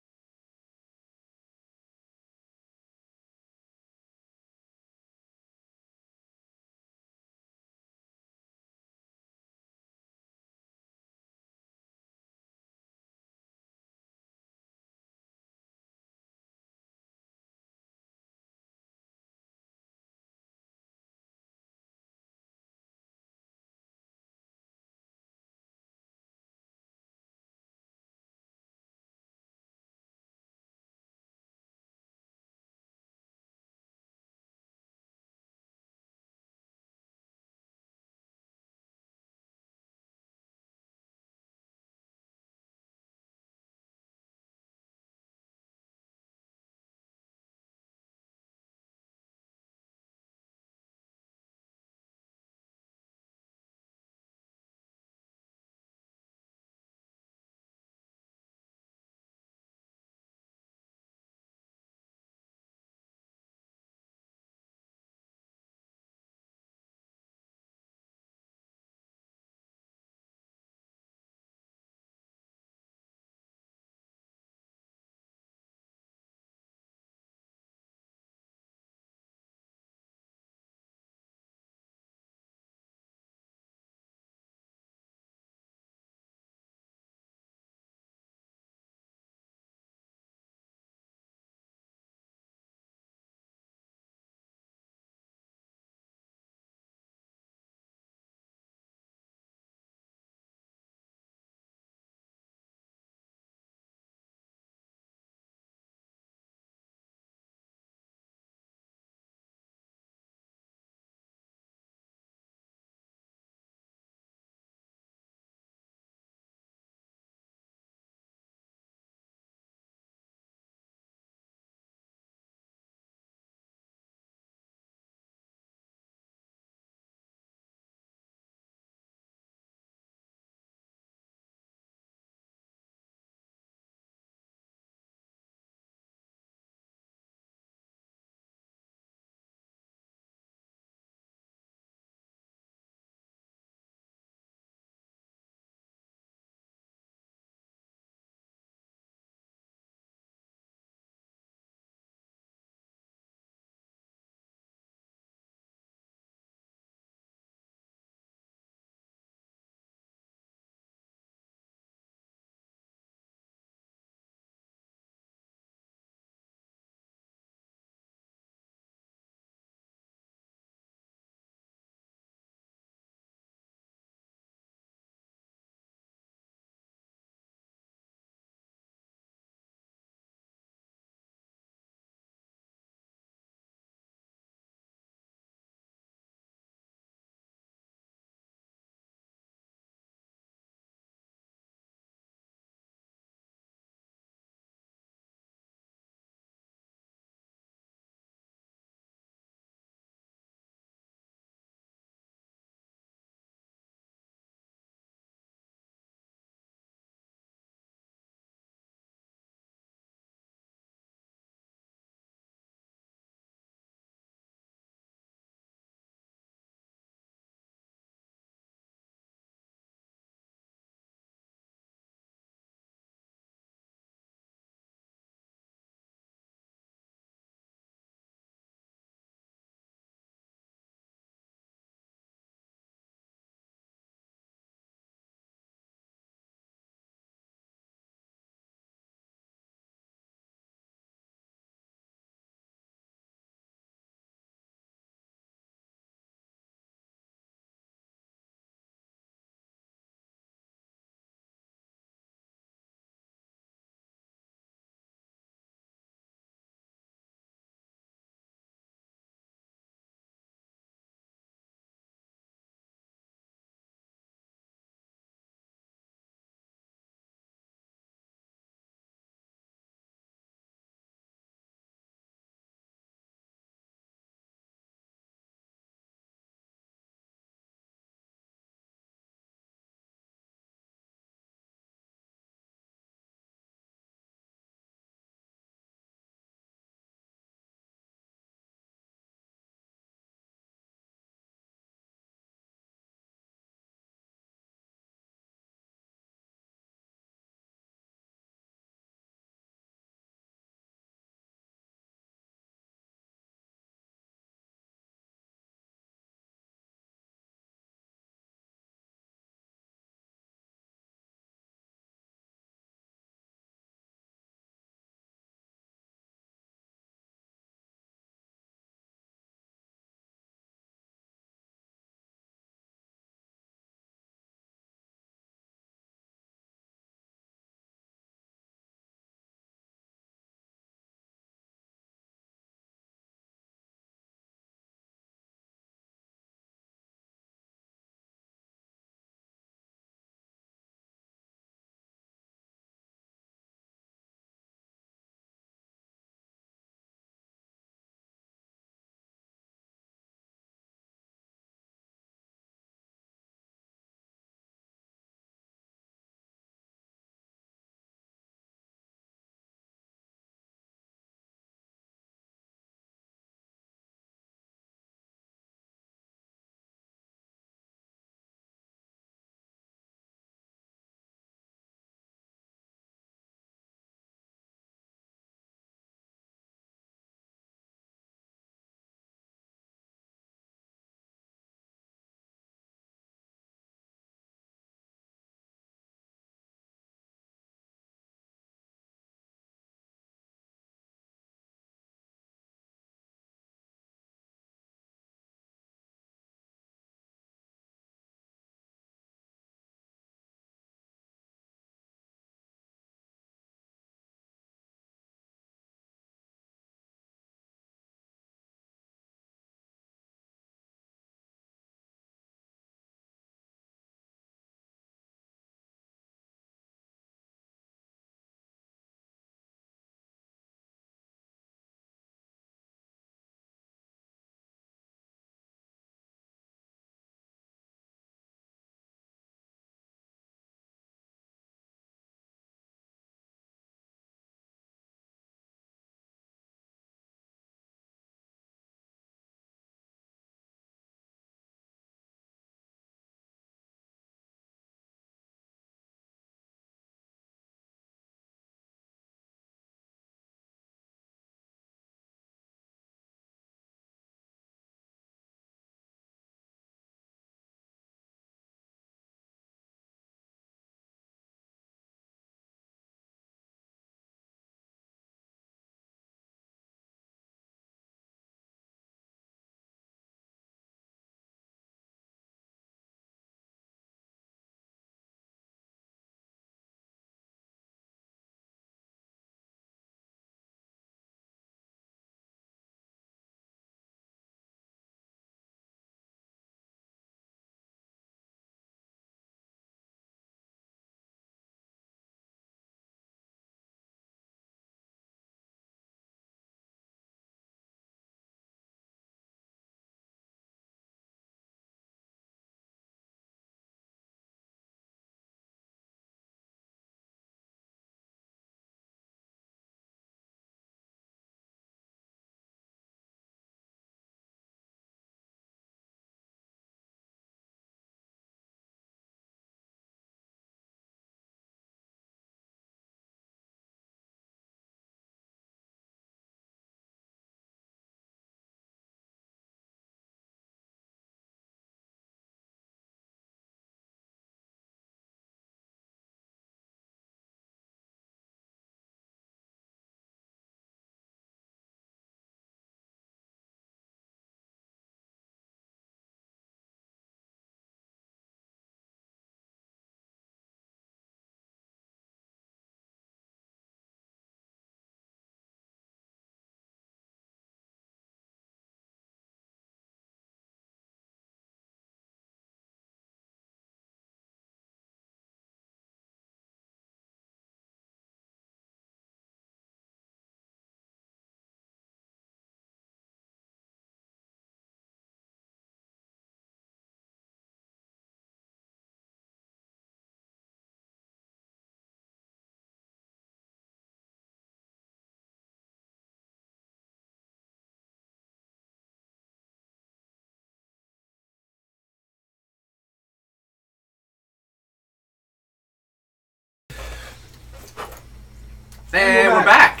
And we're back.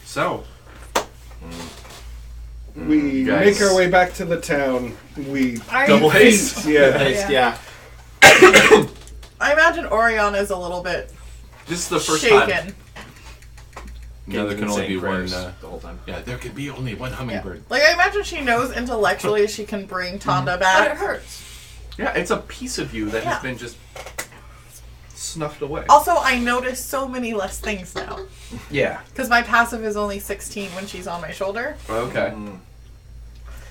So, We Guys. make our way back to the town. We double haste. Yeah. Yeah. I imagine Oriana is a little bit This is the first shaken. time. No, there can only be one. the whole time. Yeah, there can be only one Yeah. hummingbird. Like, I imagine she knows intellectually she can bring Tonda But it back. hurts. Yeah, it's a piece of you that Yeah. has been just snuffed away. Also, I notice so many less things now. Yeah. Because my passive is only 16 when she's on my shoulder. Okay.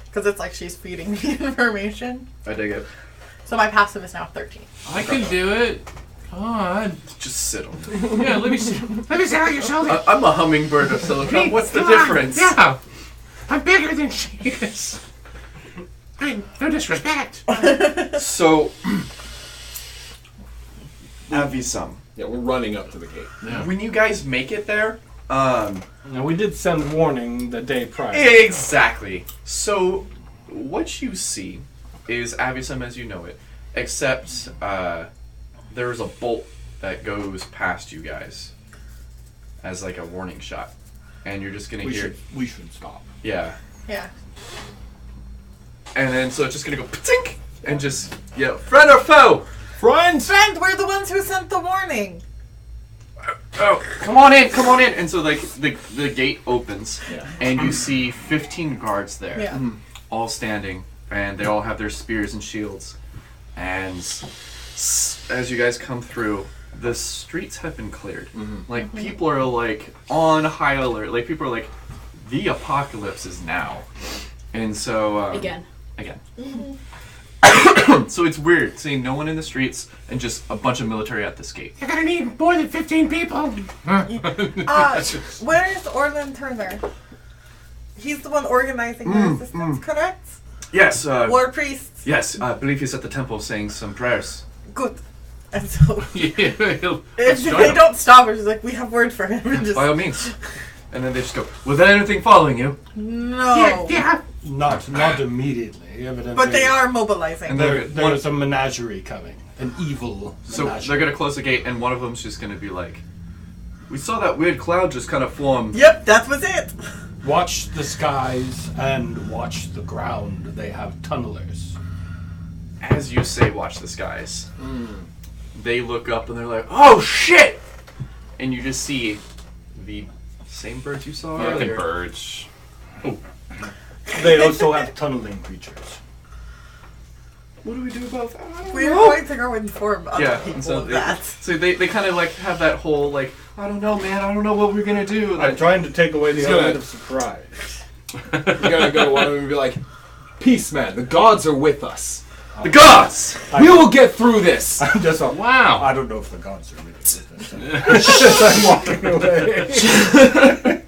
Because it's like she's feeding me information. I dig it. So my passive is now 13. I can do it. Come on. Just sit on. Yeah, let me see. Let me see how you shoulder. I'm a hummingbird of silicon. What's the Come on. difference? Yeah. I'm bigger than she is. I mean, no disrespect. So, Avisam, Yeah, we're running up to the gate. when you guys make it there, Now we did send warning the day prior. exactly. So, what you see is Avisam as you know it, except there's a bolt that goes past you guys as like a warning shot, and you're just gonna hear, We should stop. yeah, Yeah. and then so it's just gonna go tink and just friend or foe. Friends! Friend, we're the ones who sent the warning. Oh, come on in, come on in. And so like the gate opens, Yeah. and you see 15 guards there, Yeah. all standing, and they all have their spears and shields. And as you guys come through, the streets have been cleared. Like people are like on high alert. Like people are like, the apocalypse is now. And so Again. So it's weird seeing no one in the streets and just a bunch of military at this gate. You're gonna need more than 15 people. Where is Orlin Turner? He's the one organizing the resistance, correct? Yes, War priests. yes. I believe he's at the temple saying some prayers. Good. And so, Yeah, if they don't stop her, she's like, we have word for him. And just, By all means. And then they just go, was there anything following you? no. Yeah. Not immediately, evidently. But they are mobilizing. And There's a menagerie coming. An evil So menagerie. they're going to close the gate, and one of them's just going to be like, we saw that weird cloud just kind of form. Yep, that was it. Watch the skies and watch the ground. They have tunnelers. As you say, watch the skies. They look up and they're like, oh shit! And you just see the same birds you saw fucking earlier. birds. They also have tunneling creatures. What do we do about that? We're going to go inform other Yeah, people and so of that. they kind of like have that whole like, I don't know, man, I don't know what we're gonna do. I'm trying to take away the He's gonna- element of surprise. You're gonna go to one of them and be like, "Peace, man. The gods are with us. The gods! We will get through this." I'm just like, Wow. I don't know if the gods are really with us. I'm walking away.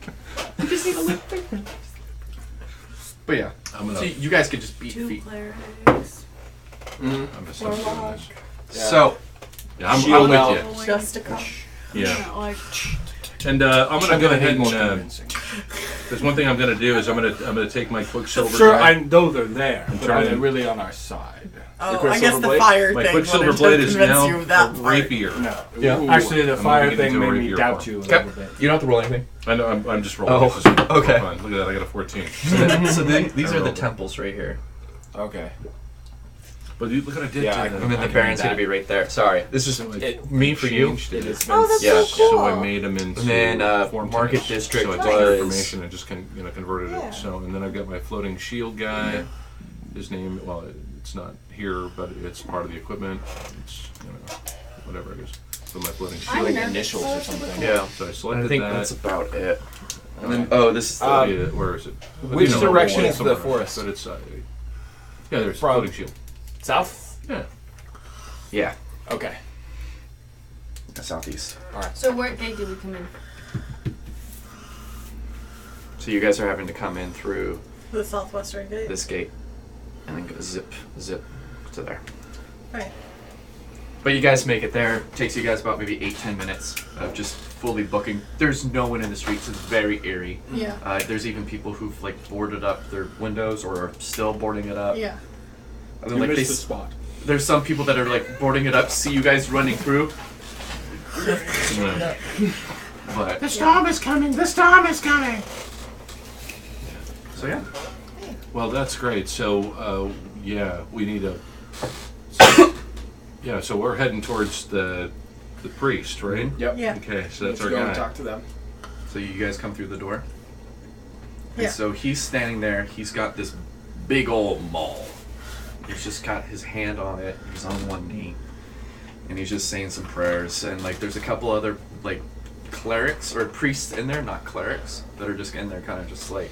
But yeah, I'm gonna. so you guys could just beat Two feet. clerics. I'm just gonna do this. So, Yeah, I'm Shield out. with Just to come. you. Yeah. Like, And I'm gonna go ahead and. more convincing. There's one thing I'm gonna do is I'm gonna take my Quicksilver. Sure, guy. I know they're there, but trying are they to- really on our side? Oh, Quicksilver I guess the blade? fire My thing Quicksilver wanted to blade is convince now you of that a part. rapier. No. Yeah. Actually, the fire moving thing into a made me rapier doubt form. you a Okay. little bit. You don't have to roll anything. I know. I'm just rolling. Oh, This is okay. fun. Look at that. I got a 14. So these I are the rolled it. temples right here. Okay. But you look what I did. Yeah, to I it. know. And then I the can Baron's do gonna that. be right there. Sorry, this is So It- me for you. changed it. It is. Oh, that's Yeah, so cool. So I made them into And then, form Market types. District So I took was- information and just converted Yeah. it. So and then I've got my floating shield guy. His name, well, it's not here, but it's part of the equipment. It's whatever it is. So my floating I shield. Like know. initials or something. Yeah. So I I selected think that. that's about it. And then this is the Yeah, where is it? Which You know, direction one is the somewhere, forest? But it's yeah, there's From- floating shield. South. Yeah. yeah, Okay. southeast. so what gate did we come in? So you guys are having to come in through The southwestern gate. this gate, and then go zip to there. Right. But you guys make it there. Takes you guys about maybe 8-10 minutes of just fully booking. There's no one in the streets. It's very eerie. Yeah. There's even people who've like boarded up their windows or are still boarding it up. Yeah. And then You like missed the spot. there's some people that are like boarding it up, see you guys running through. but The storm is coming. The storm is coming. so yeah. Well, that's great. So, yeah, we need a. Yeah, so we're heading towards the priest, right? Yep. Yeah. Okay, so that's Let's our go and guy. talk to them. So you guys come through the door. And Yeah. so he's standing there. He's got this big old maul. He's just got his hand on it. He's on one knee, and he's just saying some prayers. And like, there's a couple other like clerics or priests in there, not clerics, that are just in there, kind of just like.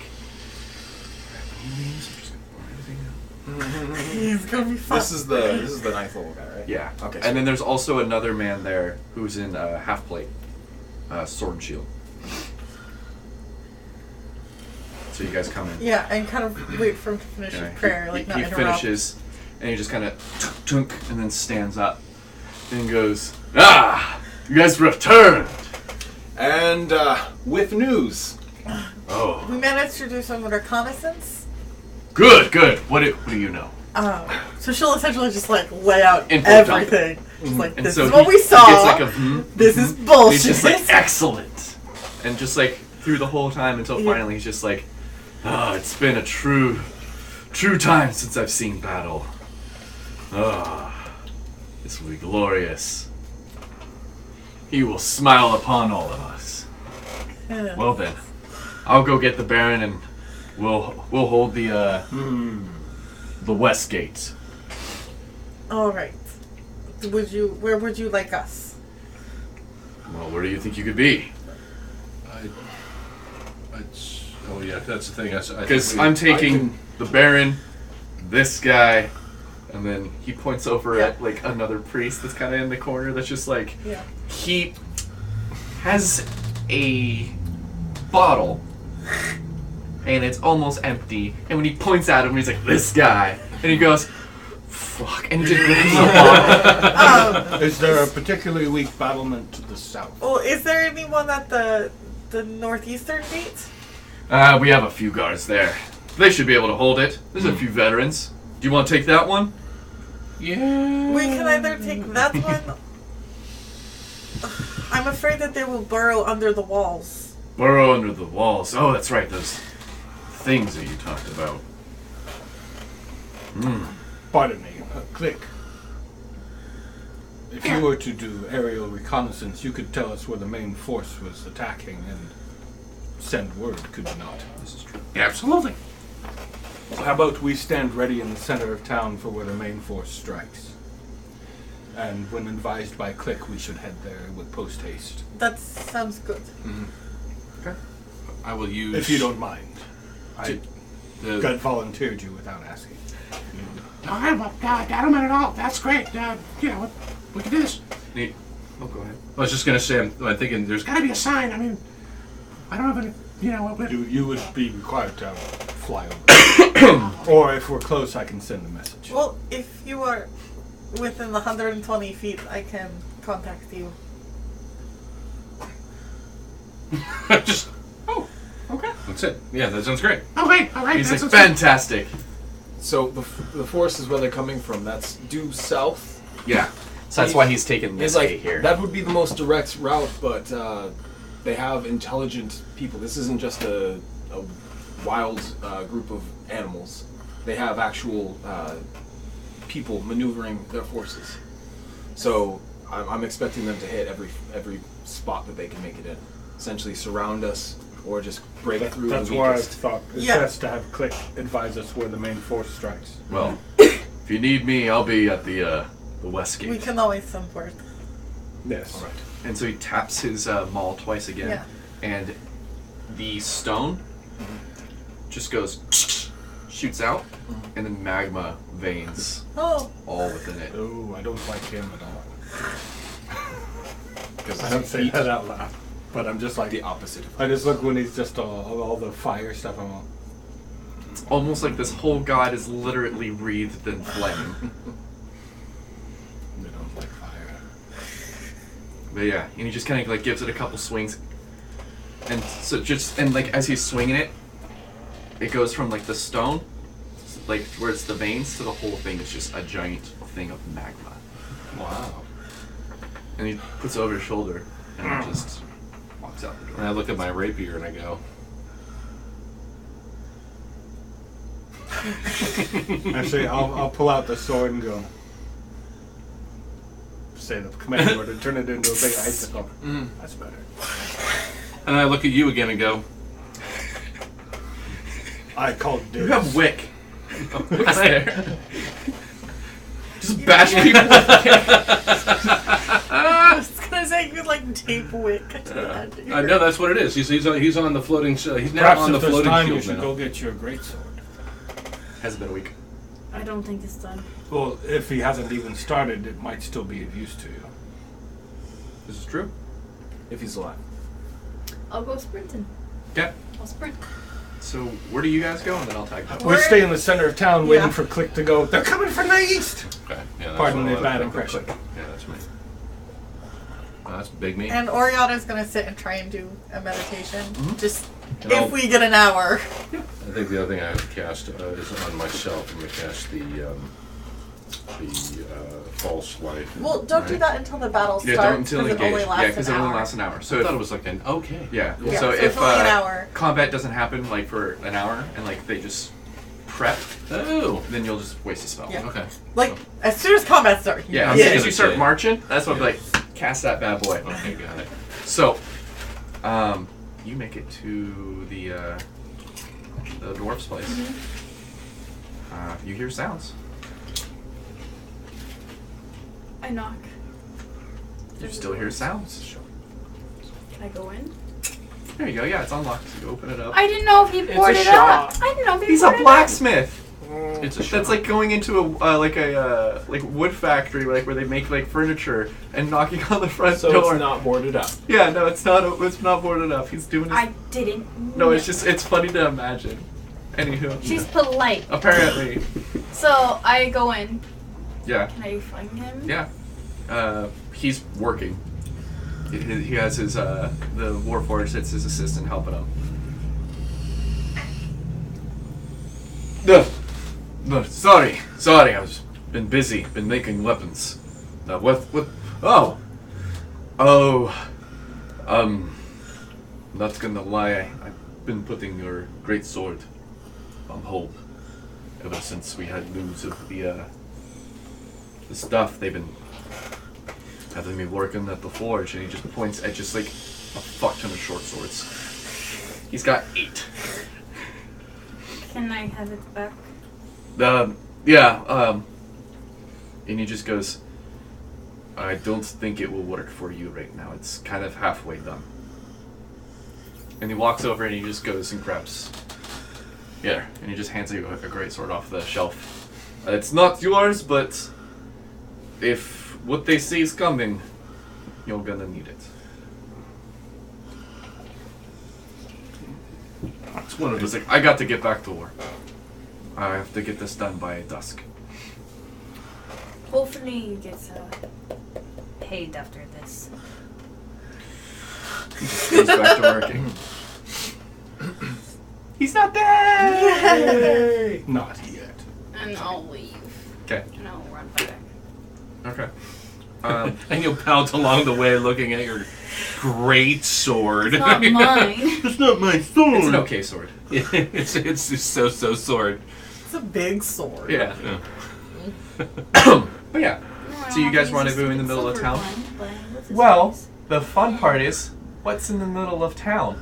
He's gonna be fun. This is the ninth level guy, right? Yeah. Okay. And then there's also another man there who's in half plate, sword and shield. So you guys come in. Yeah, and kind of wait for him to finish Yeah, his prayer, like not he interrupt. finishes, and he just kind of tunk, and then stands up, and goes, "Ah, you guys returned." And with news. Oh, We managed to do some reconnaissance. good, good. What do you know? So she'll essentially just like lay out Info dump. everything. Just like, And this so is what we he saw. gets like a hmm. This is And bullshit. he's just like excellent, and just like through the whole time until Yeah. finally he's just like, "Ah, it's been a true time since I've seen battle. Ah, this will be glorious. He will smile upon all of us." Yeah. Well then, I'll go get the Baron and we'll hold the west gate. All right. Where would you like us? Well, where do you think you could be? Oh, yeah, that's the thing. Because I'm taking the Baron, this guy, and then he points over Yeah. at like another priest that's kind of in the corner. That's just like Yeah. he has a bottle. And it's almost empty. And when he points at him, he's like, "This guy." And he goes, "Fuck." And he just grabs the bottle. Is there a particularly weak battlement to the south? Well, is there anyone at the northeastern gate? We have a few guards there. They should be able to hold it. There's a few veterans. Do you want to take that one? Yeah. We can either take that one. I'm afraid that they will burrow under the walls. Burrow under the walls. Oh, that's right. Those things that you talked about. Pardon me, Click. If you were to do aerial reconnaissance, you could tell us where the main force was attacking and send word, could you not? This is true. Absolutely. So how about we stand ready in the center of town for where the main force strikes? And when advised by Click, we should head there with post haste. That sounds good. I will use. If you don't mind. The, God volunteered you without asking. All right, well, I don't mind at all. That's great. You know, we can do this. Oh, go ahead. I was just gonna say, I'm thinking there's. Gotta be a sign. I mean, I don't have any. You know, You would be required to fly over. Or if we're close, I can send a message. Well, if you are within the 120 feet, I can contact you. Just. Oh, okay. That's it. Yeah, that sounds great. okay, all right. He's that's like, what's good. fantastic. So the force is where they're coming from. That's due south. Yeah. So that's why he's taking this It's like gate here. that would be the most direct route, but they have intelligent people. This isn't just a wild group of animals. They have actual people maneuvering their forces. So I'm expecting them to hit every spot that they can make it in. Essentially surround us or just break through. That's the why I weakest. thought it's Yeah. best to have Click advise us where the main force strikes. Well, if you need me, I'll be at the west gate. We can always send word. Yes. All right. And so he taps his maul twice again, Yeah. and the stone just goes, shoots out, and then magma veins Oh, all within it. Oh, I don't like him at all. Because I don't say that out loud. But I'm just like, the opposite. I just look when he's just all the fire stuff. I'm all, It's almost like this whole god is literally wreathed in flame. they don't like fire. But yeah, and he just kind of like gives it a couple swings, and so just and like as he's swinging it, it goes from like the stone, like where it's the veins, to the whole thing is just a giant thing of magma. Wow. And he puts it over his shoulder and just walks walks out the door. And I look at my rapier and I go, Actually, I'll pull out the sword and go. Say the command word and turn it into a big icicle. That's better. and I look at you again and go, I called You dibs. have wick. Wick's there. Just bash people with I was gonna say you could like tape wick to that. I know that's what it is. He's on the floating. He's now Perhaps on the if there's floating time, you shield should now. go get your greatsword. Has been a week. I don't think it's done. Well, if he hasn't even started, it might still be of use to you. This is true. If he's alive. I'll go sprinting. Yeah. I'll sprint. So where do you guys go, and then I'll tag them. We stay in the center of town waiting Yeah. for Click to go. They're coming from the east. Okay. Yeah, that's Pardon what the I'll bad do. impression. Yeah, that's me. That's big me. And Oriana's gonna sit and try and do a meditation. Just And I'll- if we get an hour. I think the other thing I have to cast is on myself. I'm going to cast the false life. Well, don't do right? that until the battle starts. Yeah, don't until because engage. it only lasts Yeah, because it an only hour. lasts an hour. I So thought it if, was like an okay. yeah. Yeah, So so if it's only an hour. combat doesn't happen like for an hour, and like they just prep, Oh. then you'll just waste a spell. Yeah. Okay. Like as soon as combat starts. Yeah, I'm as soon gonna as you start say- marching, that's when I'll be like, cast that bad boy. Okay, got it. So, you make it to the dwarf's place. You hear sounds. I knock. You still hear sounds. Can I go in? There you go. Yeah, it's unlocked. So you open it up. I didn't know if he boarded it shop. up. I didn't know if he He's a boarded it blacksmith. It's a That's shop. like going into a like wood factory, like where they make like furniture, and knocking on the front So door. it's not boarded up. Yeah, no, it's not. It's not boarded up. He's doing up. his. I didn't. No, it's just. It's funny to imagine. Anywho. She's polite. Apparently. So I go in. Yeah. Can I find him? Yeah. He's working. He has his the Warforged. It's his assistant helping him. No, sorry. I've been busy. Been making weapons. What? Not gonna lie. I've been putting your great sword on hold ever since we had news of the stuff. They've been having me working at the forge, and he just points at just like a fuck ton of short swords. He's got 8. Can I have it back? And he just goes, I don't think it will work for you right now. It's kind of halfway done. And he walks over and he just goes and grabs. Yeah, and he just hands you a great sword off the shelf. It's not yours, but if what they see is coming, you're gonna need it. It's one of He's the. like, I got to get back to work. I have to get this done by dusk. Hopefully he gets paid after this. He just goes back to working. He's not dead! Not yet. And I'll leave. Okay. And I'll run back. Okay. And you'll pout along the way looking at your great sword. It's not mine. It's not my sword. It's an okay sword. it's just so sword. It's a big sword. Yeah. Yeah. But yeah. No, So you guys want rendezvous in the middle of town? What's his Well, face? the fun part is, what's in the middle of town?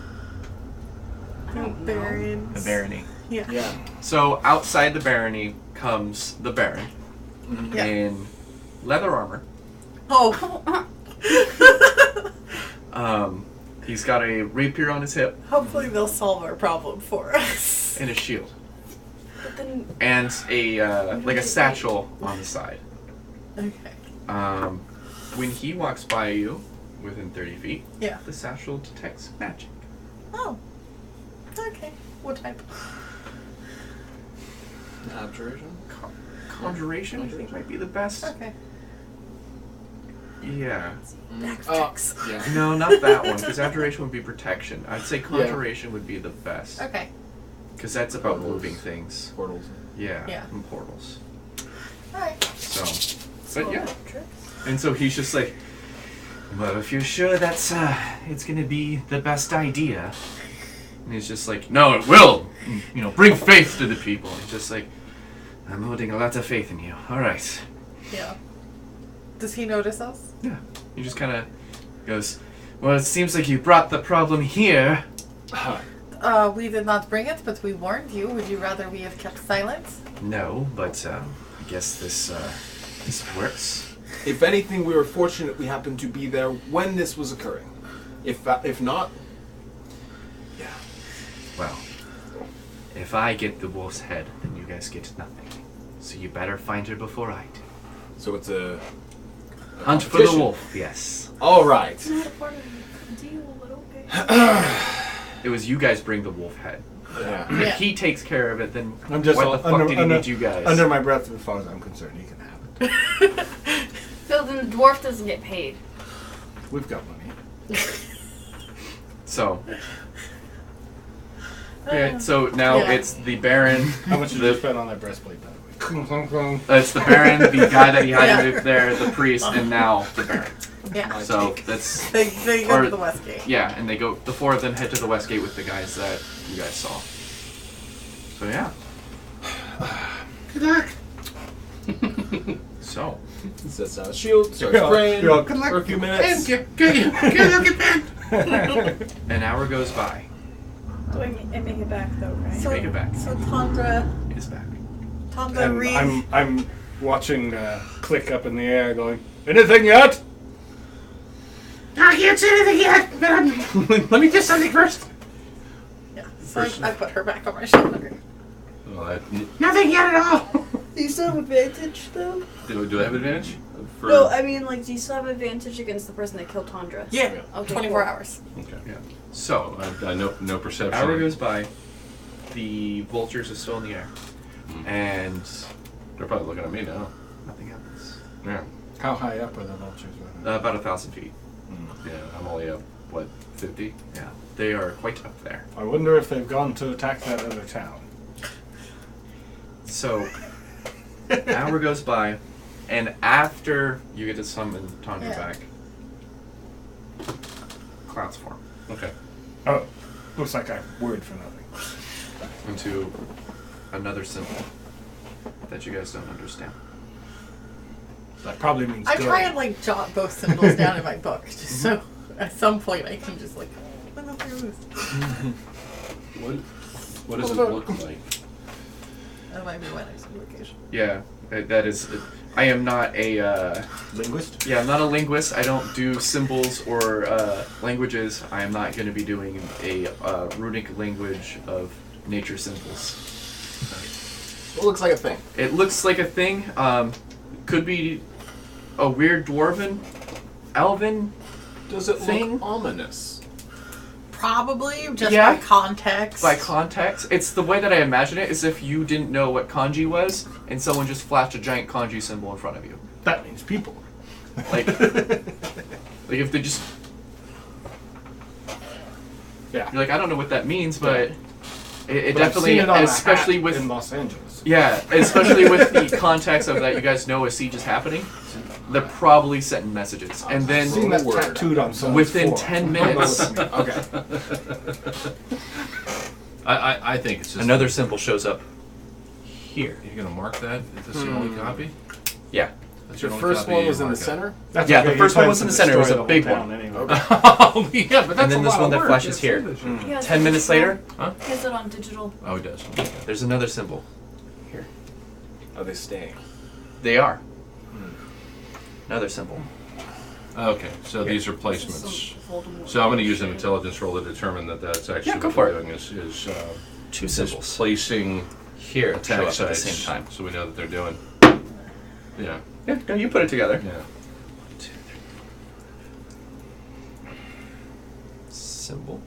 I don't know. Barons. The barony. Yeah. Yeah. So outside the barony comes the baron Yeah. in leather armor. Oh. He's got a rapier on his hip Hopefully they'll solve our problem for us. and a shield, But then and a like a satchel on the side. Okay. When he walks by you, within 30 feet, Yeah. the satchel detects magic. Oh. Okay. What type? Abjuration? Conjuration, I think, might be the best. Okay. Yeah. Hextech. Yeah. No, not that one, because abjuration would be protection. I'd say conjuration would be the best, Okay. because that's about Portals. moving things. Portals. Yeah. Yeah. And portals. Alright. So, but yeah. tricks. And so he's just like, Well, if you're sure that's it's gonna be the best idea. And he's just like, no, it will. You know, bring faith to the people. He's just like, I'm holding a lot of faith in you. All right. Yeah. Does he notice us? Yeah. He just kind of goes, well, it seems like you brought the problem here. We did not bring it, but we warned you. Would you rather we have kept silent? No, but I guess this works. If anything, we were fortunate we happened to be there when this was occurring. If not, yeah. Well, if I get the wolf's head, then you guys get nothing. So you better find her before I do. So it's a Hunt for the competition. wolf, yes. All right. Not a part of the deal, but okay. It was you guys bring the wolf head. Yeah. If Yeah. he takes care of it, then I'm just what all- the fuck did he need you guys? Under my breath, as far as I'm concerned, he can have it. So then the dwarf doesn't get paid. We've got money. So. Okay, so now Yeah. it's the Baron. How much did the, you spend on that breastplate, by the way? Clunk, clunk, clunk. It's the Baron, the guy that he had Yeah. there, the priest, and now the Baron. Yeah. So that's They go Or- to the Westgate. yeah, and they go. The four of them head to the Westgate with the guys that you guys saw. So yeah. Good luck. So Sets out a shield, starts Yeah, praying yeah, good luck. for a few minutes. Thank you. Good luck, Ben. an hour goes by. Do I make it back though, right? So, Take it back. So Tundra It is back. And reads. I'm watching Click up in the air going, anything yet? I can't say anything yet, but let me do something first. Yeah. So First- I put her back on my shoulder. Well, Nothing yet at all. Do you still have advantage, though? do I have advantage? For, No, I mean, like, do you still have advantage against the person that killed Tundra? Yeah. Okay, 24 cool. hours. Okay. Yeah. So So I no perception. hour goes by. The vultures are still in the air, and They're probably looking at me now. nothing happens. Yeah. How high up are the vultures? About 1,000 feet. Yeah. I'm only up. What? 50? Yeah, they are quite up there. I wonder if they've gone to attack that other town. So, hour goes by, and after you get to summon Tundra Yeah. back, clouds form Okay. Oh, looks like I'm worried for nothing. into another symbol that you guys don't understand. That probably means I go. try and like jot both symbols down in my book, just so at some point I can just like. What does it look like? That might be my next location. Yeah, that is. I am not a. Linguist? Yeah, I'm not a linguist. I don't do symbols or languages. I am not going to be doing a runic language of nature symbols. It looks like a thing. It looks like a thing. Could be a weird dwarven, elven. Does it Thing? look ominous? Probably just Yeah. by context. By context, it's the way that I imagine it is if you didn't know what kanji was, and someone just flashed a giant kanji symbol in front of you. That means people. Like, if they just, Yeah. you're like, I don't know what that means, but it But I've definitely, seen it on a especially hat with in Los Angeles. yeah, especially with the context of that you guys know a siege is happening, they're probably sending messages, and I've seen then that Word. tattooed on someone's within forearm. 10 minutes, Okay. I think it's just another symbol shows up here. You're gonna mark that? Is this your only copy? Yeah. That's Your only first copy, one you was in the mark it. center? That's Yeah, okay, the he first one plans was in to the center. It was destroy a the whole big town one. Anyway. Oh yeah, but that's And then a this lot one of that work. flashes Yes, here. it is. He has 10 minutes digital. later, He has it on digital. Oh, it does. there's another symbol. Here. Are they staying? They are. Another symbol. Okay, so these are placements. So I'm going to use an intelligence roll to determine that that's actually Yeah, go what for they're it. doing is Two is symbols. placing Here, show attack up at the sites. same time. So we know that they're doing. Yeah, Yeah, no, you put it together. yeah. Symbol.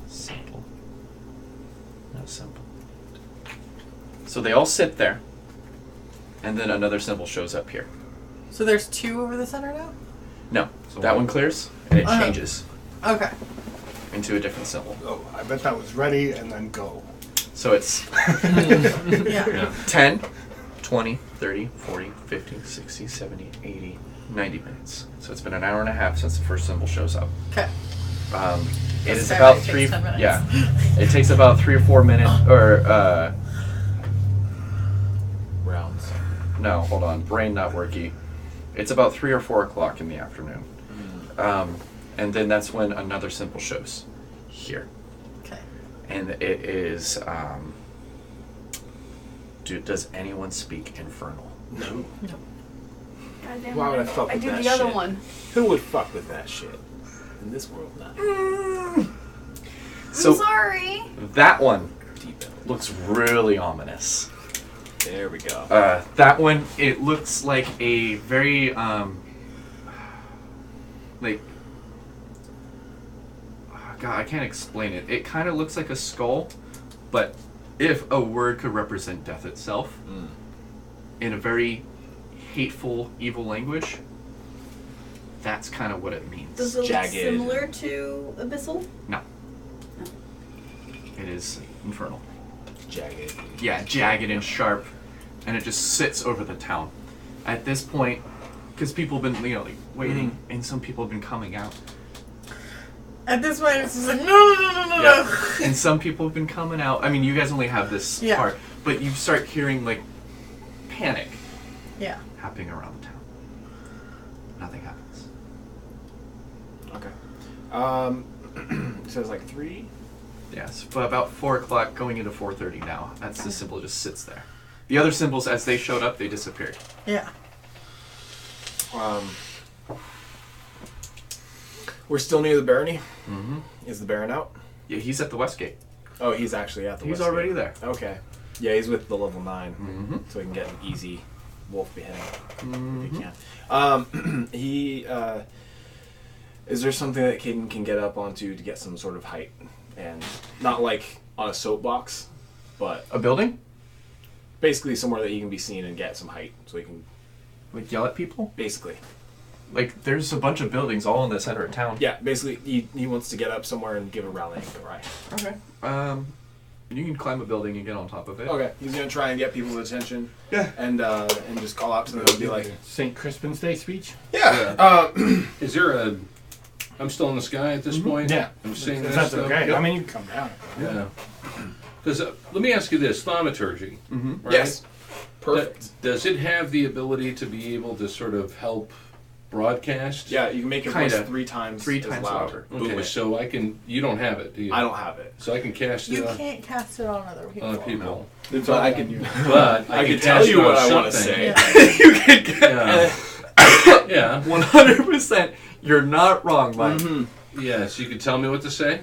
Symbol. No symbol. So they all sit there, and then another symbol shows up here. So there's two over the center now? No, So that what- one clears, and it Uh-huh. changes Okay. into a different symbol. Oh, I bet that was ready and then go. So it's Yeah. Yeah. 10, 20, 30, 40, 50, 60, 70, 80, 90 minutes. So it's been an hour and a half since the first symbol shows up. Okay. It is Fair, about it takes 3. 10 minutes. Yeah, it takes about 3 or 4 minutes, or Rounds. no, hold on, brain not worky. It's about 3 or 4 o'clock in the afternoon, and then that's when another symbol shows here, Okay. and it is. Dude, does anyone speak Infernal? No. Goddamn, Why would I fuck I with do that the other shit? one. Who would fuck with that shit? In this world, not. So I'm sorry. that one Deep end. looks really ominous. There we go. That one, it looks like a very, like, oh God, I can't explain it. It kind of looks like a skull, but if a word could represent death itself in a very hateful, evil language, that's kind of what it means. Does it look Jagged. similar to Abyssal? No. It is infernal. Jagged. Yeah, jagged and sharp, and it just sits over the town. At this point, because people have been, like, waiting, and some people have been coming out. At this point, it's just like, no. And some people have been coming out. I mean, you guys only have this Yeah. part, but you start hearing, like, panic Yeah. happening around the town. Nothing happens. Okay. So it's like 3? Yes, but about 4 o'clock going into 4:30 now. That's the symbol just sits there. The other symbols, as they showed up, they disappeared. Yeah. We're still near the barony. Mm-hmm. Is the Baron out? Yeah, he's at the West Gate. Oh, he's actually at the He's West already Gate. there. Okay. Yeah, he's with the level 9, Mm-hmm. so we can get an easy wolf beheading if Mm-hmm. we can. He is there something that Caden can get up onto to get some sort of height, and not like on a soapbox, but A building? basically somewhere that he can be seen and get some height, so he can Like yell at people? basically. Like, there's a bunch of buildings all in the center of town. Yeah, basically he wants to get up somewhere and give a rallying cry. Okay. You can climb a building and get on top of it. Okay, he's gonna try and get people's attention. Yeah. And just call out to them and be like, St. Crispin's Day speech. yeah. Is there a? I'm still in the sky at this point. Yeah. I'm seeing this That's stuff. okay. Yep. I mean, you can come down. Yeah. Because let me ask you this: thaumaturgy. Mm-hmm. Right? Yes. Perfect. Does it have the ability to be able to sort of help broadcast? Yeah, you can make your Kinda. voice 3 times. 3 as times loud. louder. Okay, so I can. You don't have it, do you? I don't have it. So I can cast You it on can't cast it on other people. other people. It's But all I on can. you. But I can can tell cast you it what on I want to something. say. Yeah. You can get. Yeah. Yeah. 100%. You're not wrong, Mike. Mm-hmm. Yeah. So you can tell me what to say.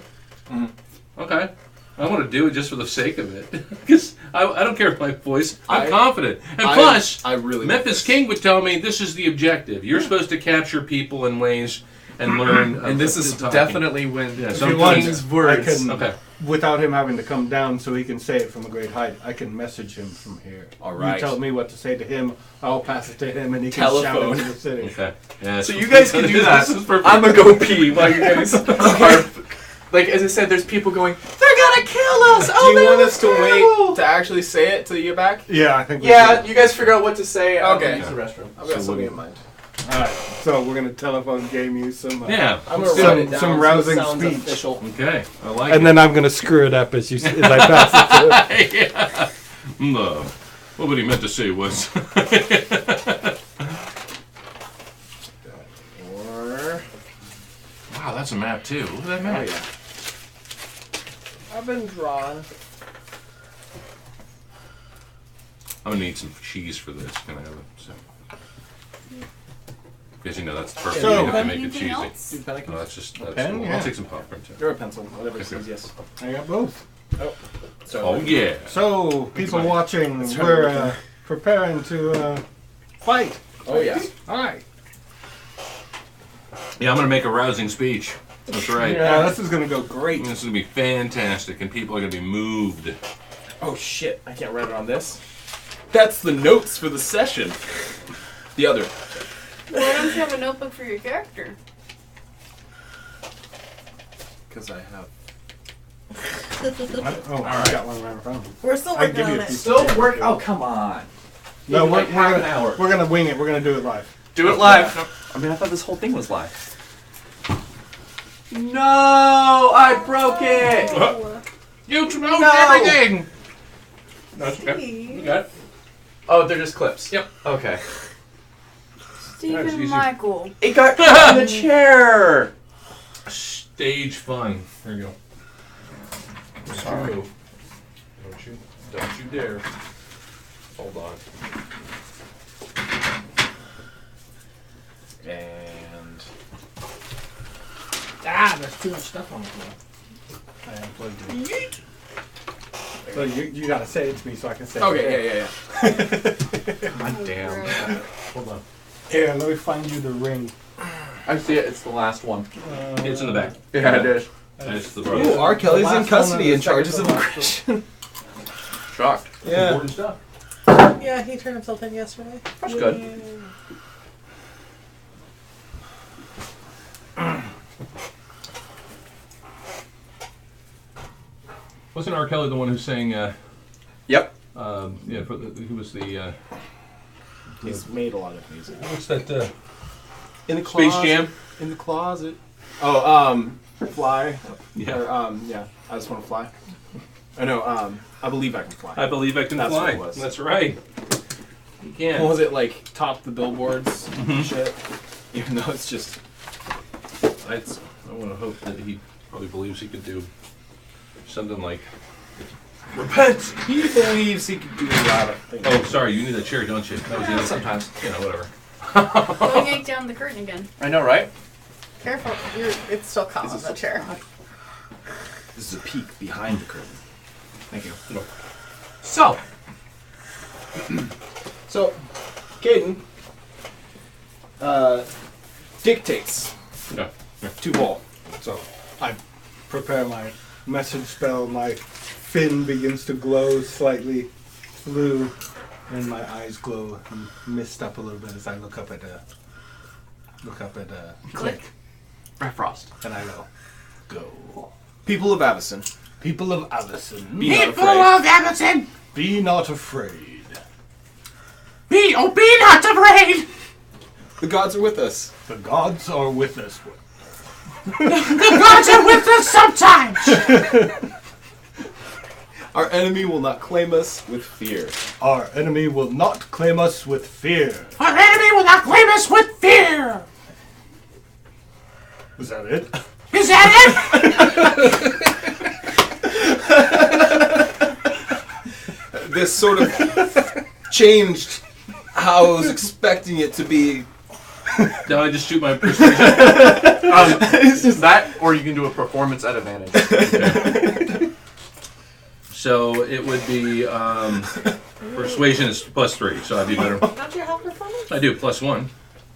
Mhm. Okay. I want to do it just for the sake of it, because I don't care if my voice. I'm confident, and plus, I really. Memphis King would tell me this is the objective. You're supposed to capture people in ways and learn. And this is talking. definitely when Yeah, the so King's I words. can, Okay. without him having to come down so he can say it from a great height, I can message him from here. All right. You tell me what to say to him, I'll pass it to him, and he can shout Telephone. it to the city. Okay. Yeah, So you guys can do that. This is perfect. I'm gonna go pee while you guys are. Like, as I said, there's people going, they're gonna kill us! Do Oh, you that want was us to terrible!" wait to actually say it till you get back? Yeah, I think we Yeah, should. you guys figure out what to say. I'll Okay. use the restroom. I've got So something what- in mind. Alright, so we're gonna telephone game you some. Yeah. I'm gonna Some- write it down. some so it rousing sounds speech. Official. Okay. I like And it. then I'm gonna screw it up as I pass it to him. Yeah. No. What he meant to say was. Or. Wow, that's a map too. Look at that Oh map. yeah. I've been drawn. I'm gonna need some cheese for this. Can I have it? So. Because you know that's the perfect So- way to make it Anything cheesy. else? Dude, No, that's just. That's pen? cool. Yeah. I'll take some popcorn too. Or a pencil, whatever it says, yes. I got both. So, Oh yeah. So, people Sorry. watching, That's we're right. preparing to fight. Oh yeah. Alright. Yeah, I'm gonna make a rousing speech. That's right. Yeah, this is gonna go great. This is gonna be fantastic, and people are gonna be moved. Oh shit, I can't write it on this. That's the notes for the session. The other. Why don't you have a notebook for your character? Because I have. I got one right in front of me. We're still I working give you on a it. piece. Still work. Oh, come on. No, Like half an hour. we're gonna wing it. We're gonna do it live. Do it live. I mean, I thought this whole thing was live. No, I broke it. You know No. everything! That's okay. You got it. Oh, they're just clips. Yep. Okay. Stephen easy. Michael. It got caught in the chair. Stage fun. There you go. Sorry. Don't you dare. Hold on. And There's too much stuff on the floor. I unplugged it. So you gotta say it to me so I can say it. okay, yeah. God damn. Hold on. Here, let me find you the ring. I see it. It's the last one. It's in the back. Yeah, it is. That's the Ooh, brother. R. Kelly's The in last custody one and charges and of the second aggression. Shocked. Yeah. Important stuff. Yeah, he turned himself in yesterday. That's good. Wasn't R. Kelly the one who sang, Yep. who was the, He's made a lot of music. what's that, In the Space closet. Jam? In the closet. Oh, Fly. Yeah. Or, yeah. I just want to fly. I know. I believe I can fly. I Believe I Can That's Fly. what it was. That's right. You can. What was it like? Top the billboards and shit. Even though it's just. I want to hope that he probably believes he could do something like. Repent. He believes he can do a lot of things. Oh, sorry, you need a chair, don't you? That was the other thing. Sometimes. You know, whatever. Don't yank down the curtain again. I know, right? Careful, it's still caught on the chair. This is a peek behind the curtain. Thank you. So, So, Caden dictates No. to Vol. So I prepare my message spell. My fin begins to glow slightly blue, and my eyes glow and mist up a little bit as I look up at Click, Bifrost. and I go. People of Avison, People of Allison, be not People afraid. of Everton, be not afraid. be not afraid. The gods are with us. The gods are with us. The gods are with us sometimes. Our enemy will not claim us with fear. Our enemy will not claim us with fear. Our enemy will not claim us with fear. Was that it? Is that it? This sort of changed how I was expecting it to be. Now I just shoot my persuasion. It's just That, or you can do a performance at advantage. So it would be persuasion is +3, so I'd be better. Don't you have performance? I do +1.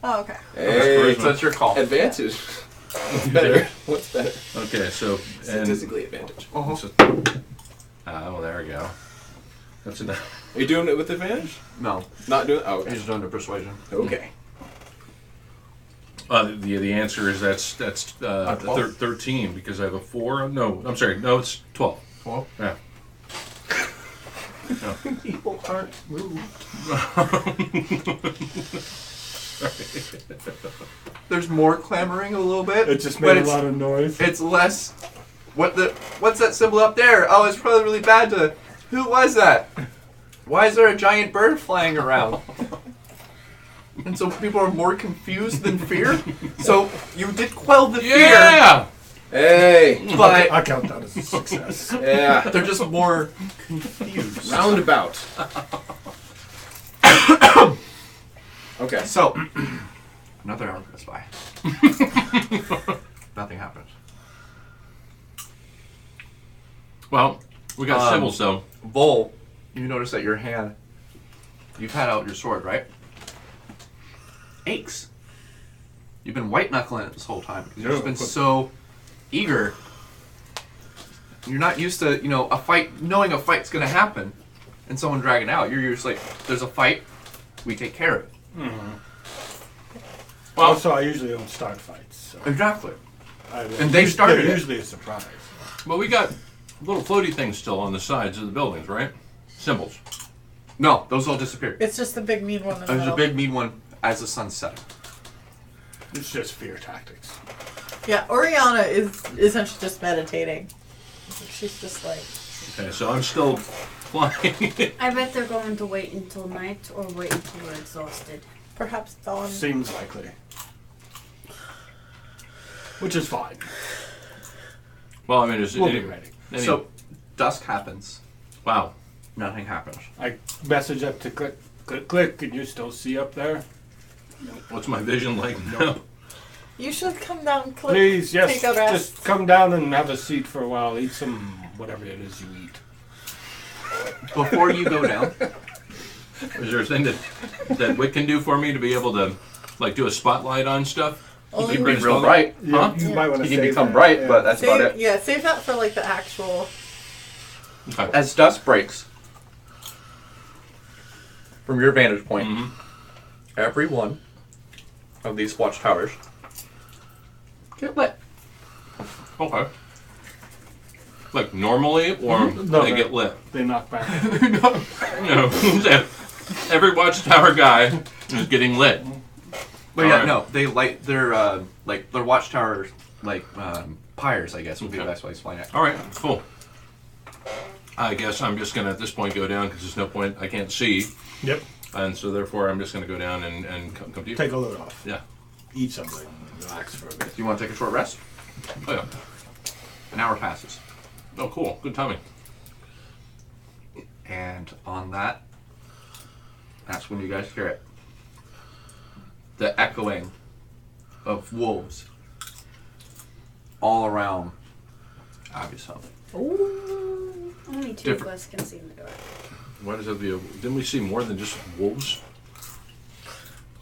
Oh, okay. hey, So it's your call. advantage. What's better? What's better? Okay, so and Statistically advantage. well, there we go. That's enough. Are you doing it with advantage? No, Not doing. Oh, okay. he's doing the persuasion. Okay. The answer is that's 13 because I have a 4. No, I'm sorry. No, it's 12. 12? Yeah. People aren't moved. There's more clamoring a little bit. It just but made a it's, lot of noise. It's less. What's that symbol up there? Oh, it's probably really bad to. Who was that? Why is there a giant bird flying around? And so people are more confused than fear. So you did quell the fear, Yeah. Hey. but I count that as a success. Yeah. they're just more confused. Roundabout. Okay. So another hour goes by. Nothing happens. Well, we got symbols though. Vol, you notice that your hand, you've had out your sword, right? Aches. You've been white knuckling it this whole time. You've just been so eager. You're not used to, a fight, knowing a fight's gonna happen, and someone dragging out. You're just like, there's a fight, we take care of it. Well, also, I usually don't start fights. So Exactly. and they started They're it. usually a surprise. But we got little floaty things still on the sides of the buildings, right? Symbols. No, those all disappeared. It's just the big mean one in the There's middle. a big mean one as the sun's setting. It's just fear tactics. Yeah, Oriana is essentially just meditating. She's just like... Okay, so I'm still flying. I bet they're going to wait until night or wait until we're exhausted. Perhaps dawn. Seems likely. Which is fine. Well, I mean, is We'll be ready. So, dusk happens. wow. Nothing happens. I message up to Click. Click, can you still see up there? What's my vision like now? You should come down, Click. Please, yes. Take a rest. Just come down and have a seat for a while. Eat some whatever it is you eat. Before you go down, Is there a thing that Wick can do for me to be able to, like, do a spotlight on stuff? Only you can we- be real bright. Huh? You might want to You can become bright, but that's about it. Yeah, save that for like the actual... Okay. As dusk breaks, from your vantage point, Mhm. every one of these watchtowers get lit. Okay. Like normally, or No, they no. get lit? They knock back. No. Every watchtower guy is getting lit. But yeah, Alright. no, they light their like their watchtower pyres, I guess would be the Okay. best way to explain it. All right, cool. I guess I'm just gonna at this point go down because there's no point. I can't see, Yep. and so therefore I'm just gonna go down and come to you. Take a load off. Yeah. Eat something. Relax for a bit. Do you want to take a short rest? Oh yeah. An hour passes, Oh cool. Good timing. and on that, that's when you guys hear it. The echoing of wolves all around Abby's home. Only two of Different. us can see in the dark. Why does that be? Didn't we see more than just wolves?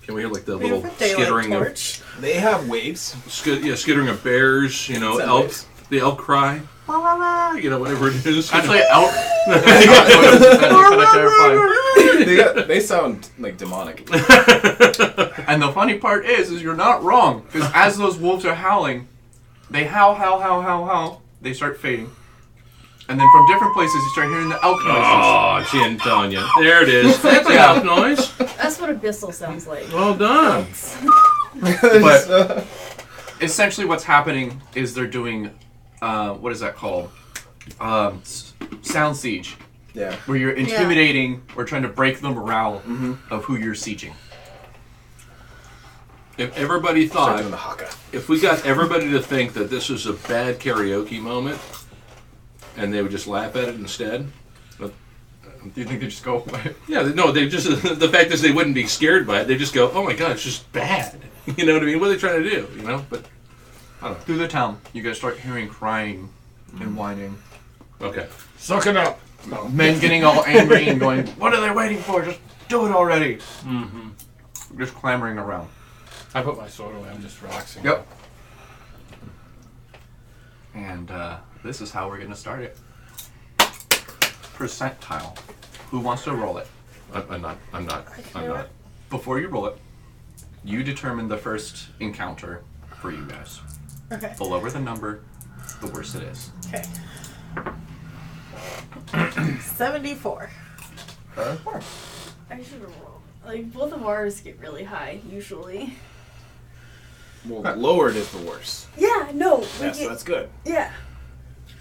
Can we hear like the We little have a daylight skittering torch. They have waves. skittering of bears? You know, Is that elk. waves? The elk cry. You know, whatever it is. Actually, elk. kind of terrifying. They sound like demonic. And the funny part is you're not wrong. Because as those wolves are howling, they howl, howl, howl, howl, howl. They start fading. And then from different places, you start hearing the elk noises. Oh, she ain't telling you. There it is. That's an Yeah. elk noise. That's what Abyssal sounds like. Well done. But essentially what's happening is they're doing, what is that called? Sound siege. Yeah. Where you're intimidating or trying to break the morale of who you're sieging. If everybody Start thought, doing the haka. if we got everybody to think that this was a bad karaoke moment, and they would just laugh at it instead. But, Do you think they just go away? yeah, no, they just, the fact is they wouldn't be scared by it. They just go, oh my god, it's just bad. You know what I mean? What are they trying to do? You know? But, I don't Through the town, you guys start hearing crying and whining. know. Okay. Suck it up. No. Men getting all angry and going, what are they waiting for? Just do it already. Mm-hmm. Just clamoring around. I put my sword away. I'm just relaxing. Yep. And this is how we're going to start it. Percentile. Who wants to roll it? I'm not. I'm not. I'm not. Before you roll it, you determine the first encounter for you guys. Okay. The lower the number, the worse it is. Okay. 74. I should have rolled. Like, both of ours get really high, usually. Well, lowered is the worst. Yeah, no. We Yeah, so get, that's good. yeah.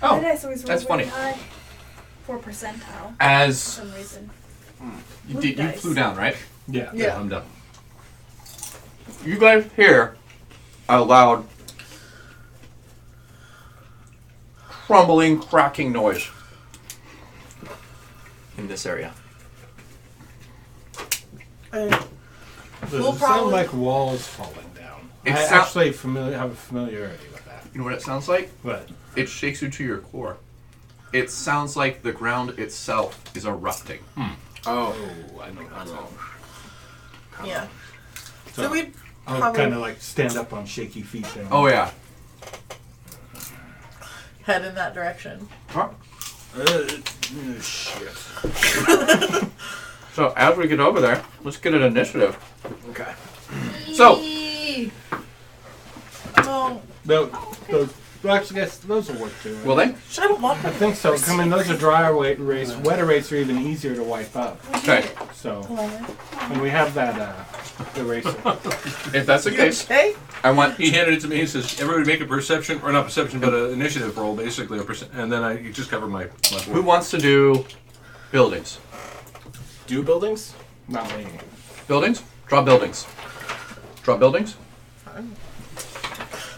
Oh, My dice always roll that's really funny. high. 4 percentile, for As some reason. you dice. flew down, right? Yeah. Yeah. I'm done. You guys hear a loud crumbling, cracking noise in this area. Does We'll it sound probably- like walls falling down? It I sound- actually have a familiarity with that. You know what it sounds like? But It shakes you to your core. It sounds like the ground itself is erupting. Oh. I know that sound. Yeah. So, So we'd I'll probably kind of like stand up on shaky feet then. Oh yeah. head in that direction. Shit. So as we get over there, let's get an initiative. Okay. So Oh, Those Well, actually, I guess those will work too. Right? Will they? Shut up, I think so. I mean, those are drier weight erase. Wetter rates are even easier to wipe up. Okay. So, and we have that eraser. If that's the case, Okay. I want. He handed it to me. He says, "Everybody make a perception, or not perception, but an initiative roll, basically, and then I just cover my board." Who wants to do buildings? Do buildings? Not me. Buildings? Draw buildings. Draw buildings?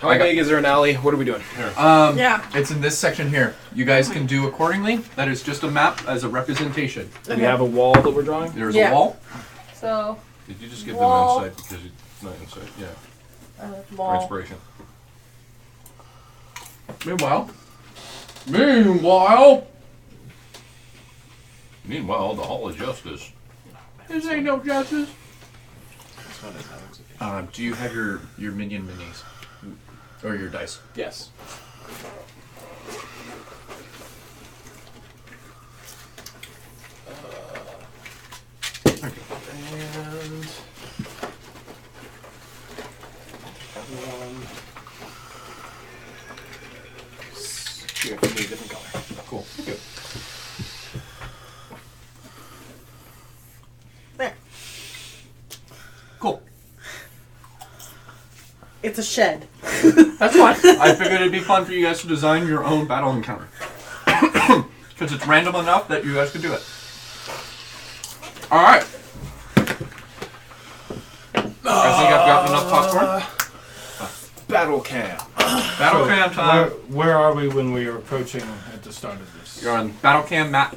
How big is there an alley? What are we doing? Yeah. It's in this section here. You guys can do accordingly. That is just a map as a representation. Do we have a wall that we're drawing? There's Yeah. a wall. So, Did you just give Wall. them insight because it's not insight? Yeah, or Wall. inspiration. Meanwhile, Meanwhile, the Hall of Justice. this ain't no justice. Do you have your minion minis? Or your dice? Yes. And everyone. Here, give me a different color. Cool. Thank you. There. Cool. It's a shed. That's fine. I figured it'd be fun for you guys to design your own battle encounter. Because it's random enough that you guys could do it. Alright. I think I've got enough popcorn. Battle camp. Battle cam time. Where are we when we are approaching at the start of this? You're on battle cam map.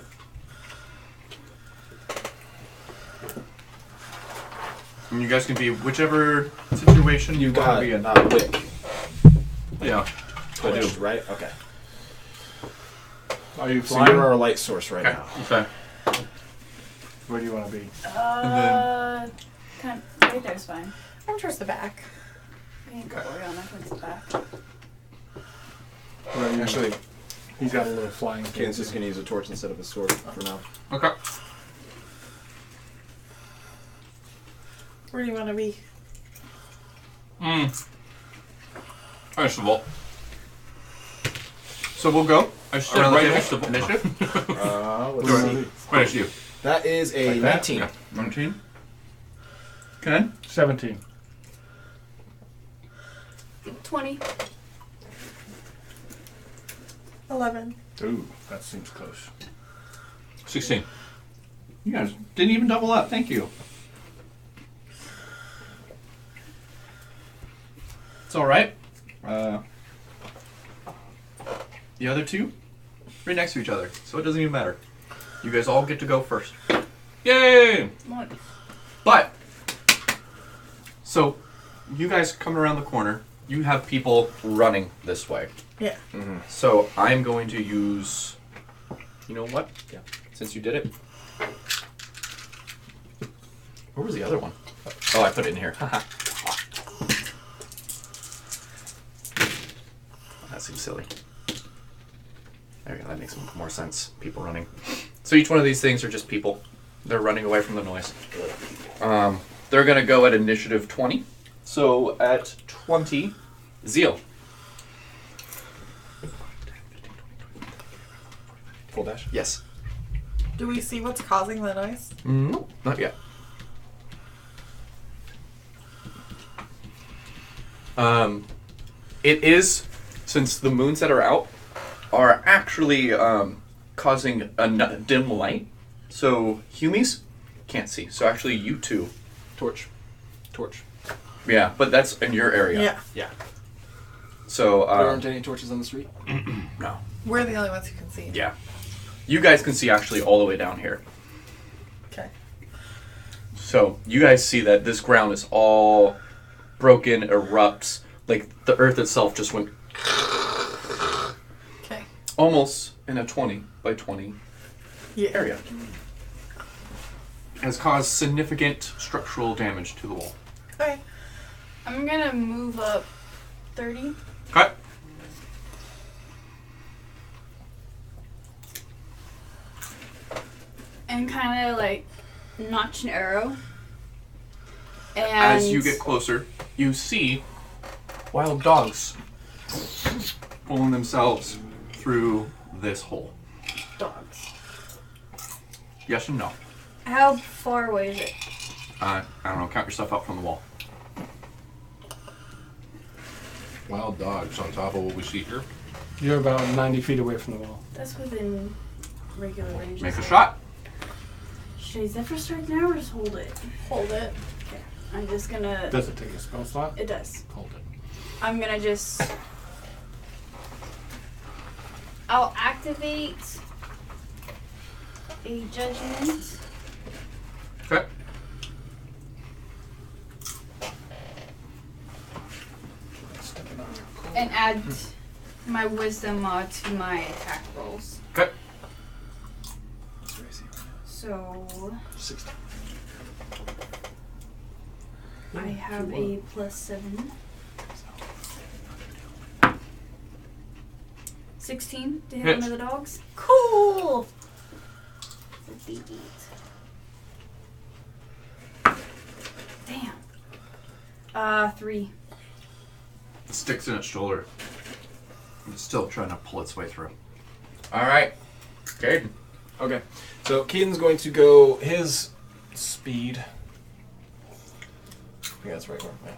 And you guys can be whichever situation you want to be in. Wick. Yeah, I do. Twitched, right? Okay. Are you So flying? you're our light source right now. Okay. Where do you want to be? kind right there's fine. I'm towards the back. We can go Oriana towards the back. Where are you? Actually, He's got a little flying Kane's thing. just gonna use a torch instead of a sword for now. Okay. Where do you want to be? Vegetable. So we'll go. I should Right right next to- initiative. Let's Where do you wanna see. be? Right next to you. That is a Like that? 19. Yeah. 19. Ken? 17. 20. 11. Ooh, that seems close. 16. You guys didn't even double up. Thank you. It's all right. The other two, right next to each other, so it doesn't even matter. You guys all get to go first. Yay! But, so, you guys come around the corner. You have people running this way. Yeah. So I'm going to use. You know what? Yeah. Since you did it. Where was the other one? Oh, I put it in here. Haha. That seems silly. There we go. That makes more sense. People running. So each one of these things are just people. They're running away from the noise. They're gonna go at initiative 20. So at 20, Zeal. Full dash. Yes. Do we see what's causing the noise? No, not yet. It is, since the moons that are out are actually causing a dim light, so Humies can't see. So actually, you two. Torch. Yeah, but that's in your area. Yeah. Yeah. So There aren't any torches on the street? no. We're the only ones who can see. Yeah. You guys can see actually all the way down here. Okay. So you guys see that this ground is all broken, erupts, like the earth itself just went Okay. almost in a 20 by 20 Yeah. area. Has caused significant structural damage to the wall. Okay. I'm gonna move up 30. Okay. And kind of like notch an arrow. And As you get closer, you see wild dogs pulling themselves through this hole. Dogs. Yes and no. How far away is it? I don't know. Count yourself out from the wall. Wild dogs on top of what we see here. You're about 90 feet away from the wall. That's within regular range. Make a shot. Should I Zephyr Strike now or just hold it? Hold it. Okay. I'm just gonna. Does it take a spell slot? It does. Hold it. I'm gonna just. I'll activate a judgment. Okay. And add my wisdom to my attack rolls. Okay. So 16. I have a +7. 16 to hit Hits. one of the dogs. Cool! It's a D8. Damn. 3. It sticks in its shoulder. It's still trying to pull its way through. Alright. Caden. Okay. So Caden's going to go his speed. I think that's right. Yeah.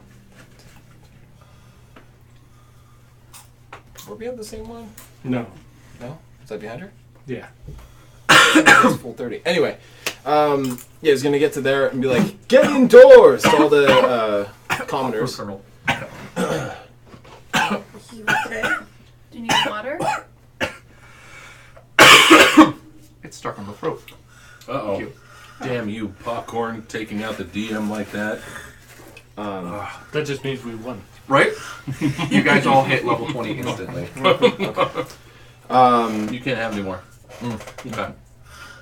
Were we have the same one? No. No? Is that behind her? Yeah. It's full 30. Anyway, yeah, he's gonna get to there and be like, "Get indoors!" to all the commoners. Colonel. Okay. Do you need water? It's stuck on the throat. Uh-oh. Cute. Damn you, Popcorn, taking out the DM like that. That just means we won. Right? You guys all hit level 20 instantly. You can't have any more. Okay.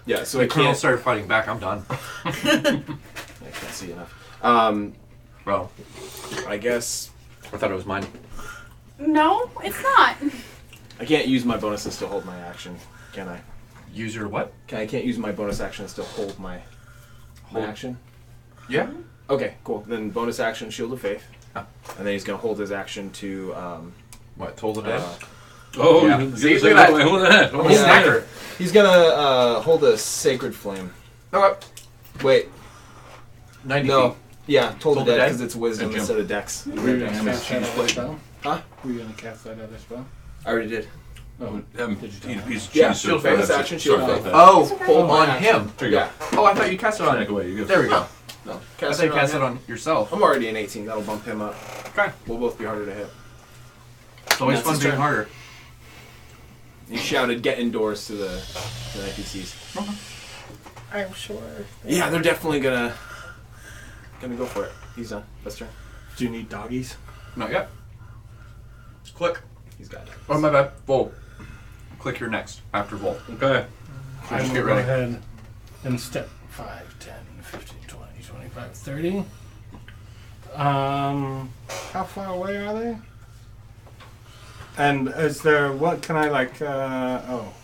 Yeah, so The I colonel can't. started fighting back. I'm done. I can't see enough. Bro, I guess I thought it was mine. No, it's not. I can't use my bonuses to hold my action, can I? Use your what? I can't use my bonus actions to hold my Hold. action. Yeah. Okay, cool. Then bonus action, Shield of Faith, Ah. and then he's gonna hold his action to. What? Toll the dead? Oh, Yeah. you See, give us look a at good one. Look at that. Oh, Yeah. Snacker. He's gonna hold a Sacred Flame. Okay. Wait, 90 no. feet. Yeah, Toll the Toll the Dead Dead? because it's Wisdom And jump. instead of Dex. Were you going to Damage. cast that other spell? Huh? Were you going to cast that other spell? I already did. Oh, Did Did you tell him? he's Yeah, changed Shield it. Faith. Bonus Sorry action, Shield about Faith. that. Oh, Hold my on action. him. There you go. Yeah. Oh, I thought you cast it on. Snack away. You There we go. No. I thought you cast it on yourself. I'm already an 18. That'll bump him up. Okay. We'll both be harder to hit. It's always That's fun his being turn. harder. You shouted, "Get indoors" to the NPCs. I'm sure. Yeah, they're definitely gonna go for it. He's done. That's turn. do you need doggies? Not yet. Click. He's got it. Oh, my bad. Vol. Click here next after Vol. Okay. I Just will get go ready. ahead and step 5, 10, 15, 20, 25, 30. How far away are they? And is there, what can I like, let's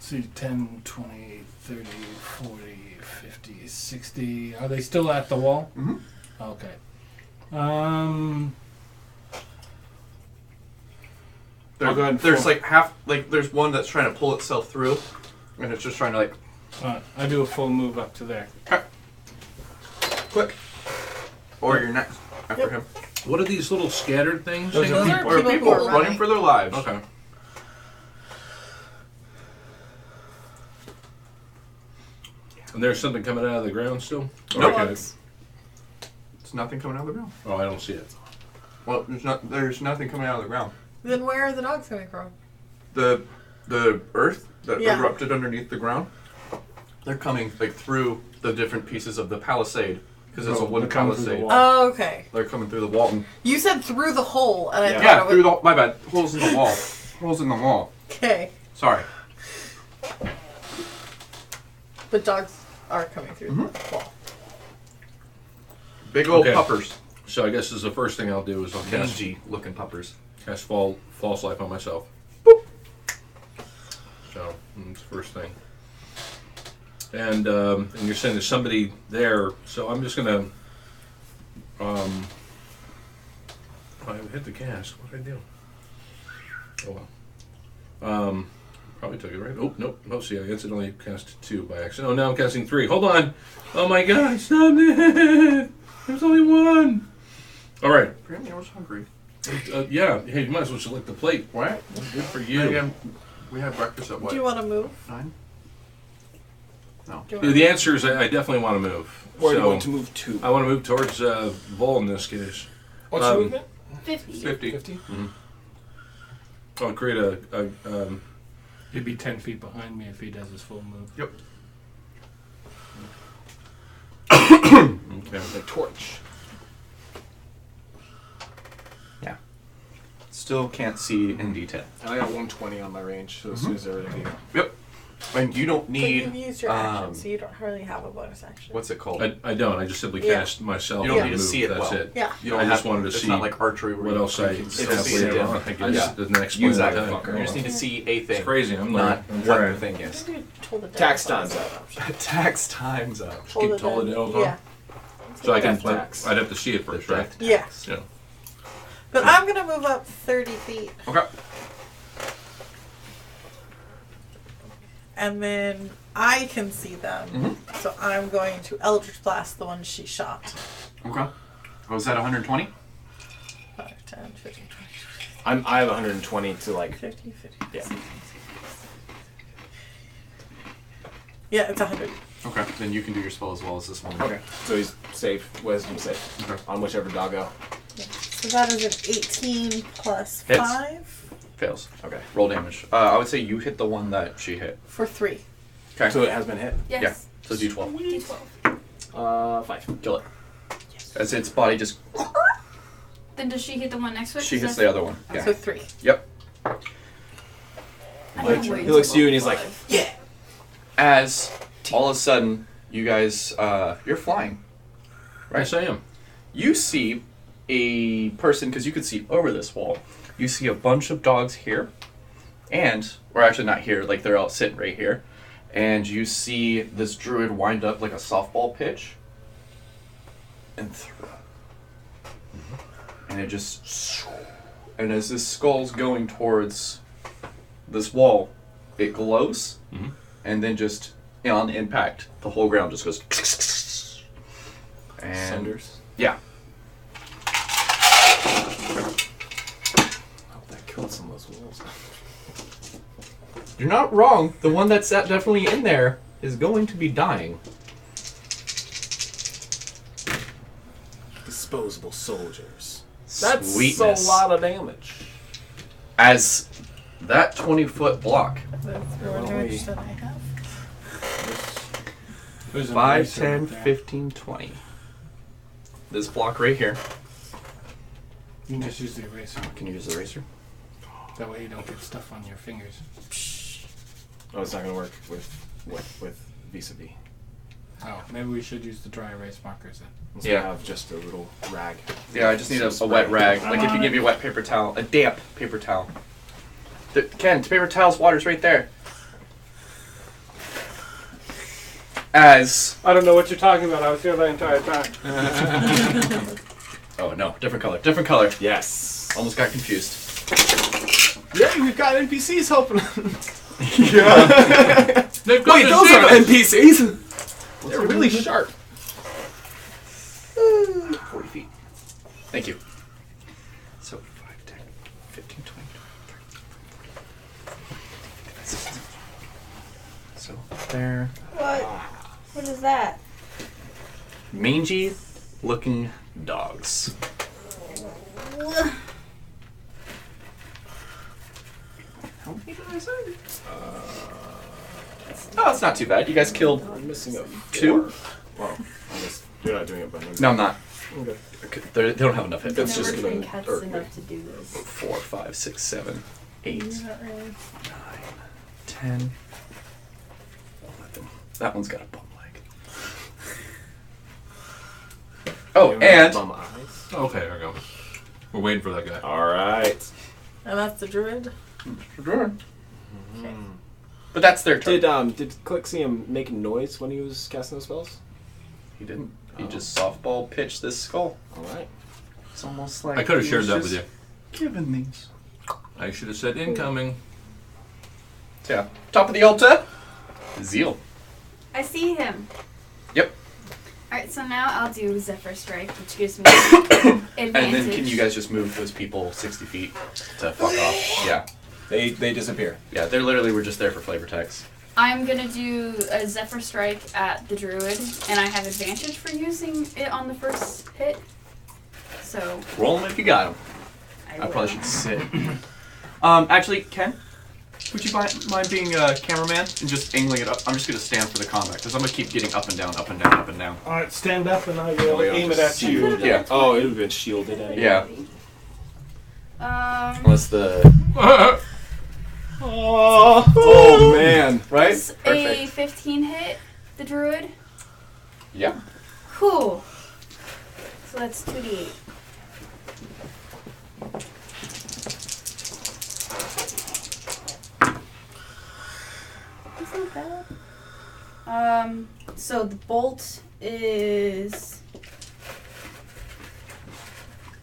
see, 10, 20, 30, 40, 50, 60. Are they still at the wall? Mm-hmm. Okay. I'll go ahead and There's full- like half, like there's one that's trying to pull itself through, and it's just trying to like I do a full move up to there. click. Or you're next after him. What are these little scattered things? Those Those are are Or people, people who are running for their lives. Okay. And there's something coming out of the ground still? Nope. Okay. It's nothing coming out of the ground. Oh, I don't see it. Well, there's nothing coming out of the ground. Then where are the dogs coming from? The earth that Yeah. erupted underneath the ground, they're coming like through the different pieces of the palisade because it's a Oh, wooden they're coming through the palisade. wall. Oh, okay. They're coming through the wall. You said through the hole, and I Yeah. thought Yeah, it through was... the my bad. Holes in the wall. Holes in the wall. Okay. Sorry. But dogs are coming through the wall. Big old Okay. puppers. So I guess this is the first thing I'll do is I'll cast Mangy looking puppers. false life on myself. So that's the first thing. And you're saying there's somebody there, so I'm just gonna I hit the cast. What did I do? Oh well. Probably took it right. Oh nope. Oh, see, I incidentally cast 2 by accident. Oh, now I'm casting 3. Hold on. Oh my God! Stop it! There's only 1. All right. Apparently I was hungry. Yeah. Hey, you might as well select the plate. What? Good for you. We had breakfast at what? Do you want to move? 9? No. Do you wanna The answer is I definitely want to move. Where are you So, going to move to? I want to move towards Vol in this case. What's your um, movement? 50. 50. 50? I'll create a He'd be 10 feet behind me if he does his full move. Yep. okay. The torch. Still can't see in detail. I got 120 on my range, so as soon as they're ready to go. Yep. And you don't But need. you've used your action, so you don't really have a bonus action. What's it called? I don't. I just simply Yeah. cast myself. You don't and need to move. see it That's well. it. Yeah. You don't I have, just wanted to it's see not like archery where what you else I can have see later it. on. I guess Yeah. the next Use point that in time. fucker. You just need to see a thing. It's crazy. I'm Not I'm what trying. the thing is. Maybe told the Tax dead time's up. Tax time's up. Told Keep the told dead. it out, huh? Yeah. So I can. Death tax. I'd have to see it first, right? Yeah. Yeah. But I'm gonna move up 30 feet, Okay. and then I can see them. Mhm. So I'm going to Eldritch Blast the one she shot. Okay. Was that 120? 5, 10, 15, 20, I have 120 to like. 50, 50. Yeah. Yeah, it's 100. Okay. Then you can do your spell as well as this one. Okay. So he's safe. Wisdom safe. Okay. On whichever doggo. So that is an 18 plus Hits. 5 Fails. Okay. Roll damage. I would say you hit the one that she hit. for 3. Okay. So it has been hit. Yes. Yeah. So D12. D12. 5. Kill it. As its body just. Then does she hit the one next to it? She 'Cause hits that's- the other one. Yeah. So 3. Yep. I Like, can wait he looks till to you and he's level like, 5. yeah. As all of a sudden, you guys, you're flying. Yes, I am. You see a person, because you could see over this wall, you see a bunch of dogs here, and, or actually not here, like they're all sitting right here, and you see this druid wind up like a softball pitch and throw. And it just, and as this skull's going towards this wall, it glows, Mhm. and then just on impact, the whole ground just goes. And Cinders. yeah. I hope that killed some of those wolves. You're not wrong. The one that's definitely in there is going to be dying. Disposable soldiers. That's Sweetness. a lot of damage. As that 20-foot block, That's more Well, damage we- than I have. There's an 5, eraser 10, right there. 15, 20. This block right here. You can just use the eraser. Can you use the eraser? That way you don't get stuff on your fingers. Oh, it's not gonna work with vis-a-vis. Oh, maybe we should use the dry erase markers then. Let's Yeah. have just a little rag. Yeah, I just need a wet rag. Like if you give me a wet paper towel, a damp paper towel. Ken, paper towel's water's right there. As I don't know what you're talking about. I was here the entire time. oh no, different color, different color. Yes. Almost got confused. Yeah, we've got NPCs helping. They've got Wait, to those save are us. NPCs. They're really sharp. 40 feet. Thank you. So 5, 10, 15, 20, 30. So there. What? What is that? Mangy looking dogs. How many did I say? Oh, it's not too bad. You guys killed. I'm missing a 2? Well, I guess you're not doing it, but No, I'm not. Okay. They don't have enough hit. That's That's just Never gonna trained cats irk me. enough to do this. 4, 5, 6, 7, 8, 9, Not really. 10, 11. That one's got a bum leg. Oh, You have and bum eyes. Okay, there we go. We're waiting for that guy. All right. And that's the druid. but that's their turn. Did Click see him making noise when he was casting those spells? He didn't. He Oh. just softball pitched this skull. All right. It's almost like I could have he shared was that with just you. Given these. I should have said incoming. So yeah, top of the altar, Zeal. I see him. Yep. Alright, so now I'll do Zephyr Strike, which gives me advantage. And then can you guys just move those people 60 feet to fuck off? Yeah. They disappear. Yeah, they literally were just there for flavor text. I'm gonna do a Zephyr Strike at the Druid, and I have advantage for using it on the first hit. So Roll them if you got them. I will. probably should sit. Actually, Ken, would you mind being a cameraman and just angling it up? I'm just gonna stand for the combat because I'm gonna keep getting up and down, up and down, up and down. Alright, stand up and I will Yeah, aim it at you. Yeah. Oh, it would have been shielded anyway. Yeah. Um, the Oh man. right. it's a Perfect. 15 hit the Druid. Yeah. Cool. So that's 2d8. That's not bad. So the bolt is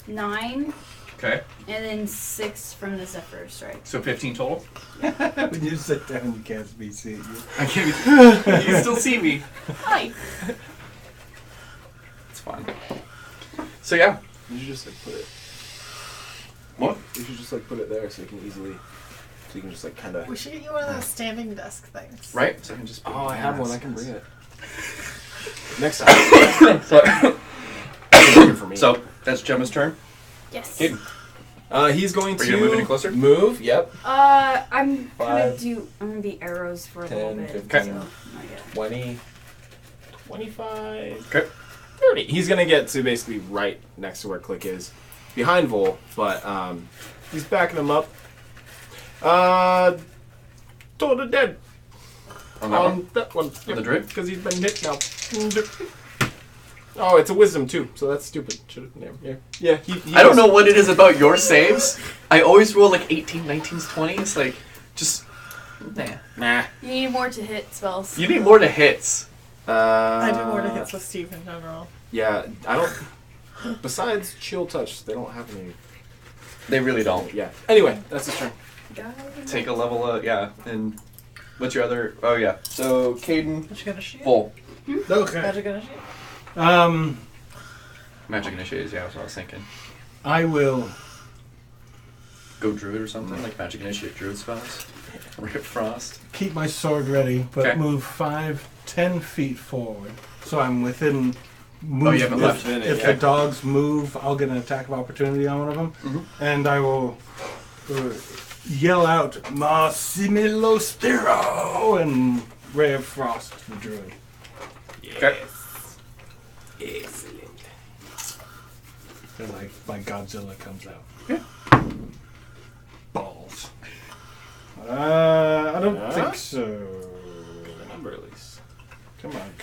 9, Okay. and then 6 from the Zephyr Strike. So 15 total. When you sit down, you can't be seeing you. I can't. You can still see me. Hi. It's fine. So yeah. You should just like put it. What? You should just like put it there so you can easily. So you can just like kind of. We should get you one of those standing desk things. Right. So I can just. Oh, I have one. I can bring it. Next time. So, Bring it for me. so that's Gemma's turn. Yes. Caden. He's going Are to you gonna move any closer? Move. Yep. I'm gonna 5, do. I'm gonna be arrows for a 10, little bit. 15. So, not yet. 20, 25, Okay. 30. He's gonna get to basically right next to where Click is, behind Vol, but he's backing him up. Told the dead. On that one. That one. the druid? Because he's been hit now. Oh, it's a wisdom too, so that's stupid. Should have. Yeah. He I don't know what it is about your saves. I always roll like 18, 19s, 20s. Like, just. Nah. You need more to hit spells. You need more to hits. I do more to hits with Steve in general. Yeah, I don't. Besides Chill Touch, they don't have any. They really don't. Yeah. Anyway, that's his turn. Take a level, yeah. And what's your other. Oh, yeah. So, Caden, What you gonna shoot? full. Okay. What you gonna shoot? Magic Initiates, yeah, that's what I was thinking. I will. Go Druid or something, like Magic Initiate Druid spells. Rip Frost. Keep my sword ready, but Okay. move 5, 10 feet forward. So I'm within. Oh, you haven't left. If the dogs move, I'll get an attack of opportunity on one of them, Mhm. and I will yell out "Ma similo spiro" and Ray of Frost to the druid. Okay. Excellent. Then like Godzilla comes out. Yeah. Balls. I don't Yeah? think so. The number at least. Come on.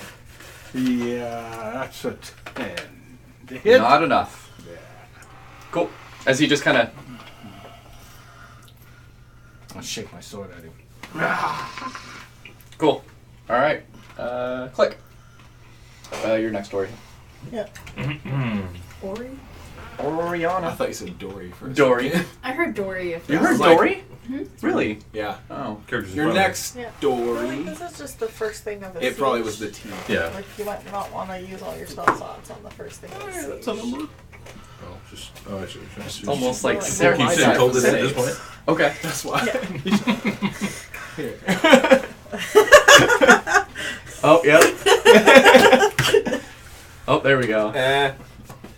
Yeah, that's a 10. The hit. Not enough. Yeah. Cool. As he just kind of. I'll shake my sword at him. Cool. Alright. Click. Your next story. Yeah. Ori? I Oriana. thought you said Dory first. Dory. I heard Dory at You first. heard Like- Dory? Really? Yeah. Oh. Characters in Your front of me. next Yeah. Dory. This is just the first thing of a It probably siege. was the T. Yeah. Like, you might not want to use all your spell slots on the first thing of a siege. Oh, just. Oh, I see. Almost like Like, Sarah. Keep my saying side told was it at this saves. point. Okay. That's why. Here. Oh, yep. Oh, there we go.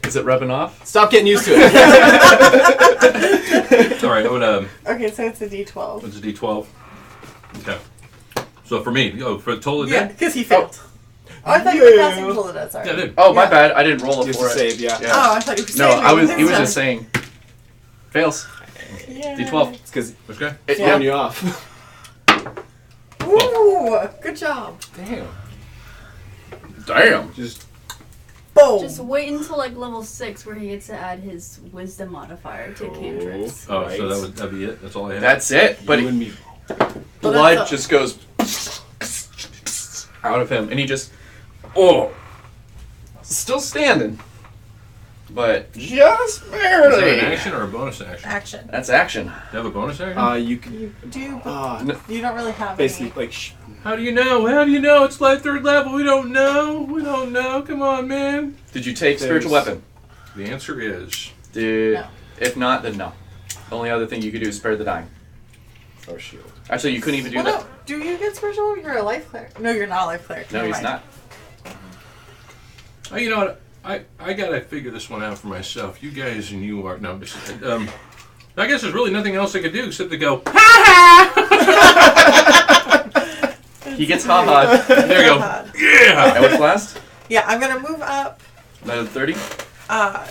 Is it rubbing off? Stop getting used to it. All right. I'm gonna. Okay, so it's a D12. What's a D12? Okay. So for me, for total Yeah, dead. because he failed. Oh, I thought you were casting Total Dead, sorry. Yeah, I did. Oh, my Yeah. bad. I didn't roll it Just for to it. save, yeah. Oh, I thought you were No, saying he was just saying. Fails. Yeah. D12. It's because Okay. it's Yeah. throwing you off. Ooh, good job. Damn. Damn. Just Boom. Just wait until like level 6 where he gets to add his wisdom modifier to cantrips. Oh, Right. so that'd be it. That's all I have. That's it. But you and me. blood that's a- just goes out of him, and he just still standing. but just Is that barely. an action or a bonus action? Action. That's action. Do you have a bonus action? You can You do, but No. you don't really have basically any. like How do you know? How do you know? It's like 3rd level. We don't know. We don't know. Come on, man. Did you take spiritual There's- weapon? The answer is Did No. If not, then no. The only other thing you could do is spare the dying. or shield. Actually, you couldn't even do Well, that. no, do you get spiritual? You're a life cleric. No, you're not a life cleric. No, Never he's mind. not. You know what? I gotta figure this one out for myself. You guys and you are no. I guess there's really nothing else I could do except to go. He gets ha-ha. There you go. God. Yeah. That was last. Yeah, I'm gonna move up. Another 30. Uh,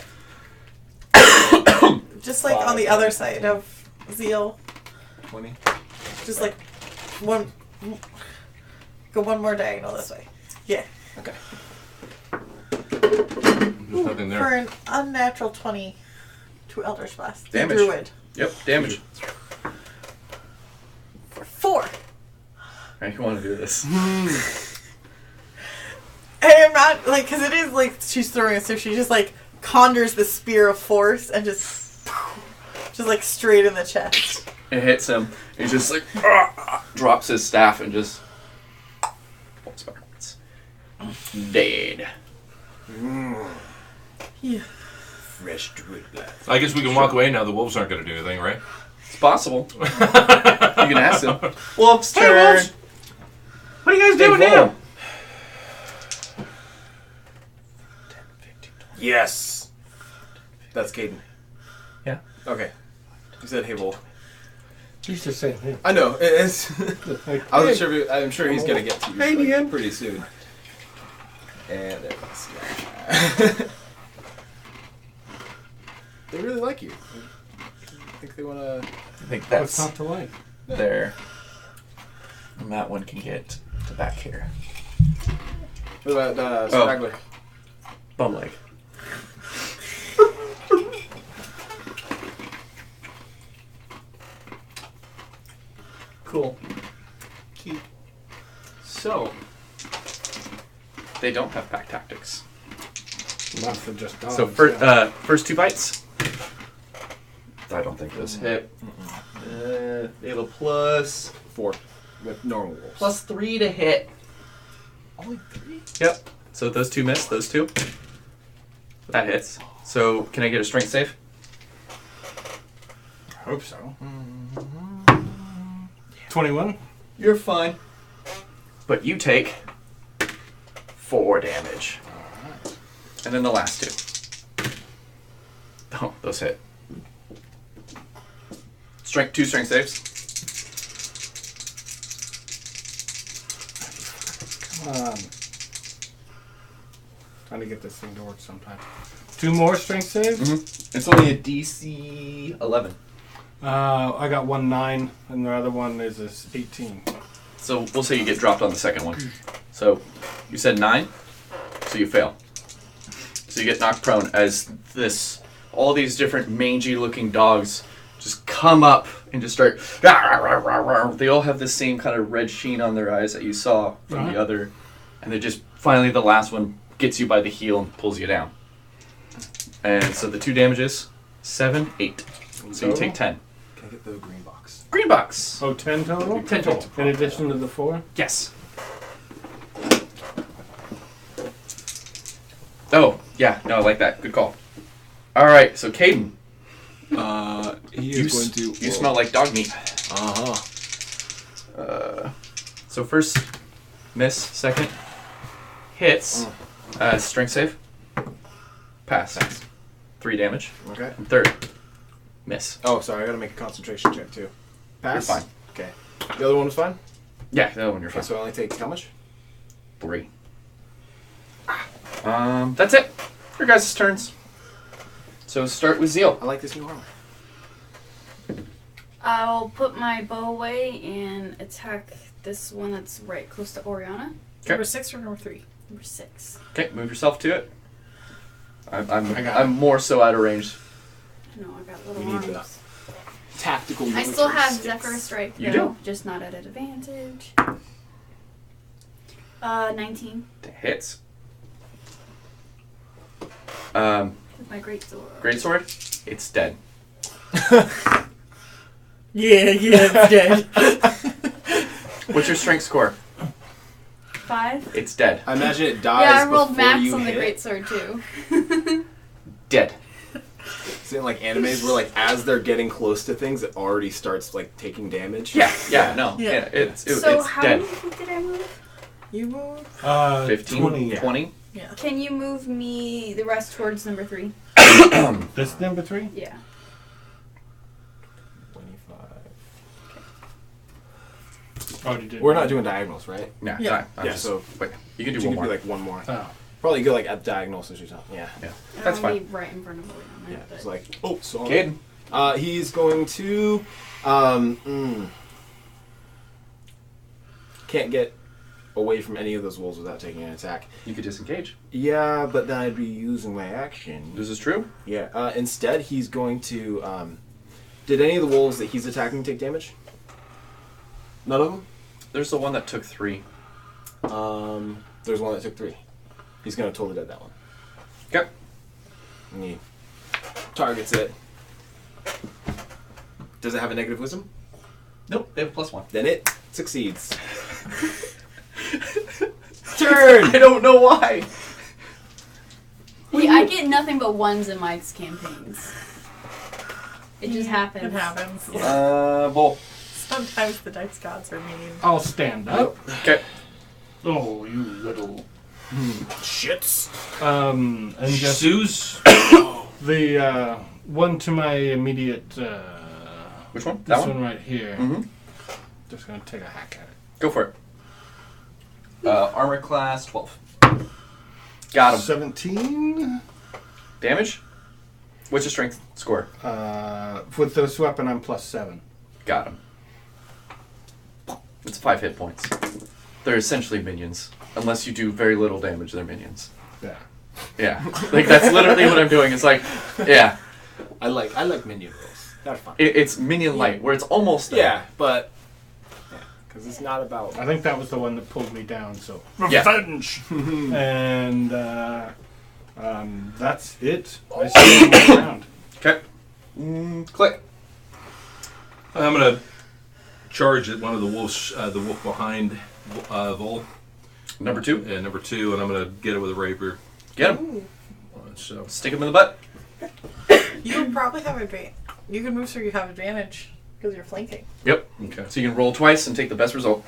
just like on the other side of Zeal. 20. Just like one. Go one more diagonal this way. Yeah. Okay. There's nothing For there. an unnatural 20 to Eldritch Blast. The Damage. Druid. Yep, damage. For 4. Alright, you want to do this? And I'm not, like, because it is like she's throwing it, so she just like conjures the spear of force and just like straight in the chest. It hits him. He just like drops his staff and just falls backwards. Dead. Yeah. Fresh druid blood. I guess we can walk away now. The wolves aren't gonna do anything, right? It's possible. You can ask him. Wolf's Hey, turn. wolves. What are you guys Big doing hole. now? Yes. That's Caden. Yeah. Okay. You said hey wolf. He's just saying, hey. I know. It's. Like, I wasn't hey. sure. I'm sure he's gonna get to you Hey, Ian. pretty soon. And there it is. They really like you. I think they want to. I think What's that's not to like? there. And that one can get to back here. What about Oh. Straggler? Bum leg. Cool. So, they don't have pack tactics. Not for just dogs. So first 2 bites. I don't think those hit. They have a plus 4 with normal wolves. plus 3 to hit. Only 3. Yep. So those 2 miss. Those 2. That hits. So can I get a strength save? I hope so. 21? You're fine. But you take 4 damage. And then the last 2. Oh, those hit. Strength 2 strength saves. Come on. Trying to get this thing to work sometime. 2 more strength saves? It's only a DC 11. I got 1 9, and the other one is a 18. So we'll say you get dropped on the second one. So you said 9, so you fail. So you get knocked prone as all these different mangy looking dogs just come up and just start. They all have the same kind of red sheen on their eyes that you saw from the other, and they just finally the last one gets you by the heel and pulls you down. And so the 2 damages, 7, 8. So you take 10. Can I get the green box? Green box. Oh, 10 total? 10 total. In addition to the 4? Yes. Oh, yeah. No, I like that. Good call. All right, so Caden, He you, is going to. you smell like dog meat. Uh huh. So first, miss. Second, hits. Strength save. Pass. 3 damage. Okay. And third, miss. Oh, sorry. I gotta make a concentration check too. Pass. You're fine. Okay. The other one was fine. Yeah, the other one you're Okay, fine. so I only take how much? 3. That's it. Your guys' turns. So start with Zeal. I like this new armor. I'll put my bow away and attack this one that's right close to Oriana. Okay. Number 6 or number 3? Number 6. Okay, move yourself to it. I'm more so out of range. No, I got little We need that. arms. Tactical. I still have military Zephyr skills. Strike You though, do? just not at an advantage. 19. Hits. with my greatsword. Greatsword. It's dead. Yeah, it's dead. What's your strength score? 5. It's dead. I imagine it dies Yeah, I rolled before max you on the hit. greatsword too. Dead. See, in like animes where like as they're getting close to things, it already starts like taking damage. Yeah. No. Yeah. Yeah. It's So it's how dead. many feet did I move? You move? 15, 20. 20. Yeah. Can you move me the rest towards number 3? This number 3? Yeah. 25. Already did. We're not doing diagonals, right? Yeah. Yeah. I'm Yeah, just- so wait, you can do you one can more. do like one more. Oh. Probably go like at diagonal since you're talking. Yeah. That's I'll be fine. right in front of Leon. Yeah. But It's like so. Caden. He's going to can't get away from any of those wolves without taking an attack. You could disengage. Yeah, but then I'd be using my action. This is true. Yeah. Instead, he's going to. Did any of the wolves that he's attacking take damage? None of them. There's the one that took 3. There's one that took 3. He's gonna totally dead that one. Okay. And he targets it. Does it have a negative wisdom? Nope. They have a +1. Then it succeeds. Turn. I don't know why. Wait, I get nothing but 1s in my campaigns. It just happens. It happens. Bull. Sometimes the dice gods are mean. I'll stand up. Okay. Oh, you little. Shits. And just Sue's. the one to my immediate. Which one? This That one? right here. Mm-hmm. Just gonna take a hack at it. Go for it. Armor class 12. Got him. 17. Damage? What's your strength score? With this weapon, I'm +7. Got him. It's 5 hit points. They're essentially minions. Unless you do very little damage, they're minions. Yeah. Yeah. Like, that's literally what I'm doing. It's like, yeah. I like minion rolls. They're fun. It's minion light, where it's almost there. Yeah, but because it's not about. I think that was the one that pulled me down. So Yeah. revenge. And that's it. I see him around. Okay. Click. I'm gonna charge at one of the wolves. The wolf behind Vol. Number 2. And number 2, and I'm gonna get it with a rapier. Get him. So Stick him in the butt. You would probably have advantage. You can move so you have advantage because you're flanking. Yep. okay, So you can roll twice and take the best result.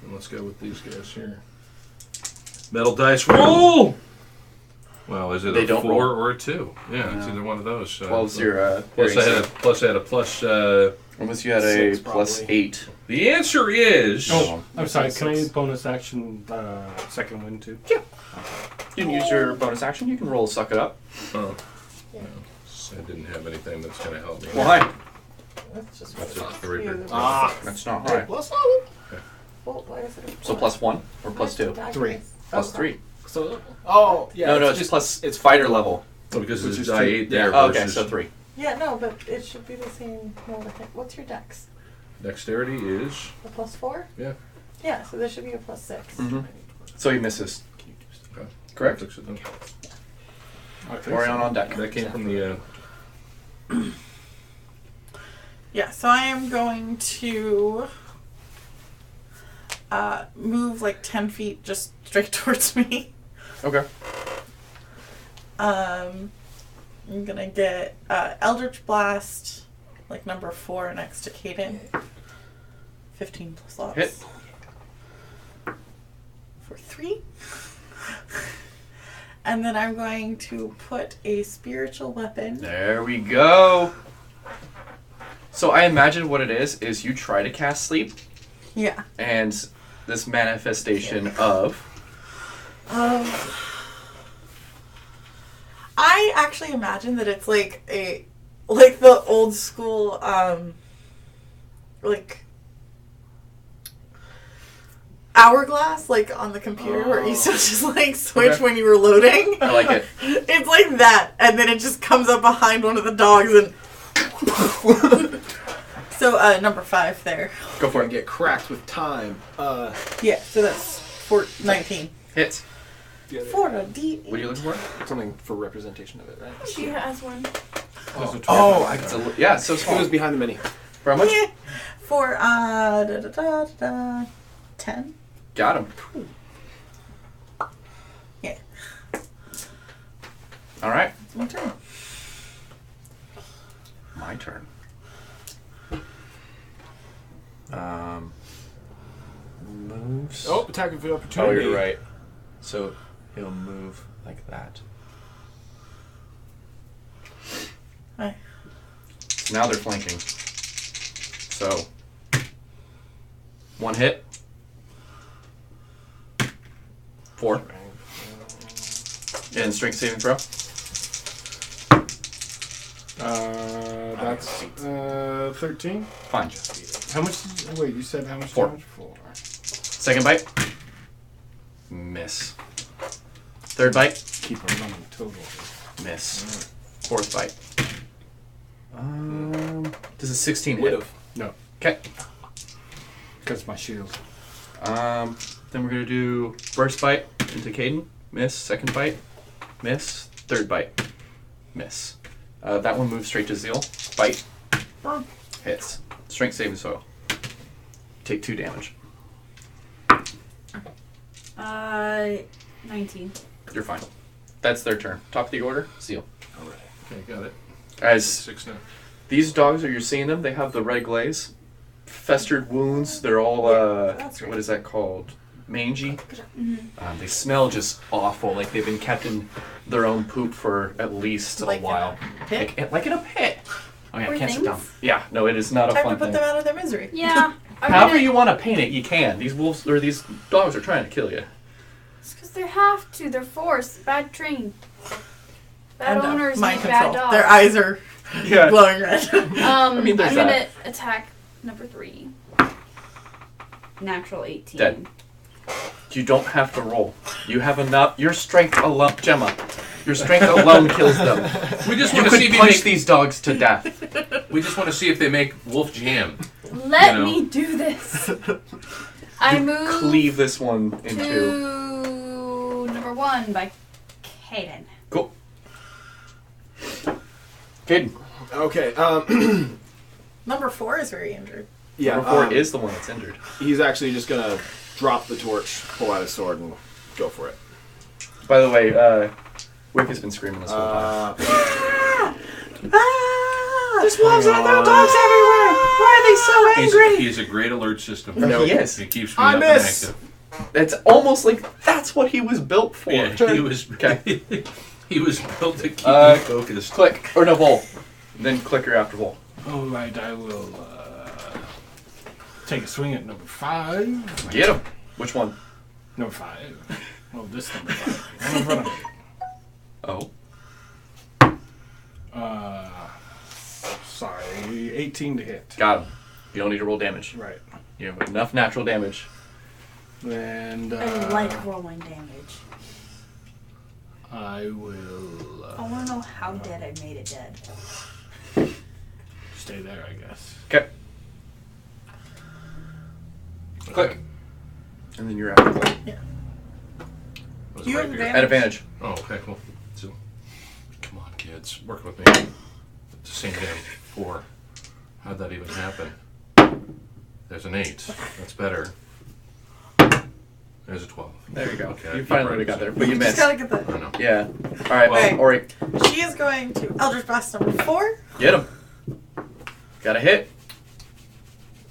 and let's go with these guys here. Metal dice roll. Well, is it They a don't 4 roll. or a 2? Yeah, it's No. either one of those. 12's your Plus, your I had a AC. plus. Unless you had a 6 plus probably. 8. The answer is. Oh, I'm sorry. Can I bonus action second wind too? You can use your bonus action. You can roll suck it up. Oh. No. I didn't have anything that's gonna help me. Well, hi. That's just That's what just the rapier. That's not high. Plus Well, why is it a So +1 or +2? 3. +3. So. Yeah. No, it's plus. It's fighter level. Oh, because Which it's is die two. 8 there Oh, okay, versus so 3. Yeah, no, but it should be the same roll to hit. What's your dex? dexterity is. A +4? Yeah. Yeah, so there should be a +6. Mm-hmm. So he misses. Okay. Correct. Fix it then. Orion on deck. That came from the. Yeah, so I am going to move like 10 feet just straight towards me. Okay. I'm gonna get Eldritch Blast, like number 4 next to Caden. 15 plus loss. Hit. For 3. And then I'm going to put a spiritual weapon. There we go. So I imagine what it is you try to cast sleep, Yeah. and this manifestation of. I actually imagine that it's like the old school, like hourglass, like on the computer, where you used to just like switch Okay. when you were loading. I like it. It's like that, and then it just comes up behind one of the dogs and. So number 5 there. Go for And it. get cracked with time. Yeah, so that's 19. Hits. For a D8. What are you looking for? Something for representation of it, right? She has one. There's a 12. Oh, It's a, yeah, so it small. was behind the mini. For how much? Yeah. For 10. Got him. Yeah. All right. It's my turn. My turn. Moves. Oh, attack of the Oh, opportunity. you're right. So he'll move like that. Hi. So now they're flanking. So 1 hit. 4. And strength saving throw. That's 13. Fine. How much? Wait, you said how much 4. damage? 4. Second bite. Miss. Third bite. Keep her running total. Miss. Fourth bite. Does a 16 Would hit? have. No, Okay. because my shield. Then we're gonna do first bite into Caden. Miss. Second bite. Miss. Third bite. Miss. That one moves straight to Zeal. Bite. Hits. Strength saving throw. Take 2 damage. 19. You're fine. That's their turn. Top of the order. Zeal. Okay, got it. As 6 now. these dogs, are you seeing them? They have the red glaze, festered wounds. They're all That's right. what is that called? Mangy. They smell just awful. Like they've been kept in their own poop for at least Like a while. Pit? Like in a pit. Oh yeah, Poor can't sit down. things. Yeah, no, it is not a Time fun to put thing. them out of their misery. Yeah. However you want to paint it, you can. These wolves or these dogs are trying to kill you. It's because they have to. They're forced. Bad train. Bad And, owners mind make bad control. dogs. Their eyes are Yeah. glowing red. mean, there's I'm gonna that. attack number 3. Natural 18. Dead. You don't have to roll. You have enough. Your strength alone, Gemma. Your strength alone kills them. We just You want to see could if punch make, these dogs to death. we just want to see if they make wolf jam. Let You know. me do this. I move Cleave this one in 2. to number 1 by Caden. Cool. Caden. Okay. Number 4 is very injured. Yeah. Number 4 is the one that's injured. He's actually just gonna drop the torch, pull out his sword, and go for it. By the way, Wick has been screaming this whole time. There's wolves out there, dogs everywhere. Why are they so angry? He's a great alert system. No, he is. It keeps me I up miss. and active. It's almost like that's what he was built for. Yeah, he was. Okay. He was built to keep Uh, me focused. Click. Or no, Vol. Then clicker after Vol. All right, I will take a swing at number 5. Get him. Which one? Number 5. Well, this number 5. One in front of me. Oh. Sorry, 18 to hit. Got him. You don't need to roll damage. Right. You have enough natural damage. And I like rolling damage. I will I want to know how dead I made it dead. stay there, I guess. Okay. Click. And then you're after click. Was You right have here. At advantage. Oh, okay, cool. So, come on, kids, work with me. It's the same damn 4. How'd that even happen? There's an 8. That's better. There's a 12. There you go. Okay, I You keep finally writing got there, stuff. but you Just missed. gotta get the. I know. Yeah. Alright, Okay. Ori. She is going to Eldritch Blast number 4. Get him. Got a hit.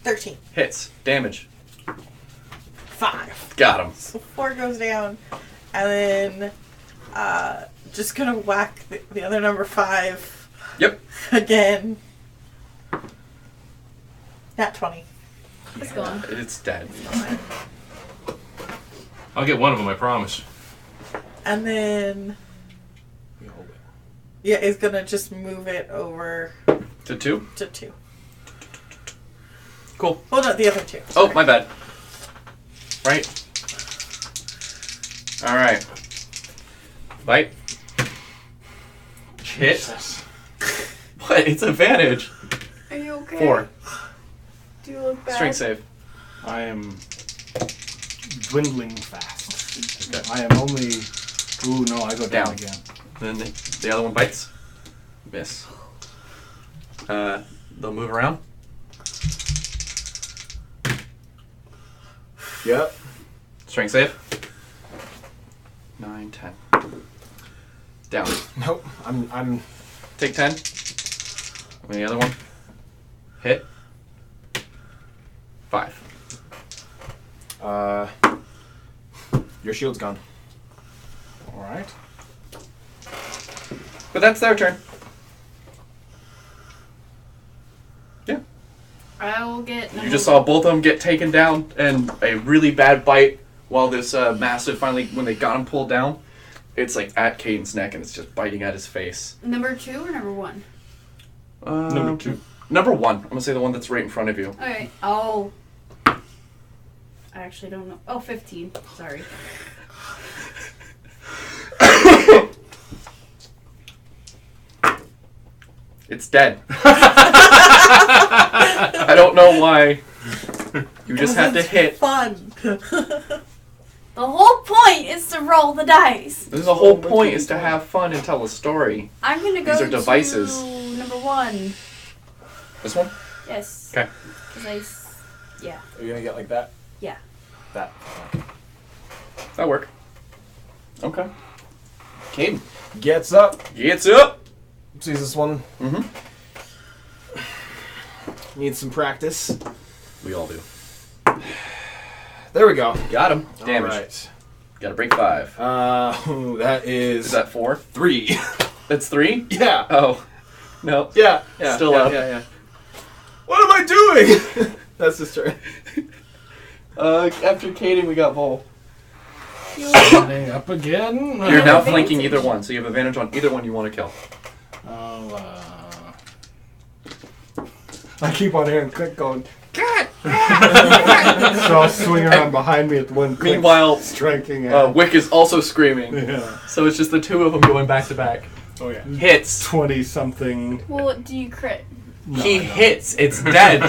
13. Hits. Damage. 5. Got him. So 4 goes down. And then just gonna whack the other number 5 Yep. again. Nat 20. It's gone. It's dead. I'll get one of them, I promise. And then We hold it. yeah, is gonna just move it over To 2. to 2. Cool. Well, no, the other 2. Oh, my bad. Right. Alright. Bite. Hit. What? It's advantage. Are you okay? 4. Do you look bad? Strength save. I am dwindling fast. I am only Ooh, no, I go down Down. again. Then the other one bites. Miss. They'll move around. Yep. Strength save. 9, 10. Down. Nope. I'm. Take 10. And the other one. Hit. 5. Your shield's gone. All right. But that's their turn. Yeah. I will get. You just saw both of them get taken down and a really bad bite while this massive finally, when they got him pulled down, it's like at Caden's neck and it's just biting at his face. Number 2 or number 1? Number 2. Number 1. I'm going to say the one that's right in front of you. Okay. Oh. I actually don't know. Oh, 15. Sorry. It's dead. I don't know why. You just have to hit. Fun. The whole point is to roll the dice. The whole point is to have fun and tell a story. I'm gonna go These are devices. to number 1. This one? Yes. Okay. Yeah. Are you gonna get like that? Yeah. That. That'll work. Okay. Caden. Gets up. Gets up. Sees this one. Mm-hmm. Needs some practice. We all do. There we go. Got him. Damage. All right. Got to break 5. That is. Is that 4? 3. That's 3? Yeah. Oh. No. Yeah. Still yeah, up. Yeah. What am I doing? That's his turn. After Caden, we got Vol. Standing up again. You're now flanking either one, so you have advantage on either one you want to kill. I keep on hearing Click going, "Cat!" So I'll swing around behind me at one Click Meanwhile, striking at. Wick is also screaming. Yeah. So it's just the two of them going back to back. Oh yeah. Hits. 20 something. Well, do you crit? No, He I don't. hits. It's dead.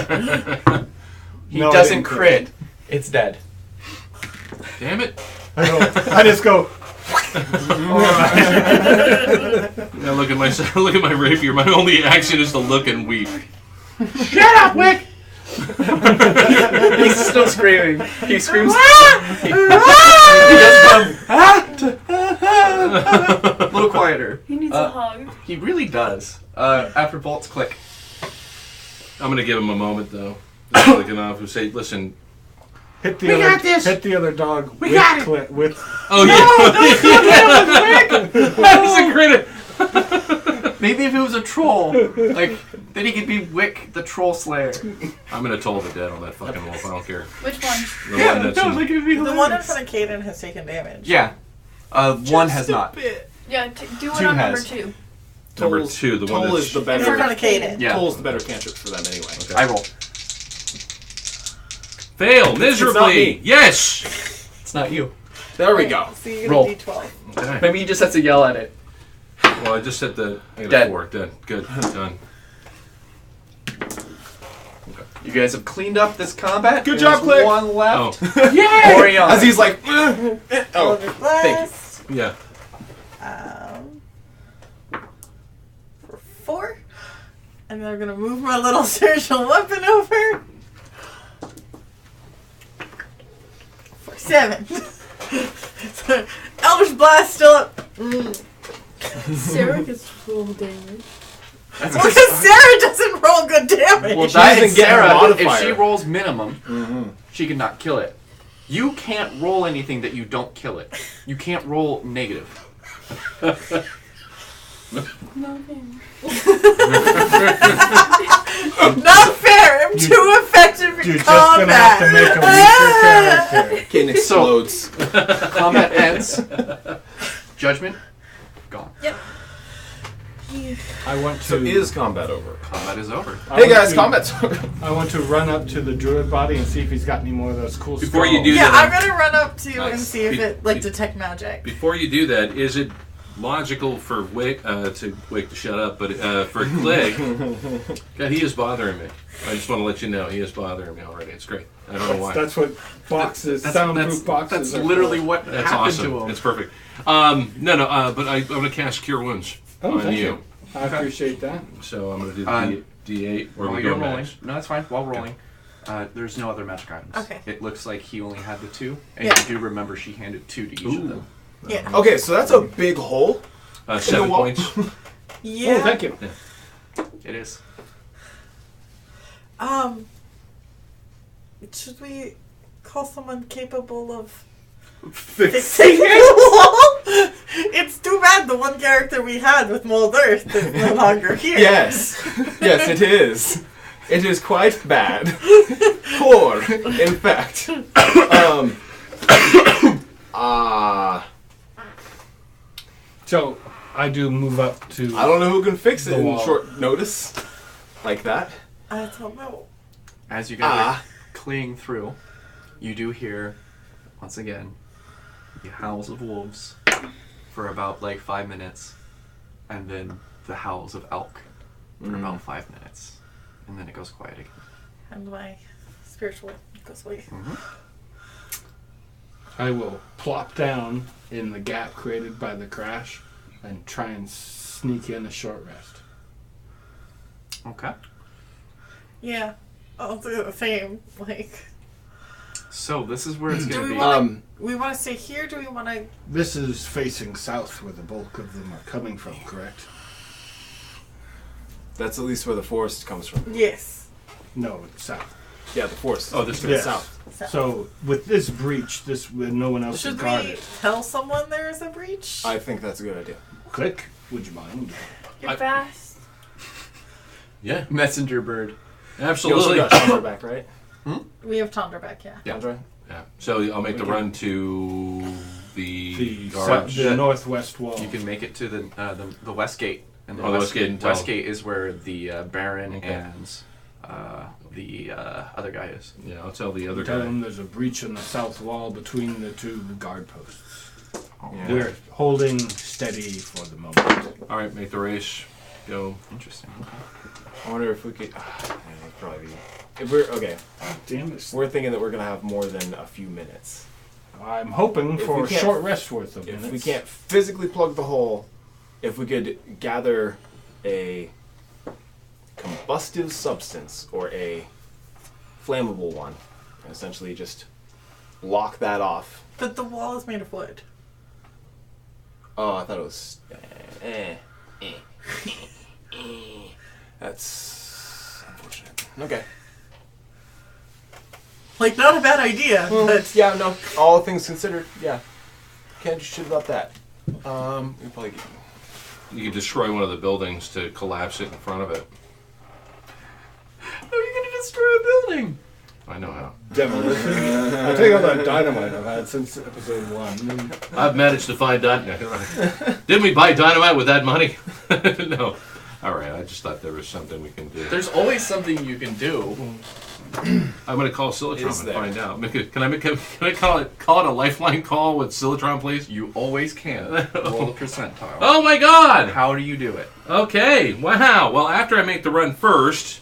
He No, I doesn't didn't crit. It's dead. Damn it. I just go. Now look at my look at my rapier. My only action is to look and weep. Shut up, Wick! He's still screaming. He screams. He goes from a little quieter. He needs a hug. He really does. After Bolt's click. I'm gonna give him a moment though. Just like enough to say, listen. Hit the We other. got this. Hit the other dog. We with got it. with. Oh yeah. That was a credit. Maybe if it was a troll, like then he could be Wick the Troll Slayer. I'm gonna toll the dead on that fucking wolf. I don't care. Which one? The one that's in, it'd be The one in front of Caden has taken damage. Yeah. One has not. Yeah, do it Two on has. number 2. number Toll's- 2, the one Toll that's is the In better. front of Caden. Yeah. Toll's the better cantrip for them anyway. Okay. I roll. Fail miserably. me. Yes. It's not you. There we go. So you get Roll. a D12. Okay. Maybe he just has to yell at it. Well, I just said the I got Dead. a 4. Dead. Good. Done. You guys have cleaned up this combat. Good There's job, Click. one left. Oh. Yeah! Orion. As he's like, oh, Eldritch Blast. Yeah. For 4. And then I'm going to move my little surgical weapon over. For 7. So, Eldritch Blast still up. Sarah gets full damage. That's Well, because Sarah doesn't roll good damage. Well, She that doesn't is get a Sarah. If modifier. she rolls minimum, Mm-hmm. she can not kill it. You can't roll anything that you don't kill it. You can't roll negative. Not fair. I'm too effective You're in just gonna have to combat. make a weaker character. Kane explodes. Combat ends. Judgment gone. I want to. So is combat over? Combat is over. I Hey want guys, to- combat's over. I want to run up to the druid body and see if he's got any more of those cool. Before you skulls. do Yeah, that, I'm gonna run up to and Nice. see if it detect magic. Before you do that, is it logical for Wick to shut up, but for Clegg, God, he is bothering me. I just want to let you know he is bothering me already. It's great. I don't know why. That's what boxes, soundproof boxes. That's are literally for. what That's happened awesome. to him. It's perfect. But I'm going to cast Cure Wounds Oh, on thank you. you. I appreciate that. So I'm going to do the D8. Or While we you're go rolling, next. no, that's fine. While rolling, there's no other magic items. Okay. It looks like he only had the 2, and Yeah. you do remember she handed 2 to each Ooh. of them. Yeah. Okay, so that's a big hole. 7 wall. points. Yeah. Oh, thank you. It is. Should we call someone capable of Fixing fixing the wall? It's too bad the one character we had with Mold Earth is no longer here. Yes. Yes, it is. It is quite bad. Poor, in fact. So I do move up to. I don't know who can fix it The in wall. short notice. Like that. I don't know. As you guys are cleaning through, you do hear, once again, the howls of wolves for about like 5 minutes, and then the howls of elk for about 5 minutes, and then it goes quiet again. And my spiritual goes away. I will plop down in the gap created by the crash and try and sneak in a short rest. Okay. Yeah. I'll do the same. Like, So this is where it's do going we to be. want we want to stay here? Do we want to? This is facing south where the bulk of them are coming from, correct? That's at least where the forest comes from. Yes. No, it's south. Yeah, the forest. Oh, this to Yes. the south. So with this breach, this no one else Should can guard we it. tell someone there is a breach? I think that's a good idea. Click, would you mind? You're I- fast. Yeah, Messenger bird. You also absolutely. got Chandra back, right? We have Chandra back, yeah. Yeah. Chandra? Yeah. So I'll make the run to the The, guards. the northwest wall. You can make it to the west gate. And the Oh, the west gate and tell west them. gate is where the Baron Okay. and the other guy is. Yeah, I'll tell the other Tell guy. them there's a breach in the south wall between the two guard posts. Yeah. We're holding steady for the moment. All right, make the race. Go. Interesting. I wonder if we could. Yeah, that'd probably be. If we're okay, Damn it. we're thinking that we're gonna have more than a few minutes. I'm hoping If for we a can't- short rest worth of If minutes. we can't physically plug the hole, if we could gather a combustive substance or a flammable one, and essentially just lock that off. But the wall is made of wood. Oh, I thought it was. That's unfortunate. Okay. Like, not a bad idea, but Yeah, no. All things considered, yeah. Can't do shit about that. We probably get. You could destroy one of the buildings to collapse it in front of it. How are you going to destroy a building? I know how. Demolition. I'll take all that dynamite I've had since episode 1. I've managed to find dynamite. Didn't we buy dynamite with that money? No. All right. I just thought there was something we can do. There's always something you can do. I'm going to call Is Silitron and there? find out. Can I call it a lifeline call with Silitron, please? You always can. Roll the percentile. Oh my God! How do you do it? Okay. Wow. Well, after I make the run first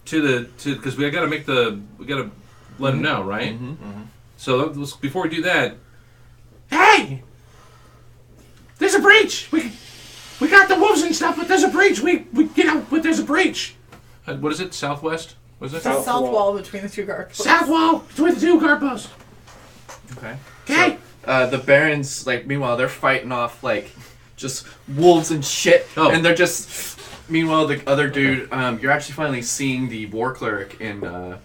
because we got to let him know, right? So before we do that, Hey! There's a breach! We got the wolves and stuff, but there's a breach! But there's a breach! what is it? Southwest? What is it? the South south wall. wall between the two guard posts. South wall between the two guard posts. Okay. Okay? The Barons, meanwhile, they're fighting off, just wolves and shit. Oh. And they're just... Meanwhile, the other dude, you're actually finally seeing the War Cleric the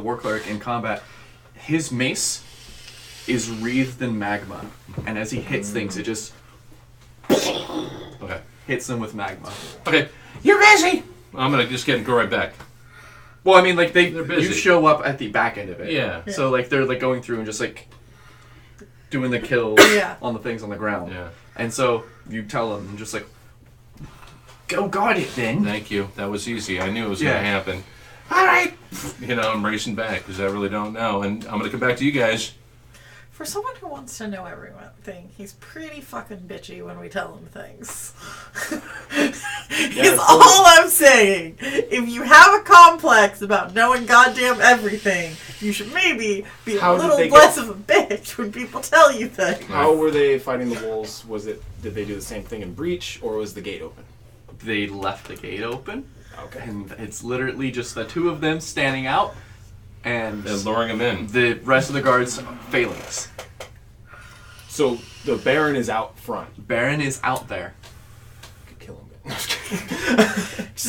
War Cleric in combat. His mace is wreathed in magma. And as he hits things, it just Okay. hits them with magma. Okay. You're busy! I'm gonna just go right back. Well, I mean, They're busy. you show up at the back end of it. Yeah. So, they're, going through and just, doing the kills Yeah. on the things on the ground. Yeah. And so, you tell them, just go guard it then. Thank you. That was easy. I knew it was Yeah. gonna happen. Alright! I'm racing back because I really don't know, and I'm gonna come back to you guys. For someone who wants to know everything, he's pretty fucking bitchy when we tell him things. Is all I'm saying. If you have a complex about knowing goddamn everything, you should maybe be a little less of a bitch when people tell you things. How were they fighting the wolves? Did they do the same thing in Breach, or was the gate open? They left the gate open. Okay. And it's literally just the two of them standing out, and luring them in. the rest of the guards failing us. So the Baron is out front. Baron is out there. Could kill him.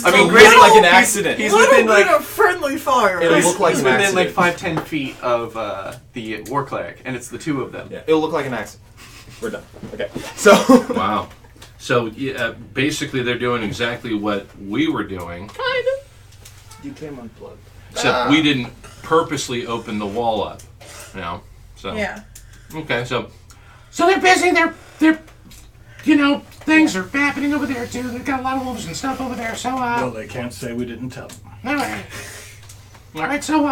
I mean, granted, like an accident. He's Little within bit like of friendly fire. It'll look like he's an within like accident. 5-10 feet of the war cleric, and it's the two of them. Yeah, it'll look like an accident. We're done. Okay. So. Wow. So basically, they're doing exactly what we were doing, Kind of. You came unplugged. except we didn't purposely open the wall up. You know. So. Yeah. Okay. So. So they're busy. They're, you know, things are happening over there too. They've got a lot of wolves and stuff over there. So Well, they can't say we didn't tell them. all right. So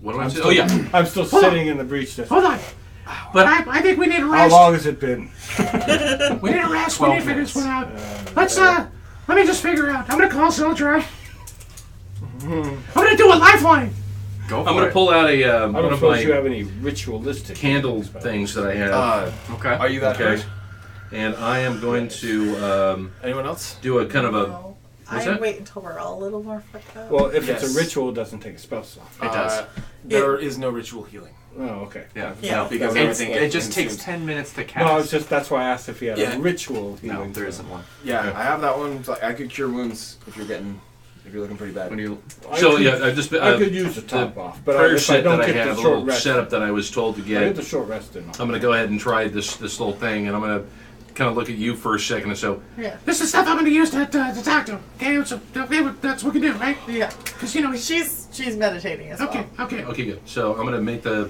What do I say? Oh yeah. I'm still sitting in the breach district. hold on. But I think we need a How rest. long has it been? We need a rest. We 12 need to figure minutes. this one out. Let me just figure out. I'm gonna call Siltra. I'm gonna do a lifeline. Go for I'm gonna it. pull out I one don't of suppose you my have any ritualistic candle but- things that I have. Okay. Are you that Okay. hurt? And I am going to Anyone else? do a kind of a. No. What's I'd that? wait until we're all a little more fucked up. Well, if it's Yes. a ritual, it doesn't take a spell slot. It does. There is no ritual healing. Oh, okay. Yeah. Yeah. No, because It's- it just takes consumes. 10 minutes to No, cast. that's why I asked if he had Yeah. a ritual. No, healing there spell. isn't one. Yeah, Yeah. I have that one. It's like, I could cure wounds if you're looking pretty bad. When you So yeah, I just I could use the top off, but prayer if I set don't that I get have, the a short little rest, setup that I was told to I get get. the short rest in. I'm gonna go ahead and try this little thing, and I'm gonna kind of look at you for a second and so. Yeah. This is stuff I'm gonna use to talk to him. Okay, so that's what we can do, right? Yeah. Because you know he's She's meditating as okay. well. Okay. Okay, good. So I'm gonna make the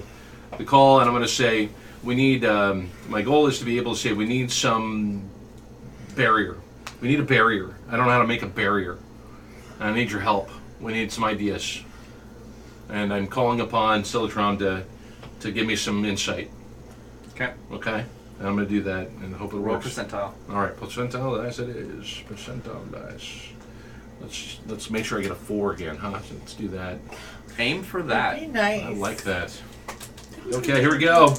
call, and I'm gonna say we need. My goal is to be able to say we need some barrier. We need a barrier. I don't know how to make a barrier. I need your help. We need some ideas. And I'm calling upon Silitron to give me some insight. okay, Okay? And I'm going to do that and hope it roll works. percentile. All right, percentile dice it is. Percentile dice. Let's make sure I get a 4 again, huh? So let's do that. Aim for Be that. nice. I like that. Okay, here we go.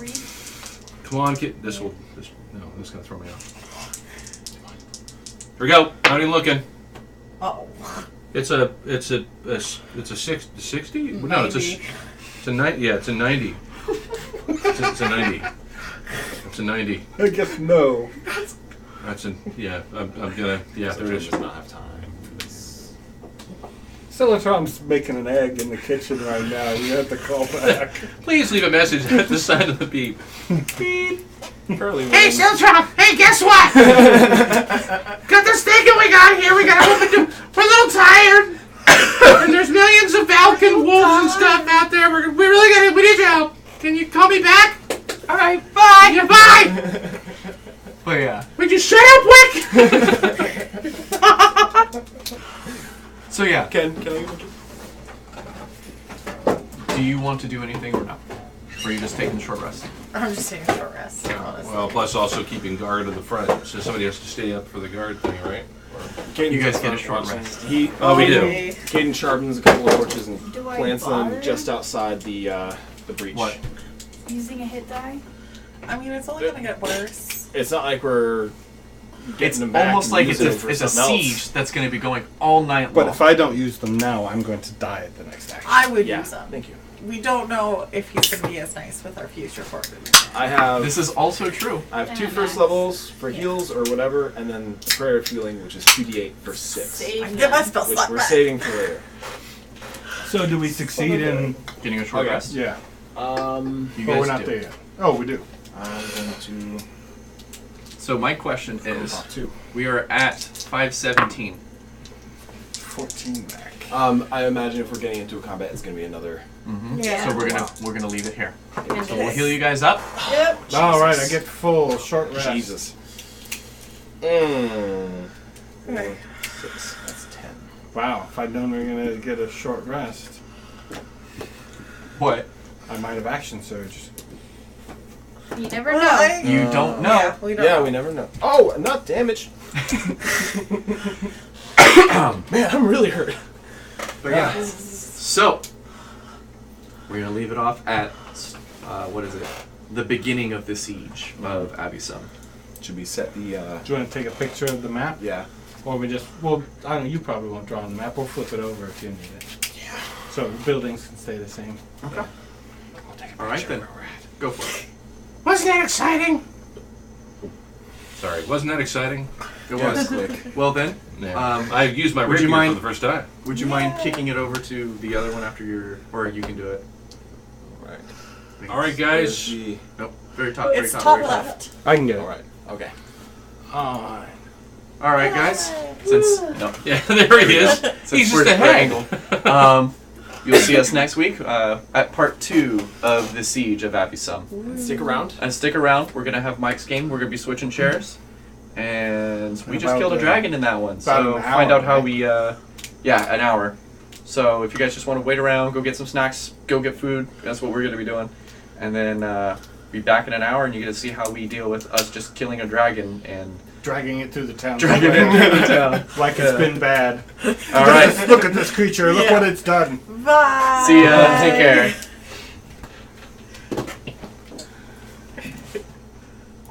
Come on, kid. This is going to throw me off. Here we go. Not even looking. Oh. It's a 60. No, it's a 90. Yeah, it's a 90. It's a 90. It's a 90. I guess no. That's a yeah. I'm gonna yeah. There it is. does not have time for this. Silitron's making an egg in the kitchen right now. You have to call back. Please leave a message at the side of the beep. Early Hey, win. Siltra! Hey, guess what? Got this thing going on here. We gotta open to. We're a little tired. And there's millions of Valken wolves and stuff out there. We need your help. Can you call me back? All right. Bye. Yeah, bye. But yeah. Would you shut up, Wick? So yeah, Can I? do you want to do anything or no? Or are you just taking a short rest? I'm just taking a short rest, honestly. Well, plus also keeping guard in the front, so somebody has to stay up for the guard thing, right? You guys get a short rest. He. Oh, we do. Caden sharpens a couple of torches and Do I plants bother? them just outside the breach. What? Using a hit die? I mean, it's only gonna get worse. It's not like we're getting It's them back. almost and like it's using them for a something siege else. that's going to be going all night But long. if I don't use them now, I'm going to die at the next action. I would Yeah. use them. Thank you. We don't know if he's gonna be as nice with our future forces. I have. This is also true. I have 2 And first max. levels for Yeah. heals or whatever, and then prayer of healing, which is 2d8 for 6, Save I can get my them. spell which slot we're back. saving for later. So do we succeed in? Getting a short Okay. rest. Yeah. You But guys we're not do. there yet. Oh, we do. I'm going to So my question is, pop 2. we are at 517. 14 back. I imagine if we're getting into a combat, it's going to be another. Yeah. So we're gonna leave it here. And So we'll heal you guys up. Yep. All right, I get full short rest. Jesus. Okay. 6. That's 10. Wow, if I'd known we were gonna get a short rest, What? I might have action surged. You never Well, know. You don't know. Yeah, we don't Yeah, know. we never know. Oh, not damage. Man, I'm really hurt. But yeah. So, we're going to leave it off at, what is it? The beginning of the siege of Avisum. Should we set the? Do you want to take a picture of the map? Yeah. Or we just, well, I don't know, you probably won't draw on the map. We'll flip it over if you need it. Yeah. So the buildings can stay the same. Okay. All right, then. Go for it. Wasn't that exciting? Sorry, wasn't that exciting? It Yeah, was. quick. Well then, Yeah. I used my would you rapier mind- for the first time. would you mind kicking it over to the other one after your, or you can do it. Right. All right, Where's guys. the? Nope. Very top. Very It's top. top very top. left. I can get All it. right. Okay. Alright. All right, guys. Since no, Yeah, there he is. since He's we're just we're ahead. angled, you'll see us next week at part 2 of the siege of Avisum. Stick around. And stick around. We're gonna have Mike's game. We're gonna be switching shares, and we just About, killed a dragon in that one. about So an find hour, out how right? we. Yeah, an hour. So if you guys just want to wait around, go get some snacks, go get food. That's what we're gonna be doing, and then be back in an hour, and you get to see how we deal with us just killing a dragon and Dragging it through the town. dragging it into the town. Like it's been bad. All right. Look at this creature. Look Yeah. what it's done. Bye. See ya. Take care.